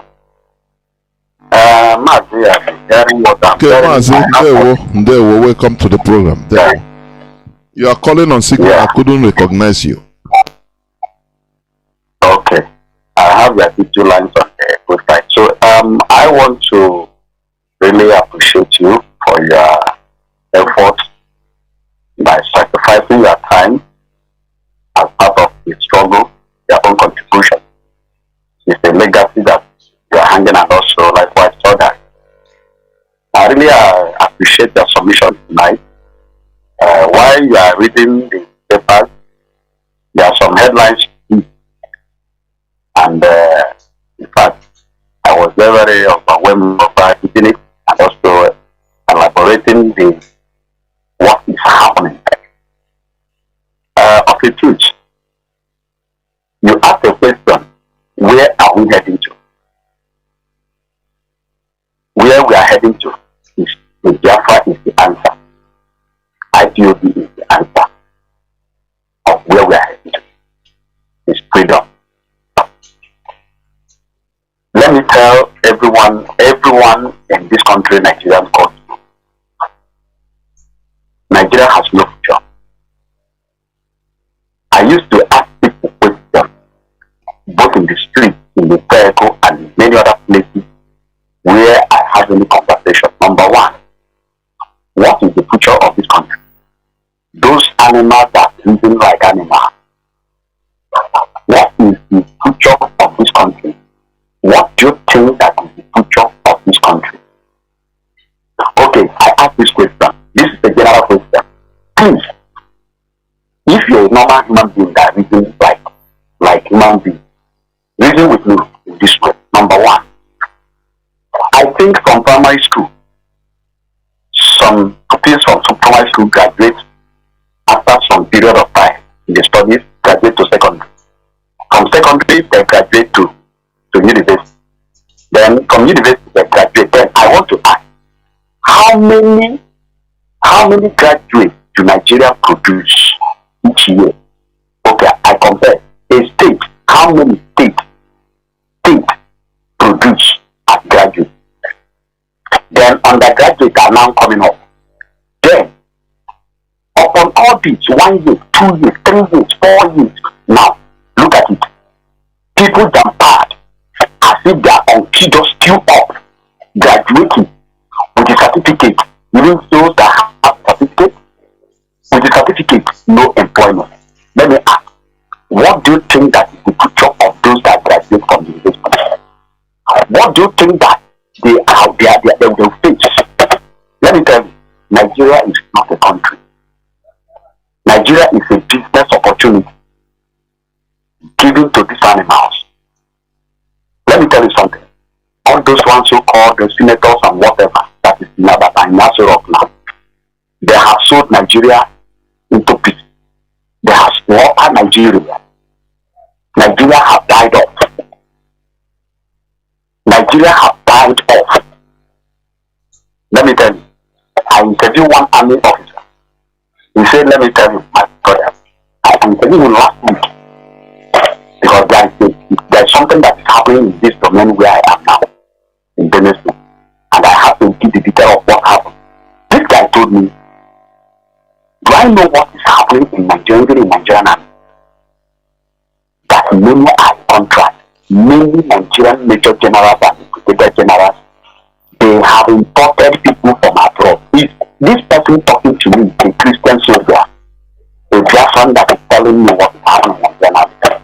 Mazi, I'm hearing what I'm Mazi, welcome to the program. You are calling on Signal. I couldn't recognize you. Okay. I have your 2 lines on the good side. So I want to really appreciate you for your effort by sacrificing your time as part of the struggle, your own contribution. It's a legacy that you are hanging, and also likewise others. I really appreciate your submission tonight. While you are reading the papers, there are some headlines, and in fact, I was very overwhelmed by reading it and also elaborating what is happening. Of the truth, you ask a question: where are we heading to? Where we are heading to is Biafra is the answer. IPOB is the answer of where we are heading to. It's freedom. Let me tell everyone in this country, Nigerian country, Nigeria has no future. I used to ask people questions, both in the street, in the vehicle, and in many other places where I have any conversation. Number one, what is the future of this country? Those animals are living like animals. What is the future of this country? What do you think that is the future of this country? Okay, I ask this question. This is a general question. Please, if you're a normal human being that reason like human being, reason with me in this way. Number one, I think from primary school, some pupils from primary school graduate after some period of time in the studies, graduate to secondary. secondary, they graduate to university. Then from university, they graduate. Then I want to ask, how many graduates do Nigeria produce each year? Okay, I compare a state. How many states produce as graduates? Then undergraduates are now coming up. Then upon all this, 1 year, 2 years, 3 years, 4 years. Now look at it. People jump past as if they are on key, just queue up, graduating with a certificate. Even those that have certificate, with the certificate, no employment. Let me ask, what do you think that is the future of those that graduate from the university? What do you think that they will face? Let me tell you, Nigeria is not a country. Nigeria is a business opportunity given to these animals. Let me tell you something. All those ones who call the senators and whatever, that is now that I'm not sure of now, they have sold Nigeria into pieces. They have slaughtered Nigeria. Nigeria have died off. Nigeria have died off. Let me tell you, I interviewed one army officer. He said, let me tell you, my brother, I interviewed him last week because there's something that is happening in this domain where I am now, in Tennessee, and I have to give the detail of what happened. This guy told me, do I know what is happening in Nigerian army? That many are contract, many Nigerian major generals and brigadier generals, they have imported people from abroad. This person talking to me is a Christian soldier, a Biafran that is telling me what is happening in Nigeria.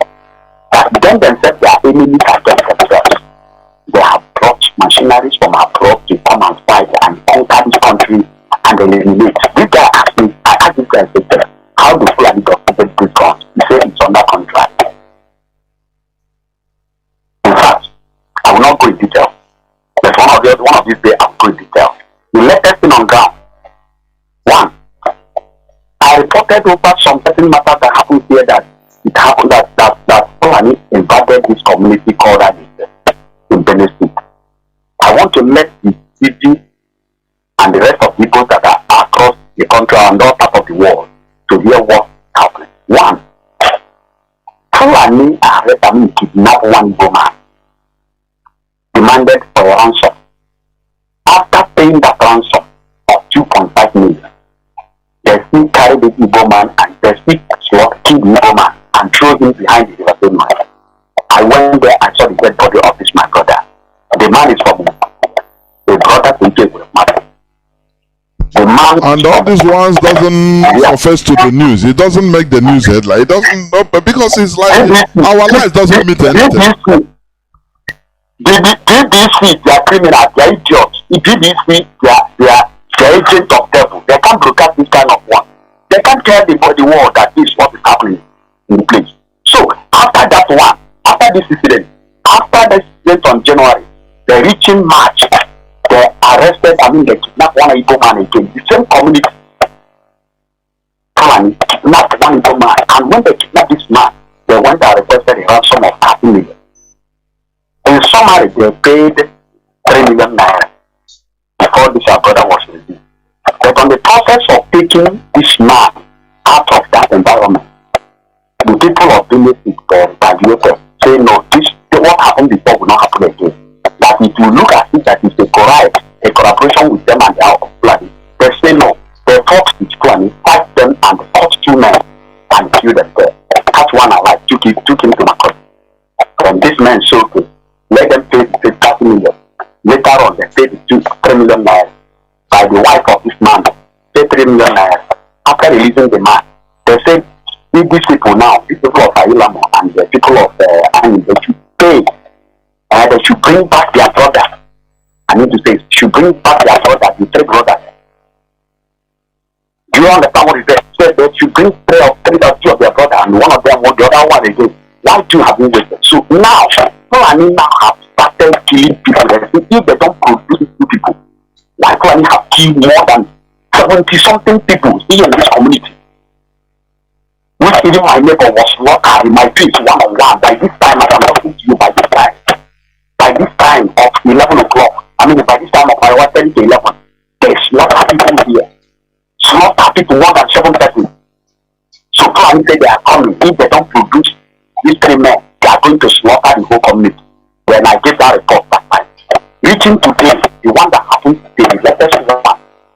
Then themselves, they are enemies against themselves. They have brought machineries from abroad to come and fight and conquer this country and eliminate. This guy asked me, I asked this guy, I said, how do Fulani government get guns? He said it's under contract. In fact, I will not go in detail. But one of these days I will go in detail. The latest thing on ground. One, I reported over some certain matters that happened here that it happened that Fulani invaded this community called Adis in Tennessee. I want to let the city and the rest of people that are across the country and all parts of the world to hear what's happening. One, Fulani kidnapped one woman, demanded for a ransom. After paying that ransom of 2.5 million, they still carried the Igbo man and they still killed the Igbo man and threw him behind the river mine. I went there and saw the dead body of this my brother. The man is from the brother to take with mother. The man and all these ones doesn't profess to the news. It doesn't make the news headline. It doesn't, because it's like our life doesn't mean anything. BBC, they are criminals, they are idiots. BBC, they are agents of devil. They can't broadcast this kind of one. They can't tell the world that this is what is happening in the place. So after that one, after this incident, after this incident on January, the reaching March, they arrested, they kidnapped one Igbo man again. The same community kidnapped one Igbo man, and when they kidnapped this man, they went and requested a ransom of 30 million. In summary, they paid 3 million naira before this our brother was released. But on the process of taking this man out of that environment, the people of Benin evaluated, say no, what happened before will not happen again. That if you look at it, that it's a collaboration with them and their planning, they say no. They fought with planning, fight them and fought 2 men and killed them there. That's one alive, took him to my country. And this man so good. Let them pay 30 million. Later on, they paid 3 million naira by the wife of this man. Pay 3 million naira. After releasing the man, they said, these people now, the people of Ayilamo and the people of Ani, they should pay. They should bring back their brother. I need to say, should bring back their brother, the 3 brothers. Do you understand what it is? So they should bring 3 of their brother, and one of them, the other one again. Why 2 have been wasted? So now, Fulani now have started killing people. If they don't produce 2 people, why Fulani have killed more than 70-something people here in this community? With Even my neighbor was slaughtered in my face one-on-one. By this time, as I'm talking to you, by this time of 11 o'clock, I mean, by this time of my 10 to 11, they slaughter people here. Slaughter people more than 7 persons. So Kanu said they are coming. If they don't produce these 3 men, they are going to slaughter the whole community. When I gave that report that time, reaching today, the one that happened today, the latest one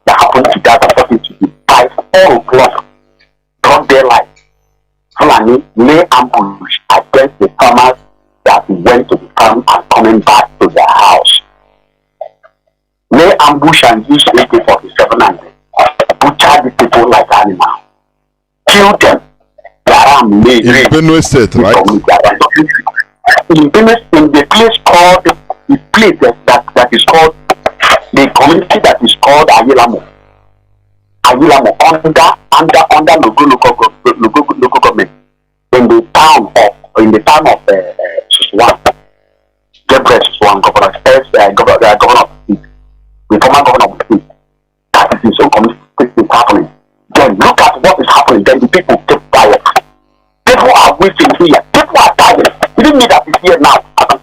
that happened to that person today, by 4 o'clock, broad daylight, Fulani lay ambush against the farmers that went to the farm and coming back to their house. Lay ambush and use AK-47 and butcher the people like animals. Kill them. In Benue State, right? In the place called the place that is called the community that is called Ayilamo under local government in the town of Suswan, Gabriel Suswan, governor of the state, the former governor of the state. That is his own community is happening. Then look at what is happening. Then the people keep quiet. People are waiting here. People are tired. Even me that is here now, as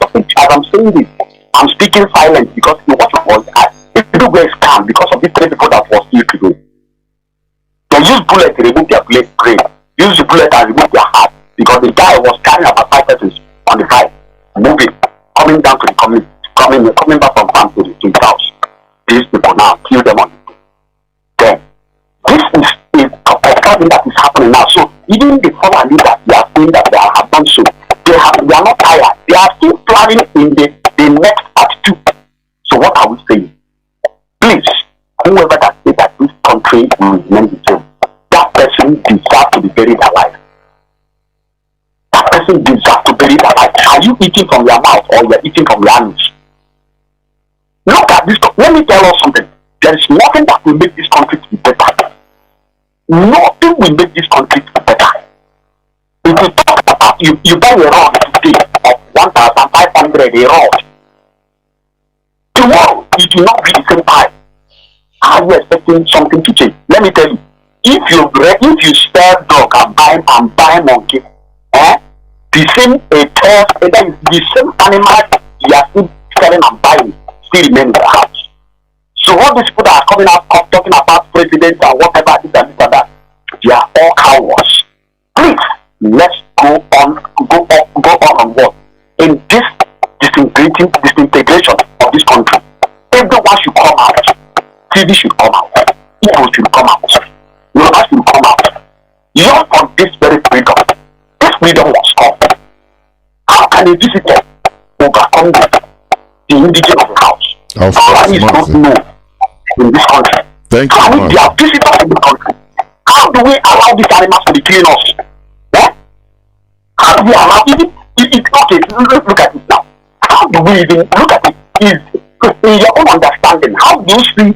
I'm saying this, I'm speaking silent because you watch your voice. Everywhere is calm because of these 3 people that was here today. They use bullet to remove their brain. Use the bullet and remove their heart because the guy was carrying about 5 persons on the side, moving, coming down to the community, coming back from farm to his house. These people now kill them on the day. Then this is a problem that is happening now. So even the former leaders, they are saying that they have done so. They are not tired. They are still planning in the next part 2. So what are we saying? Please, whoever that says that this country will remain the same, that person deserves to be buried alive. That person deserves to be buried alive. Are you eating from your mouth or you're eating from your hands? Look at this. Let me tell us something. There is nothing that will make this country to be better. Nothing will make this country to be better. If you talk about you buy a rod today of 1,500 a rod, tomorrow it will not be the same price. Are you expecting something to change? Let me tell you, if you spare dog and buy monkey, the same the same animal you are still selling and buying still remain in the house. So all these people that are coming out talking about presidents and whatever this and that, they are all cowards. Please, let's go on board in this disintegration of this country. Everyone should come out. TV should come out. People should come out. Yoruba should come out. Young for this very freedom. This freedom was come. How can a visitor overcome the indigenous of the house? Of course, is not known in this country. Thank you. They are visitors in this country. How do we allow these animals to be killing us? How do we allow okay, look at it now. How do we even look at it? Is in your own understanding, how do you see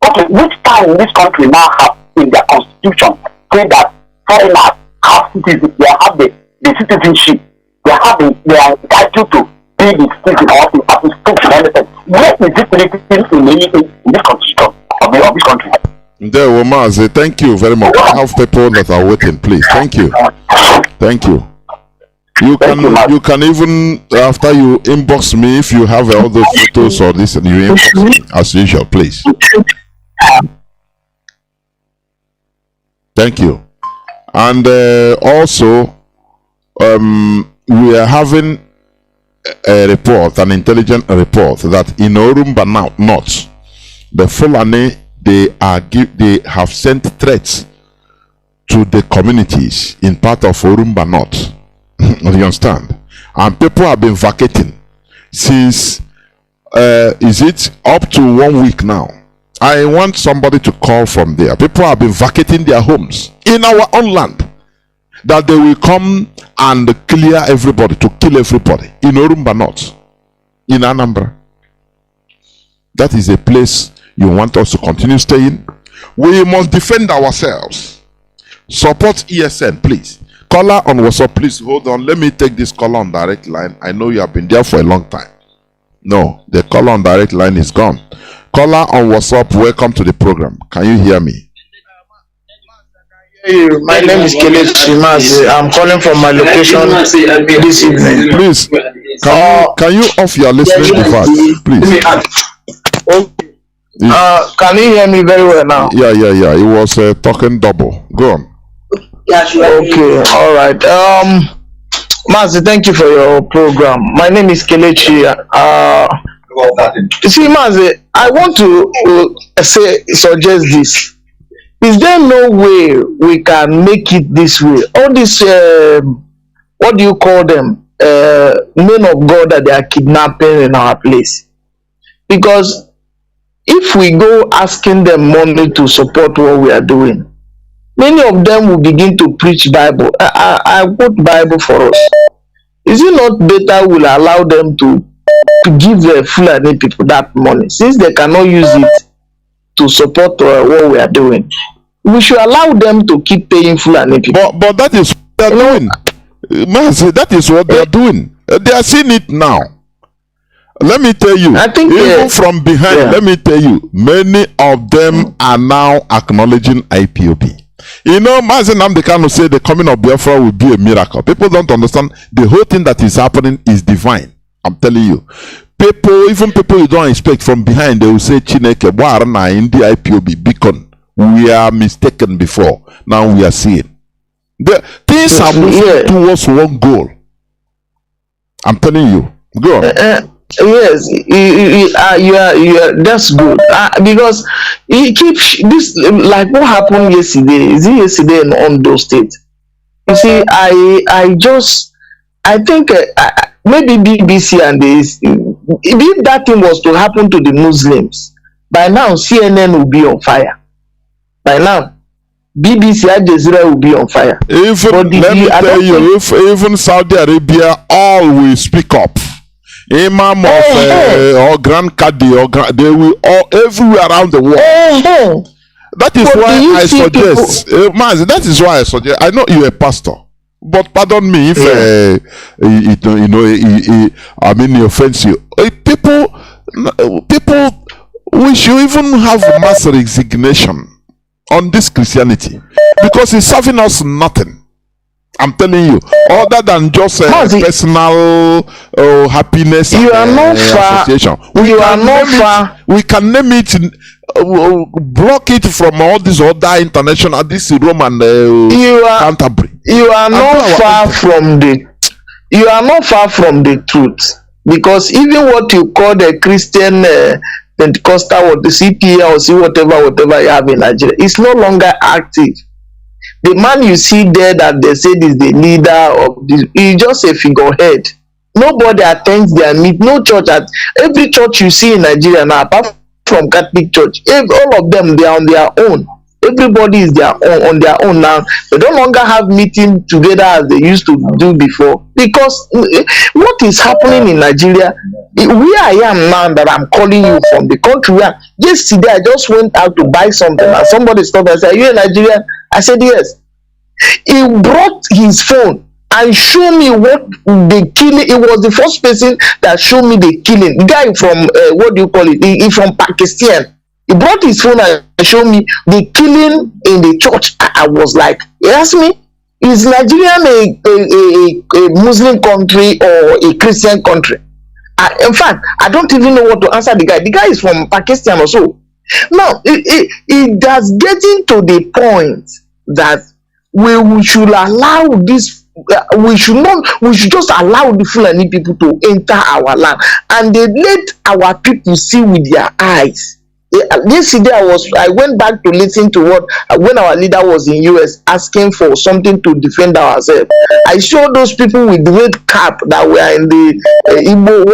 okay, which time in this country now have in their constitution say that foreigners have citizens, they have the citizenship, they are entitled to be the citizen or to participate in anything. Where is it written in anything in this constitution of this country? There, Mazi, thank you very much. I have people that are waiting, please. Thank you. Thank you. You can even, after you inbox me, if you have all those photos or this, you inbox me as usual, please. Thank you. And also, we are having a report, an intelligent report, that in Orumba North, the Fulani, they have sent threats to the communities in part of Orumba North. You understand? And people have been vacating since is it up to 1 week now? I want somebody to call from there. People have been vacating their homes in our own land, that they will come and clear everybody, to kill everybody in Orumba North, in Anambra. That is a place you want us to continue staying. We must defend ourselves. Support ESN, please. Caller on WhatsApp, please hold on. Let me take this caller on direct line. I know you have been there for a long time. No, the caller on direct line is gone. Caller on WhatsApp, welcome to the program. Can you hear me? Hey, my name is Kelechi Mazi. I'm calling from my location this evening. Please, can you off your listening device, please? Can you hear me very well now? Yeah. It was talking double. Go on. Okay, all right. Mazi, thank you for your program. My name is Kelechi. You see, Mazi, I want to suggest this. Is there no way we can make it this way? All these, what do you call them? Men of God that they are kidnapping in our place. Because if we go asking them money to support what we are doing, many of them will begin to preach Bible. I quote Bible for us. Is it not better we'll allow them to give the Fulani people that money, since they cannot use it to support what we are doing? We should allow them to keep paying Fulani people. But that is what they're doing. That is what they're doing. They are seeing it now. Let me tell you, I think even from behind, let me tell you, many of them are now acknowledging IPOB. You know, Mazi Nnamdi Kanu say the coming of Biafra will be a miracle. People don't understand. The whole thing that is happening is divine. I'm telling you. Even people you don't expect, from behind, they will say, Chineke, Warana, in the IPOB beacon. We are mistaken before. Now we are seeing. The things are moving towards one goal. I'm telling you. Go on. Yes, you are. That's good. Because he keeps this, like what happened yesterday. Is it yesterday in Ondo State? You see, I think maybe BBC and this, if that thing was to happen to the Muslims, by now CNN will be on fire. By now, BBC Al Jazeera will be on fire. Even Saudi Arabia, all will speak up. Imam of or Grand Kadi, they will all everywhere around the world. That is why I suggest, Mazi, that is why I suggest. I know you're a pastor, but pardon me if I mean you offense you. People, we should even have mass resignation on this Christianity, because it's serving us nothing. I'm telling you, other than just personal happiness. You are not far. You are not far. We can name it, block it from all these other international, this Roman Canterbury. You are not far from the. You are not far from the truth, because even what you call the Christian Pentecostal or the CPA or see whatever you have in Nigeria, is no longer active. The man you see there that they said is the leader of this, he's just a figurehead. Nobody attends their meet. No church every church you see in Nigeria now, apart from Catholic Church, all of them, they are on their own. Everybody is on their own now. They no longer have meeting together as they used to do before. Because what is happening in Nigeria, where I am now that I'm calling you from, the country where yesterday I just went out to buy something and somebody stopped and said, "Are you a Nigerian?" I said yes. He brought his phone and showed me what the killing. It was the first person that showed me the killing. The guy from what do you call it? He from Pakistan. He brought his phone and showed me the killing in the church. I was like, he asked me, is Nigeria a Muslim country or a Christian country? In fact, I don't even know what to answer the guy. The guy is from Pakistan or so. Now, it does getting to the point that we should allow this. We should just allow the Fulani people to enter our land, and they let our people see with their eyes. Yesterday I went back to listen to what when our leader was in US asking for something to defend ourselves. I showed those people with red cap that were in the Igbo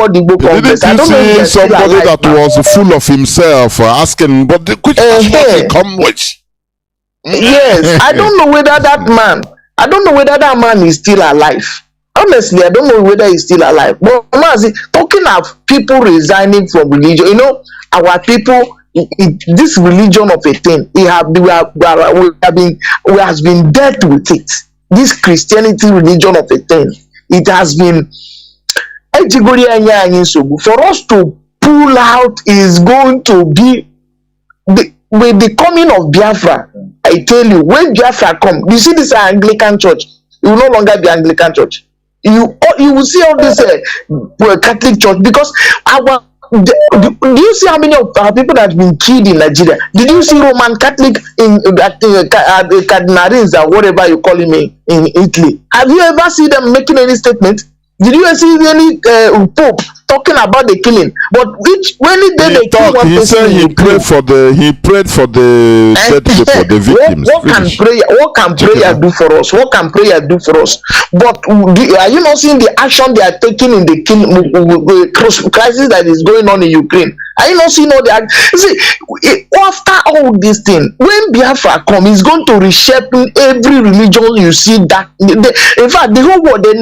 Congress. I don't know if see somebody that was full of himself asking, but which come with? Yes, I don't know whether that man is still alive. Honestly, I don't know whether he's still alive. But Mazi, talking of people resigning from religion, you know, our people, this religion of a thing, we has been dealt with it. This Christianity religion of a thing, it has been. For us to pull out is going to be with the coming of Biafra. I tell you, when Biafra come, you see this Anglican church, it will no longer be Anglican church. You will see all this Catholic church, because do you see how many of our people that have been killed in Nigeria? Did you see Roman Catholic in Cardinals or whatever you call him in Italy? Have you ever seen them making any statement? Did you ever see any Pope talking about the killing? But when they kill one he person, said he prayed for the dead people, the victims. What can prayer do for us? What can prayer do for us? But are you not seeing the action they are taking in the crisis that is going on in Ukraine? Are you not seeing all the see after all this thing, when Biafra come, it's going to reshape every religion you see that in fact the whole world they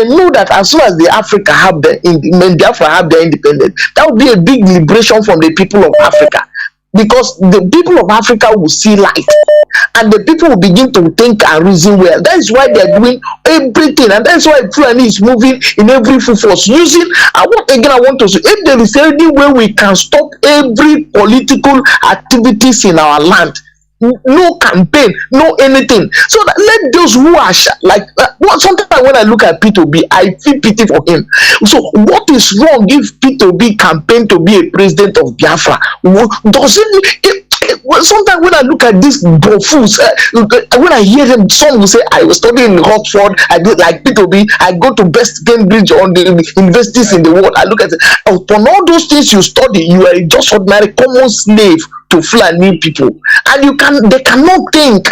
know that as soon as the Africa have when Biafra have their independence, that will be a big liberation from the people of Africa, because the people of Africa will see light and the people will begin to think and reason well. That is why they are doing everything, and that's why Fulani is moving in every full force using what again I want to say, if there is any way we can stop every political activities in our land, no campaign, no anything, so that let those who are sometimes when I look at P2B, I feel pity for him. So what is wrong if P2B campaign to be a president of Biafra? Does it sometimes when I look at these fools, when I hear them, some will say I was studying in Oxford, I did like P2B, I go to best Cambridge on the universities in the world. I look at it, upon all those things you study, you are just ordinary common slave to Fulani people, and they cannot think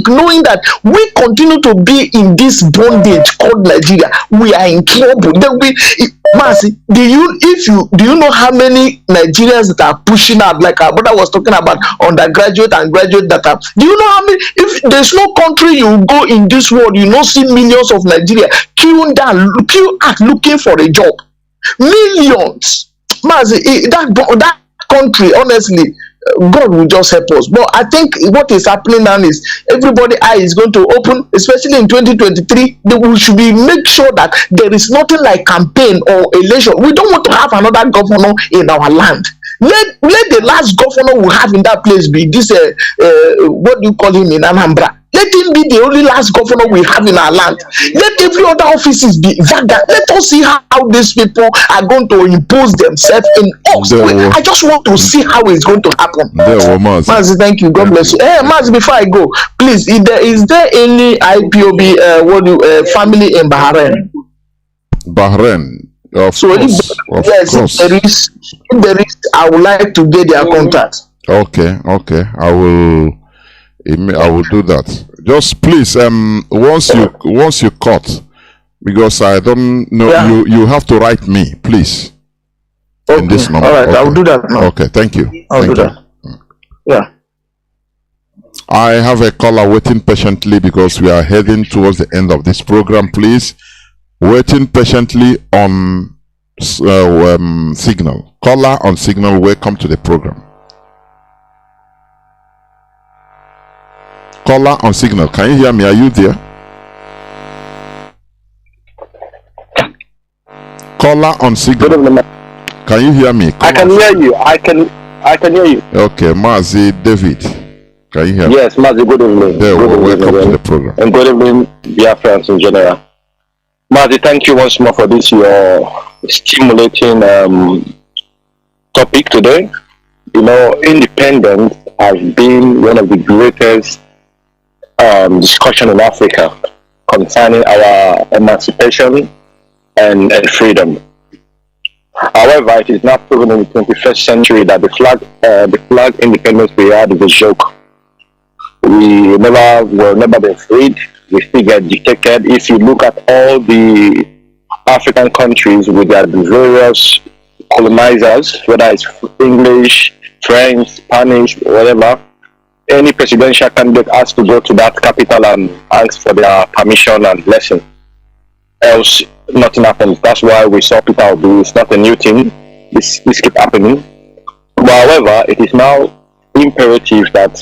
knowing that we continue to be in this bondage called Nigeria. We are in trouble. Then Mazi, do you know how many Nigerians that are pushing out, like our brother was talking about undergraduate and graduate data? Do you know how many? If there's no country you go in this world, you not see millions of Nigeria queuing out looking for a job. Millions, Mazi. That country, honestly, God will just help us. But I think what is happening now is everybody's eye is going to open, especially in 2023. We should make sure that there is nothing like campaign or election. We don't want to have another governor in our land. Let the last governor we have in that place be this what do you call him in Anambra? Let him be the only last governor we have in our land. Let every other offices be vacant. Let us see how these people are going to impose themselves in us. I just want to see how it's going to happen. Mazi, thank you. God bless you. Hey, Mazi, before I go, please, is there any IPOB family in Bahrain? Bahrain. Of so course, if there is, I would like to get their contact. Okay. I will do that. Just please, once you cut, because I don't know, you have to write me, please. Okay. In this number. All right, okay. I will do that now. Okay, thank you. I'll do that. Yeah. I have a caller waiting patiently because we are heading towards the end of this program. Please, waiting patiently on signal. Caller on signal, welcome to the program. Caller on signal, can you hear me? Are you there? Caller on signal, can you hear me? I can hear you. I can hear you. Okay, Mazi David, can you hear me? Yes, Mazi, good evening. Welcome to the program. And good evening, Biafrans in general. Mazi, thank you once more for this your stimulating topic today. You know, independence has been one of the greatest discussion in Africa concerning our emancipation and freedom. However, it is now proven in the 21st century that the flag independence we had is a joke. We were never been freed. We still get dictated. If you look at all the African countries with their various colonizers, whether it's English, French, Spanish, whatever, any presidential candidate has to go to that capital and ask for their permission and blessing. Else, nothing happens. That's why we saw Peter Obi. It's not a new thing. This keeps happening. But however, it is now imperative that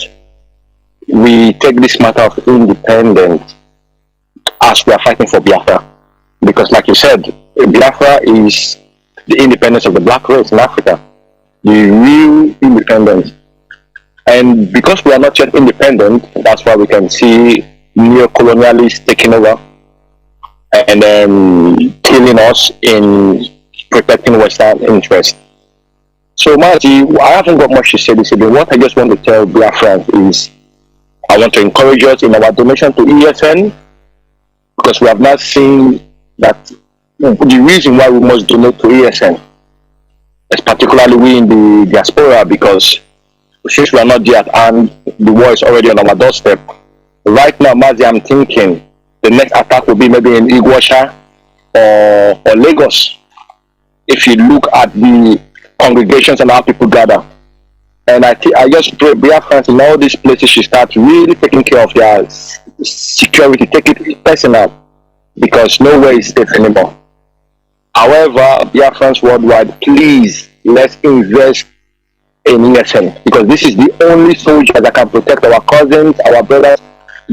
we take this matter of independence as we are fighting for Biafra. Because like you said, Biafra is the independence of the black race in Africa. The real independence. And because we are not yet independent, that's why we can see neo-colonialists taking over and then killing us in protecting Western interests. So, Mazi, I haven't got much to say this evening. What I just want to tell Biafrans is I want to encourage us in our donation to ESN, because we have not seen that the reason why we must donate to ESN, is particularly we in the diaspora, because since we are not there and the war is already on our doorstep. Right now, Mazi, I'm thinking the next attack will be maybe in Iguasha or Lagos. If you look at the congregations and how people gather, and I just pray Biafrans in all these places should start really taking care of their security, take it personal, because nowhere is safe anymore. However, Biafrans worldwide, please let's invest in ESN, because this is the only soldier that can protect our cousins, our brothers.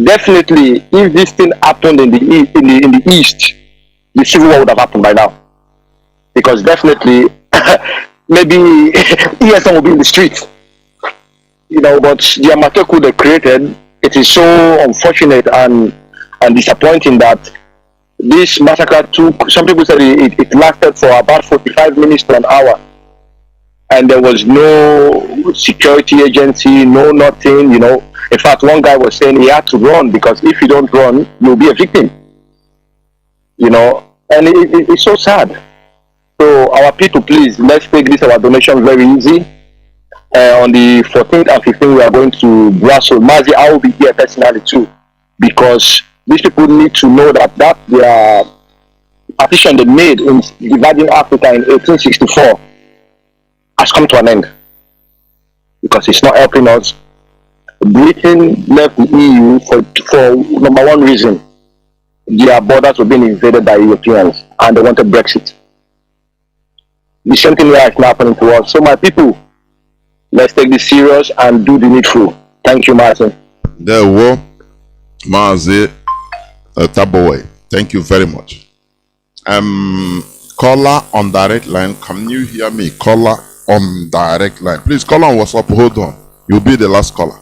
Definitely, if this thing happened in the east, the civil war would have happened by now. Because definitely, maybe ESN will be in the streets, But the amateur coup they created, it is so unfortunate and disappointing that this massacre took. Some people said it lasted for about 45 minutes to an hour. And there was no security agency, no nothing, In fact, one guy was saying he had to run, because if you don't run, you'll be a victim. And it's so sad. So our people, please, let's take this, our donation, very easy. On the 14th and 15th, we are going to Brussels. Mazi, I will be here personally too, because these people need to know that their partition they made in dividing Africa in 1864 has come to an end, because it's not helping us. Britain left the EU for number one reason: their borders were being invaded by Europeans and they wanted Brexit. The same thing is now happening to us. So my people, let's take this serious and do the needful. Thank you, Martin. There were Mazi Taboe. Thank you very much. Caller on direct line. Can you hear me? Caller on direct line. Please call on WhatsApp. Hold on. You'll be the last caller.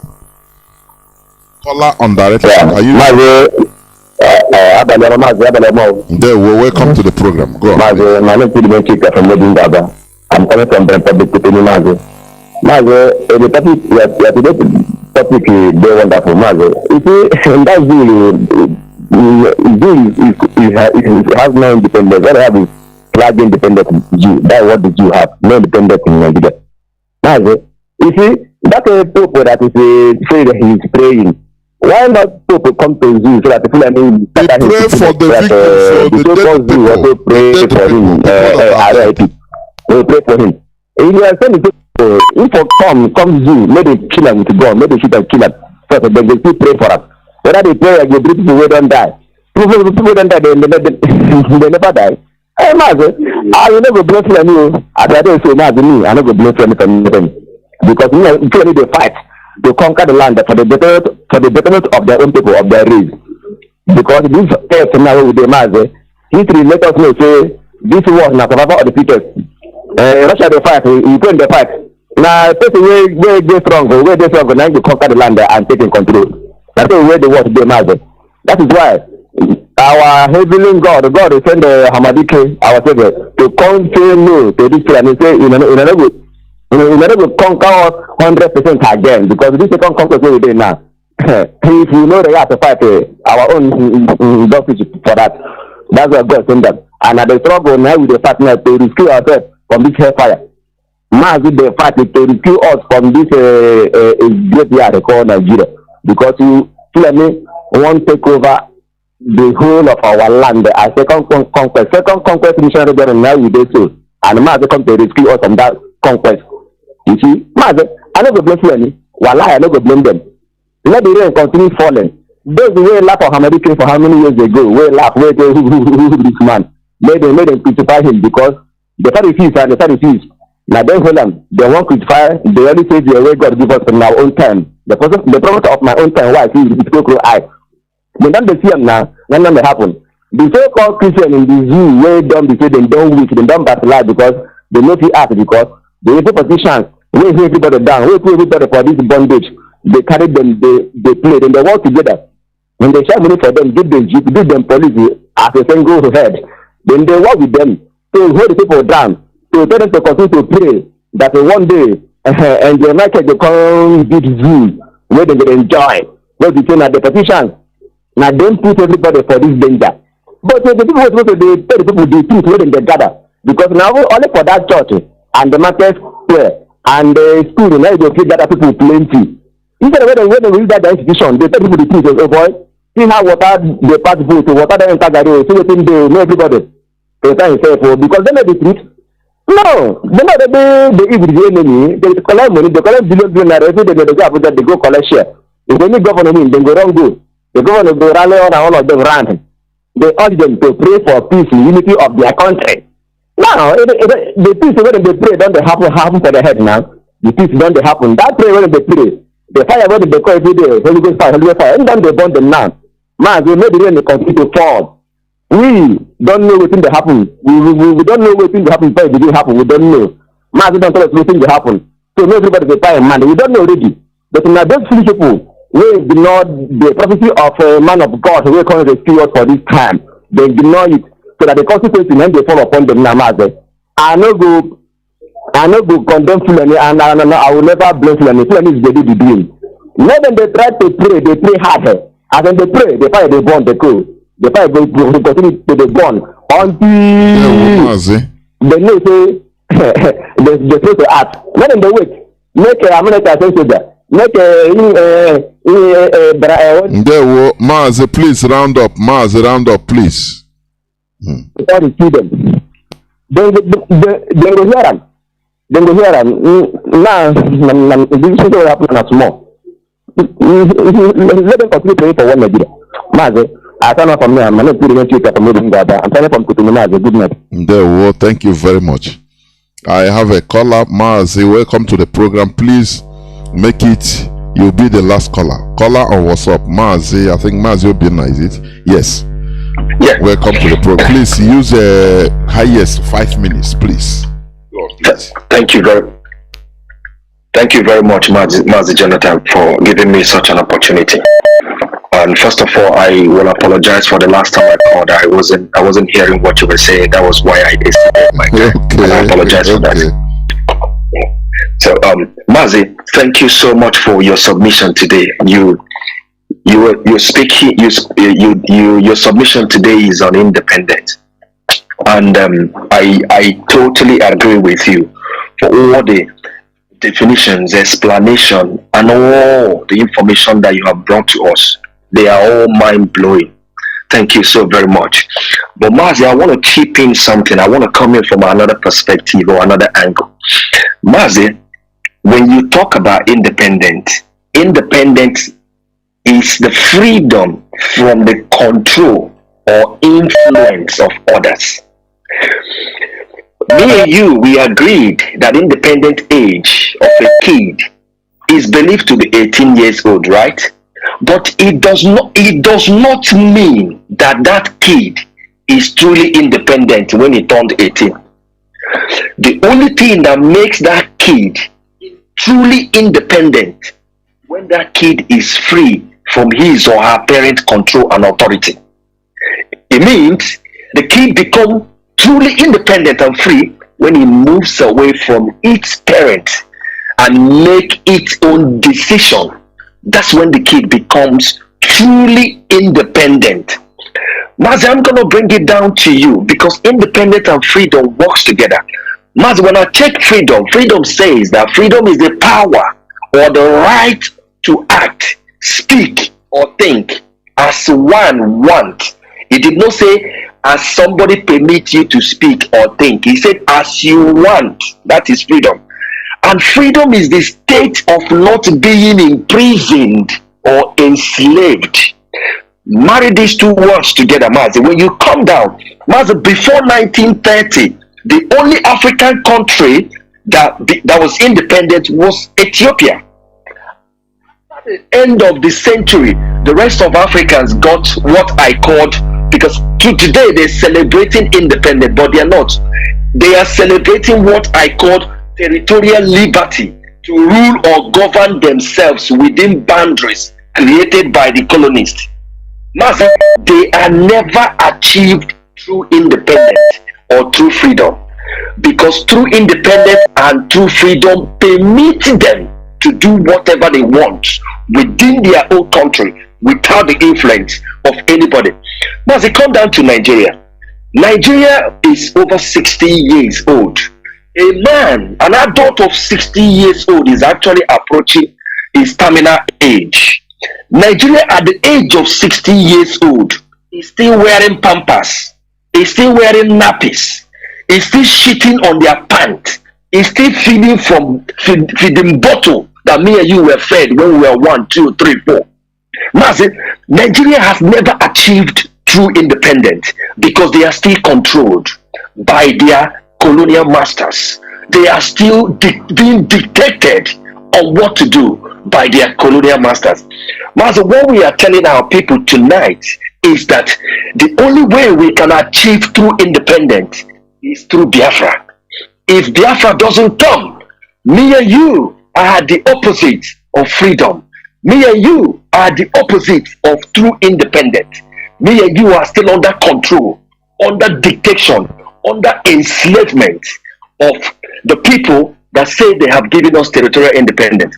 Caller on direct line. Are you? There, welcome to the program. Go on. My name is Chika from Medindaba. I'm coming from the public to Mazi. Mazi, the topic we are today topic is very wonderful. Mazi, you see, that Jew has no independence. What I have is flag independent Jew. That's what the Jew have. No independence in Nigeria. Mazi, you see, that Pope that is say that he is praying. Why not Pope come to Zoo so that the people pray for the victims, Zoo also pray for him. We pray for him. If you are saying if come Zoo, may they kill him with gun, may they shoot and kill him. So they still pray for us. Whether they pray like the people who don't die. People don't die, they never die. Hey Mazi, I will never bless you. I don't say Mazi me, I never bless anything. Because people need to fight to conquer the land for the betterment of their own people, of their race. Because this case now with the Mazi, history let us know say this war is not survival of the fittest. Russia they fight, Ukraine they fight. Now person where they strong, now to conquer the land and take in control. That's where the war today, Mazi. That is why our heavenly God will send the Hamadike, our Savior, to come say no to this plan and say in order to conquer us 100% again, because this second conquest we do now. If we know they have to fight our own justice for that, that's what God sent them. And at the struggle now with the partner to rescue ourselves from this hellfire. Mazi they fight to rescue us from this great they call Nigeria, because you won't take over the whole of our land as second conquest missionary government now we do so, and Mazi come to rescue us from that conquest. You see, Mazi, I never blame you. Wallahi, I never blame them. Let the rain continue falling. Those who laugh for Hamadike for how many years ago, we laugh, who this man. Made them crucify him, because the Pharisees, now they hold them, they won't crucify, they only say the way God give us in our own time. The prophet of my own time, why see the crow eye. But then they see them now, when they happen. The so-called Christian in the zoo, where they don't weak, they don't battle because they know the act, because the politicians We everybody down. We put everybody for this bondage. They carry them, they play, then they work together. When they share money for them, give them jeep, give them police as a single head. Then they work with them to hold the people down, to tell them to continue to pray that one day and the market will come big zoo where they will enjoy. Where they say that the petitions. Now don't put everybody for this danger. But the people who are supposed to tell the people the truth where they gather. Because now only for that church and the market square and the school, now they will gather people plenty. Instead of when they reach that institution, they tell people the truth. Oh boy, see how water they pass through to water they enter the road. See what they know everybody. They tell himself because they know the truth. No, they know that they evil the enemy. They collect money, they collect billion every day. They go after they go collect share. If any governor win, they go wrong go. The governor go rally on and all of them run. They urge them to pray for peace and unity of their country. Now, the peace when they pray don't happen for the head now. The peace don't happen. That prayer when they pray. The fire when they call every day, Holy Ghost fire, and then they burn them now. Man, they made the rain continue to fall. We don't know what thing that happen. We don't know what thing that happen before it didn't happen. We don't know. Man, they don't tell us what thing that happen. So everybody is fire, man. We don't know already. But now those foolish people, we ignore the prophecy of a man of God who will come to rescue us for this time. They ignore it so that the consequences when they fall upon them now. I no go condemn Fulani and I will never blame Fulani. Fulani is ready to do it. Let them they try to pray, they pray harder. And then they pray, the fire they burn, they go. The fire go continue to the burn until they know say they supposed to act. Let them they wait. Make a American soldier. Make Mazi, please round up. Mazi, round up, please. Before they see them, they go hear them. Then go hear them. Now, this is what happens now small. Let them continue praying for one Nigeria. Mazi, I turn up from me. I'm not putting a tweet from moving God. I'm turning from Kutuminazi. Good night. Thank you very much. I have a caller. Mazi, welcome to the program. Please make it. You'll be the last caller. Caller on WhatsApp. Mazi, I think Mazi will be nice. Yes. Yeah. Welcome to the program. Please use highest 5 minutes, please. Thank you very much, Mazi Johnathan, for giving me such an opportunity. And first of all, I will apologize for the last time I called. I wasn't hearing what you were saying. That was why I exited my time. And I apologize for that. So, Mazi, thank you so much for your submission today. Your submission today is on independent, and I totally agree with you for all the definitions, explanation, and all the information that you have brought to us. They are all mind-blowing. Thank you so very much. But Mazi, I want to chip in something. I want to come in from another perspective or another angle. Mazi, when you talk about independence is the freedom from the control or influence of others. Me and you, we agreed that independent age of a kid is believed to be 18 years old, right? But it does not mean that kid is truly independent when he turned 18. The only thing that makes that kid truly independent when that kid is free from his or her parent control and authority. It means the kid becomes truly independent and free when he moves away from its parent and make its own decision. That's when the kid becomes truly independent. Mazi, I'm going to bring it down to you because independence and freedom works together. Mazi, when I check freedom says that freedom is the power or the right to act, speak, or think as one wants. It did not say as somebody permits you to speak or think. He said as you want. That is freedom. And freedom is the state of not being imprisoned or enslaved. Marry these two words together, Mazi. When you come down, Mazi, before 1930, the only African country that was independent was Ethiopia. At the end of the century, the rest of Africans got what I called, because today they're celebrating independence, but they are not. They are celebrating what I called territorial liberty. to rule or govern themselves within boundaries created by the colonists. Master, they are never achieved through independence or through freedom, because true independence and true freedom permit them to do whatever they want within their own country without the influence of anybody. Now, they come down to Nigeria. Nigeria is over 60 years old. A man, an adult of 60 years old, is actually approaching his terminal age. Nigeria, at the age of 60 years old, is still wearing pampers, is still wearing nappies, is still shitting on their pants, is still feeding from feeding bottle that me and you were fed when we were 1, 2, 3, 4. Now, Nigeria has never achieved true independence because they are still controlled by their colonial masters. They are still being dictated on what to do by their colonial masters. Master, what we are telling our people tonight is that the only way we can achieve true independence is through Biafra. If Biafra doesn't come, me and you are the opposite of freedom. Me and you are the opposite of true independence. Me and you are still under control, under dictation, under enslavement of the people that say they have given us territorial independence.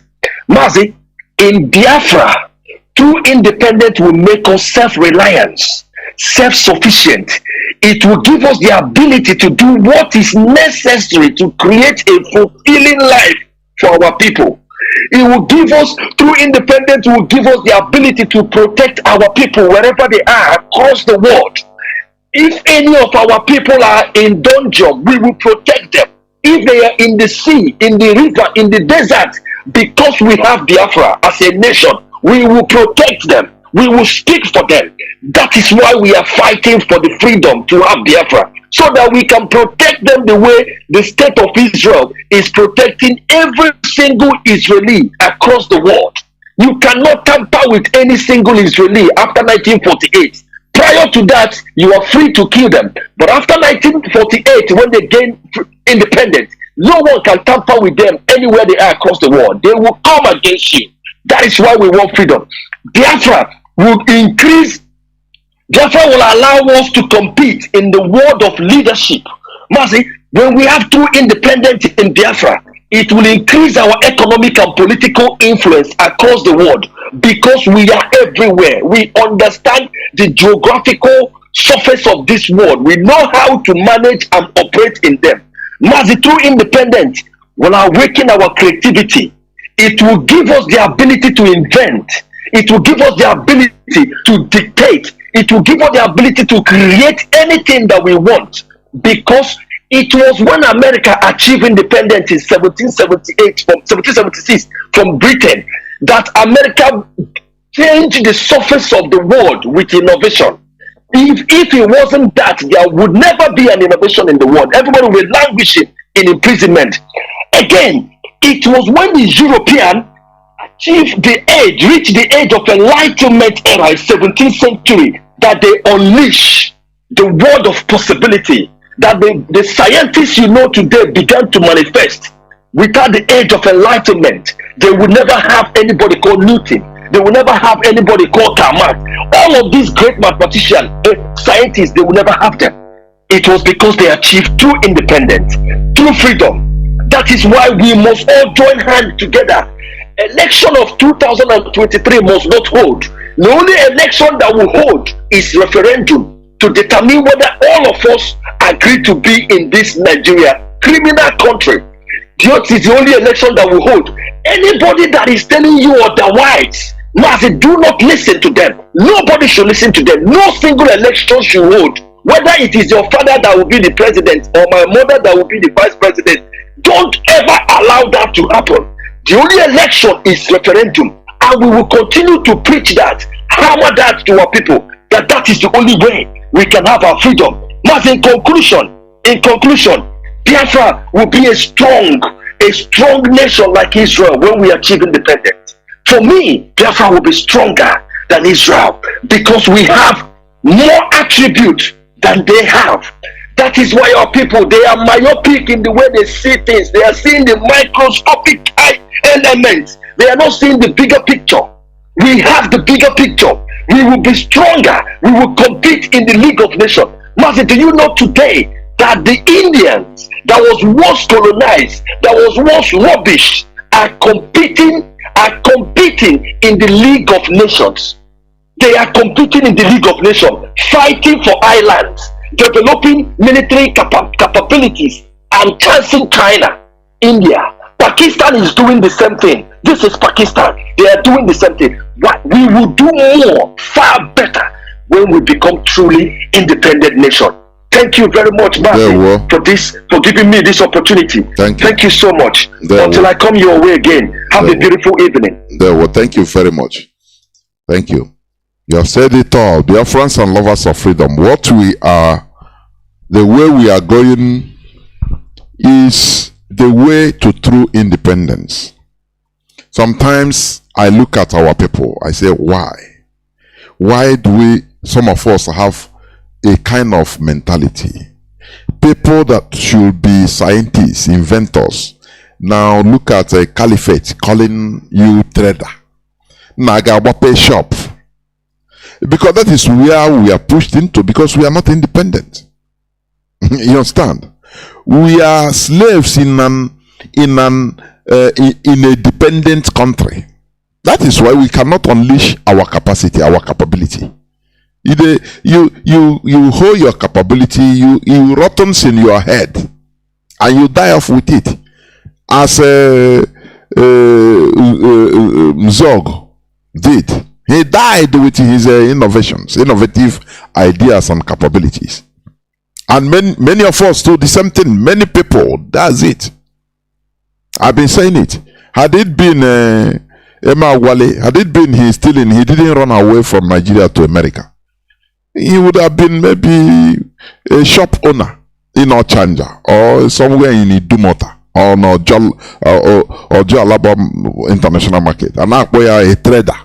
Mazi, in Biafra, true independence will make us self-reliant, self-sufficient. It will give us the ability to do what is necessary to create a fulfilling life for our people. It will give us, through independence, will give us the ability to protect our people wherever they are across the world. If any of our people are in danger, we will protect them. If they are in the sea, in the river, in the desert, because we have Biafra as a nation, we will protect them. We will speak for them. That is why we are fighting for the freedom to have Biafra, so that we can protect them the way the state of Israel is protecting every single Israeli across the world. You cannot tamper with any single Israeli after 1948. Prior to that, you are free to kill them. But after 1948, when they gain independence, no one can tamper with them anywhere they are across the world. They will come against you. That is why we want freedom. Biafra will increase. Biafra will allow us to compete in the world of leadership. Mazi, when we have true independence in Biafra, it will increase our economic and political influence across the world, because we are everywhere. We understand the geographical surface of this world. We know how to manage and operate in them. Mazi, through independence will awaken our creativity. It will give us the ability to invent. It will give us the ability to dictate. It will give us the ability to create anything that we want, because it was when America achieved independence in 1778 from 1776 from Britain that America changed the surface of the world with innovation. If it wasn't that, there would never be an innovation in the world. Everybody will languish in imprisonment. Again, it was when the European achieved reached the age of enlightenment era in 17th century, that they unleashed the world of possibility, that the scientists you know today began to manifest. Without the age of enlightenment, they would never have anybody called Newton. They will never have anybody called Karmak. All of these great mathematicians, scientists, they will never have them. It was because they achieved true independence, true freedom. That is why we must all join hands together. Election of 2023 must not hold. The only election that will hold is referendum, to determine whether all of us agree to be in this Nigeria criminal country. That is the only election that will hold. Anybody that is telling you otherwise, Mazi, do not listen to them. Nobody should listen to them. No single election should hold. Whether it is your father that will be the president or my mother that will be the vice president, don't ever allow that to happen. The only election is referendum, and we will continue to preach that, hammer that to our people, that is the only way we can have our freedom. But in conclusion, Biafra will be a strong nation like Israel when we achieve independence. For me, Biafra will be stronger than Israel, because we have more attributes than they have. That is why our people, they are myopic in the way they see things. They are seeing the microscopic elements. They are not seeing the bigger picture. We have the bigger picture. We will be stronger. We will compete in the League of Nations. Mazi, do you know today that the Indians that was once colonized, that was once rubbish, are competing in the League of Nations? They are competing in the League of Nations, fighting for islands, developing military capabilities, and chancing China, India. Pakistan is doing the same thing. This is Pakistan. They are doing the same thing. But we will do more, far better, when we become truly independent nation. Thank you very much, Mazi, for giving me this opportunity. Thank you so much. Until I come your way again. Have a beautiful evening. Thank you very much. Thank you. You have said it all. Biafrans and lovers of freedom. What we are, the way we are going is the way to true independence. Sometimes I look at our people, I say, why? Why do some of us have a kind of mentality? People that should be scientists, inventors, now look at a caliphate calling you trader. Nagawape shop. Because that is where we are pushed into, because we are not independent. You understand? We are slaves in a dependent country. That is why we cannot unleash our capacity, our capability. You hold your capability, you rottens in your head, and you die off with it. As Zog did. He died with his innovative ideas and capabilities. And many of us do the same thing. Many people, that's it. I've been saying it. Had it been Emma Wale, had it been he didn't run away from Nigeria to America, he would have been maybe a shop owner in Ochanja or somewhere in Idumota or Jalaba International Market. And now we are a trader.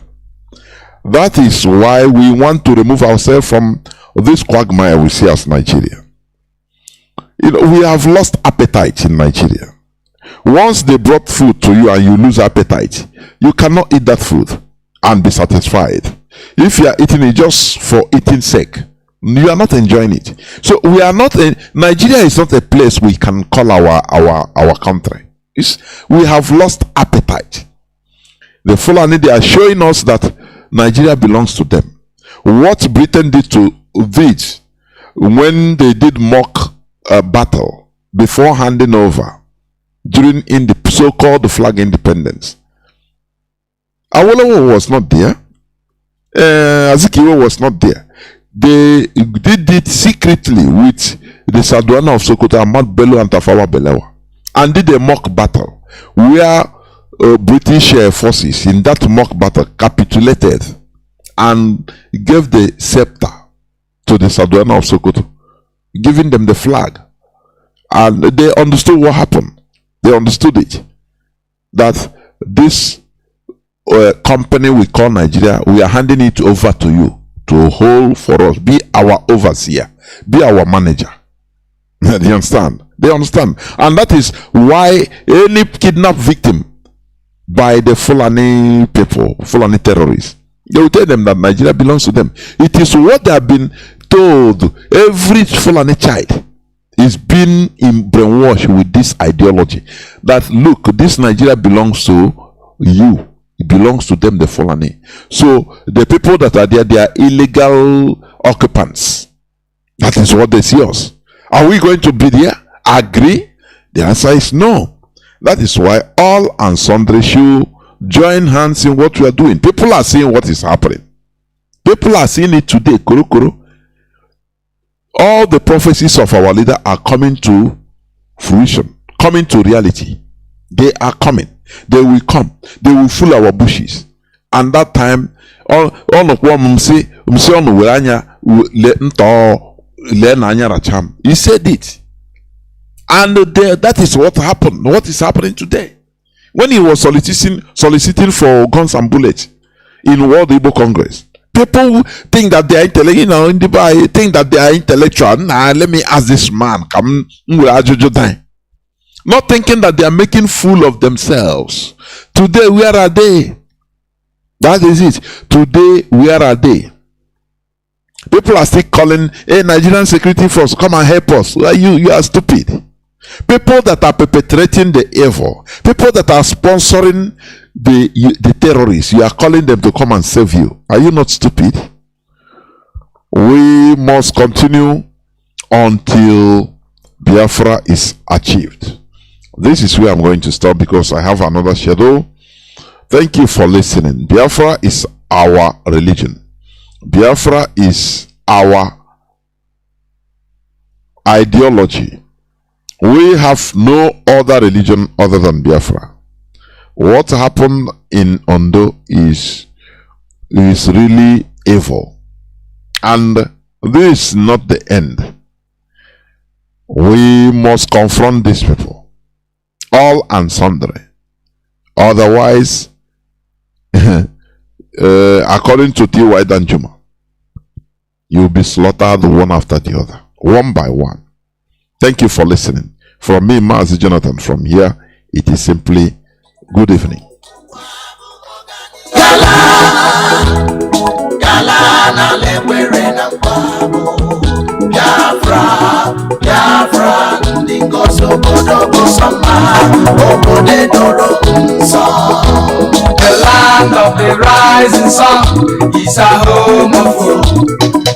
That is why we want to remove ourselves from this quagmire we see as Nigeria. We have lost appetite in Nigeria. Once they brought food to you and you lose appetite, you cannot eat that food and be satisfied. If you are eating it just for eating sake, you are not enjoying it. So we are not Nigeria is not a place we can call our country. We have lost appetite. The Fulani, they are showing us that Nigeria belongs to them. What Britain did to this when they did mock battle before handing over during the so-called flag independence, Awolowo was not there. Azikiwe was not there. They did it secretly with the Sadwana of Sokoto, Ahmad Bello and Tafawa Balewa, and did a mock battle where British forces in that mock battle capitulated and gave the scepter to the Sadwana of Sokoto, giving them the flag. And they understood what happened. They understood it. That this company we call Nigeria, we are handing it over to you to hold for us. Be our overseer. Be our manager. They understand. They understand. And that is why any kidnapped victim by the Fulani people, Fulani terrorists, they will tell them that Nigeria belongs to them. It is what they have been told. Every Fulani child is being brainwashed with this ideology that, look, this Nigeria belongs to you. It belongs to them, the Fulani. So the people that are there, they are illegal occupants. That is what they see us. Are we going to be there? Agree? The answer is no. That is why all and sundry should join hands in what we are doing. People are seeing what is happening. People are seeing it today. Kuru kuru. All the prophecies of our leader are coming to fruition, coming to reality. They are coming. They will come. They will fill our bushes. And that time, all of them say, he said it. And that is what happened. What is happening today? When he was soliciting for guns and bullets in World Igbo Congress, People think that they are intellectual, you know, think that they are intellectual. Nah, let me ask this man. Come, not thinking that they are making fool of themselves. Today, where are they? That is it. Today, where are they? People are still calling, hey, Nigerian security force, come and help us. Well, you are stupid. People that are perpetrating the evil, people that are sponsoring the terrorists, you are calling them to come and save you. Are you not stupid? We must continue until Biafra is achieved. This is where I'm going to stop because I have another schedule. Thank you for listening. Biafra is our religion. Biafra is our ideology. We have no other religion other than Biafra. What happened in Ondo is really evil. And this is not the end. We must confront these people, all and sundry. Otherwise, according to T.Y. Danjuma, you will be slaughtered one after the other, one by one. Thank you for listening. From me, Mazi Johnathan, from here, it is simply good evening. The land of the rising sun is a home of hope,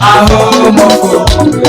a home of hope.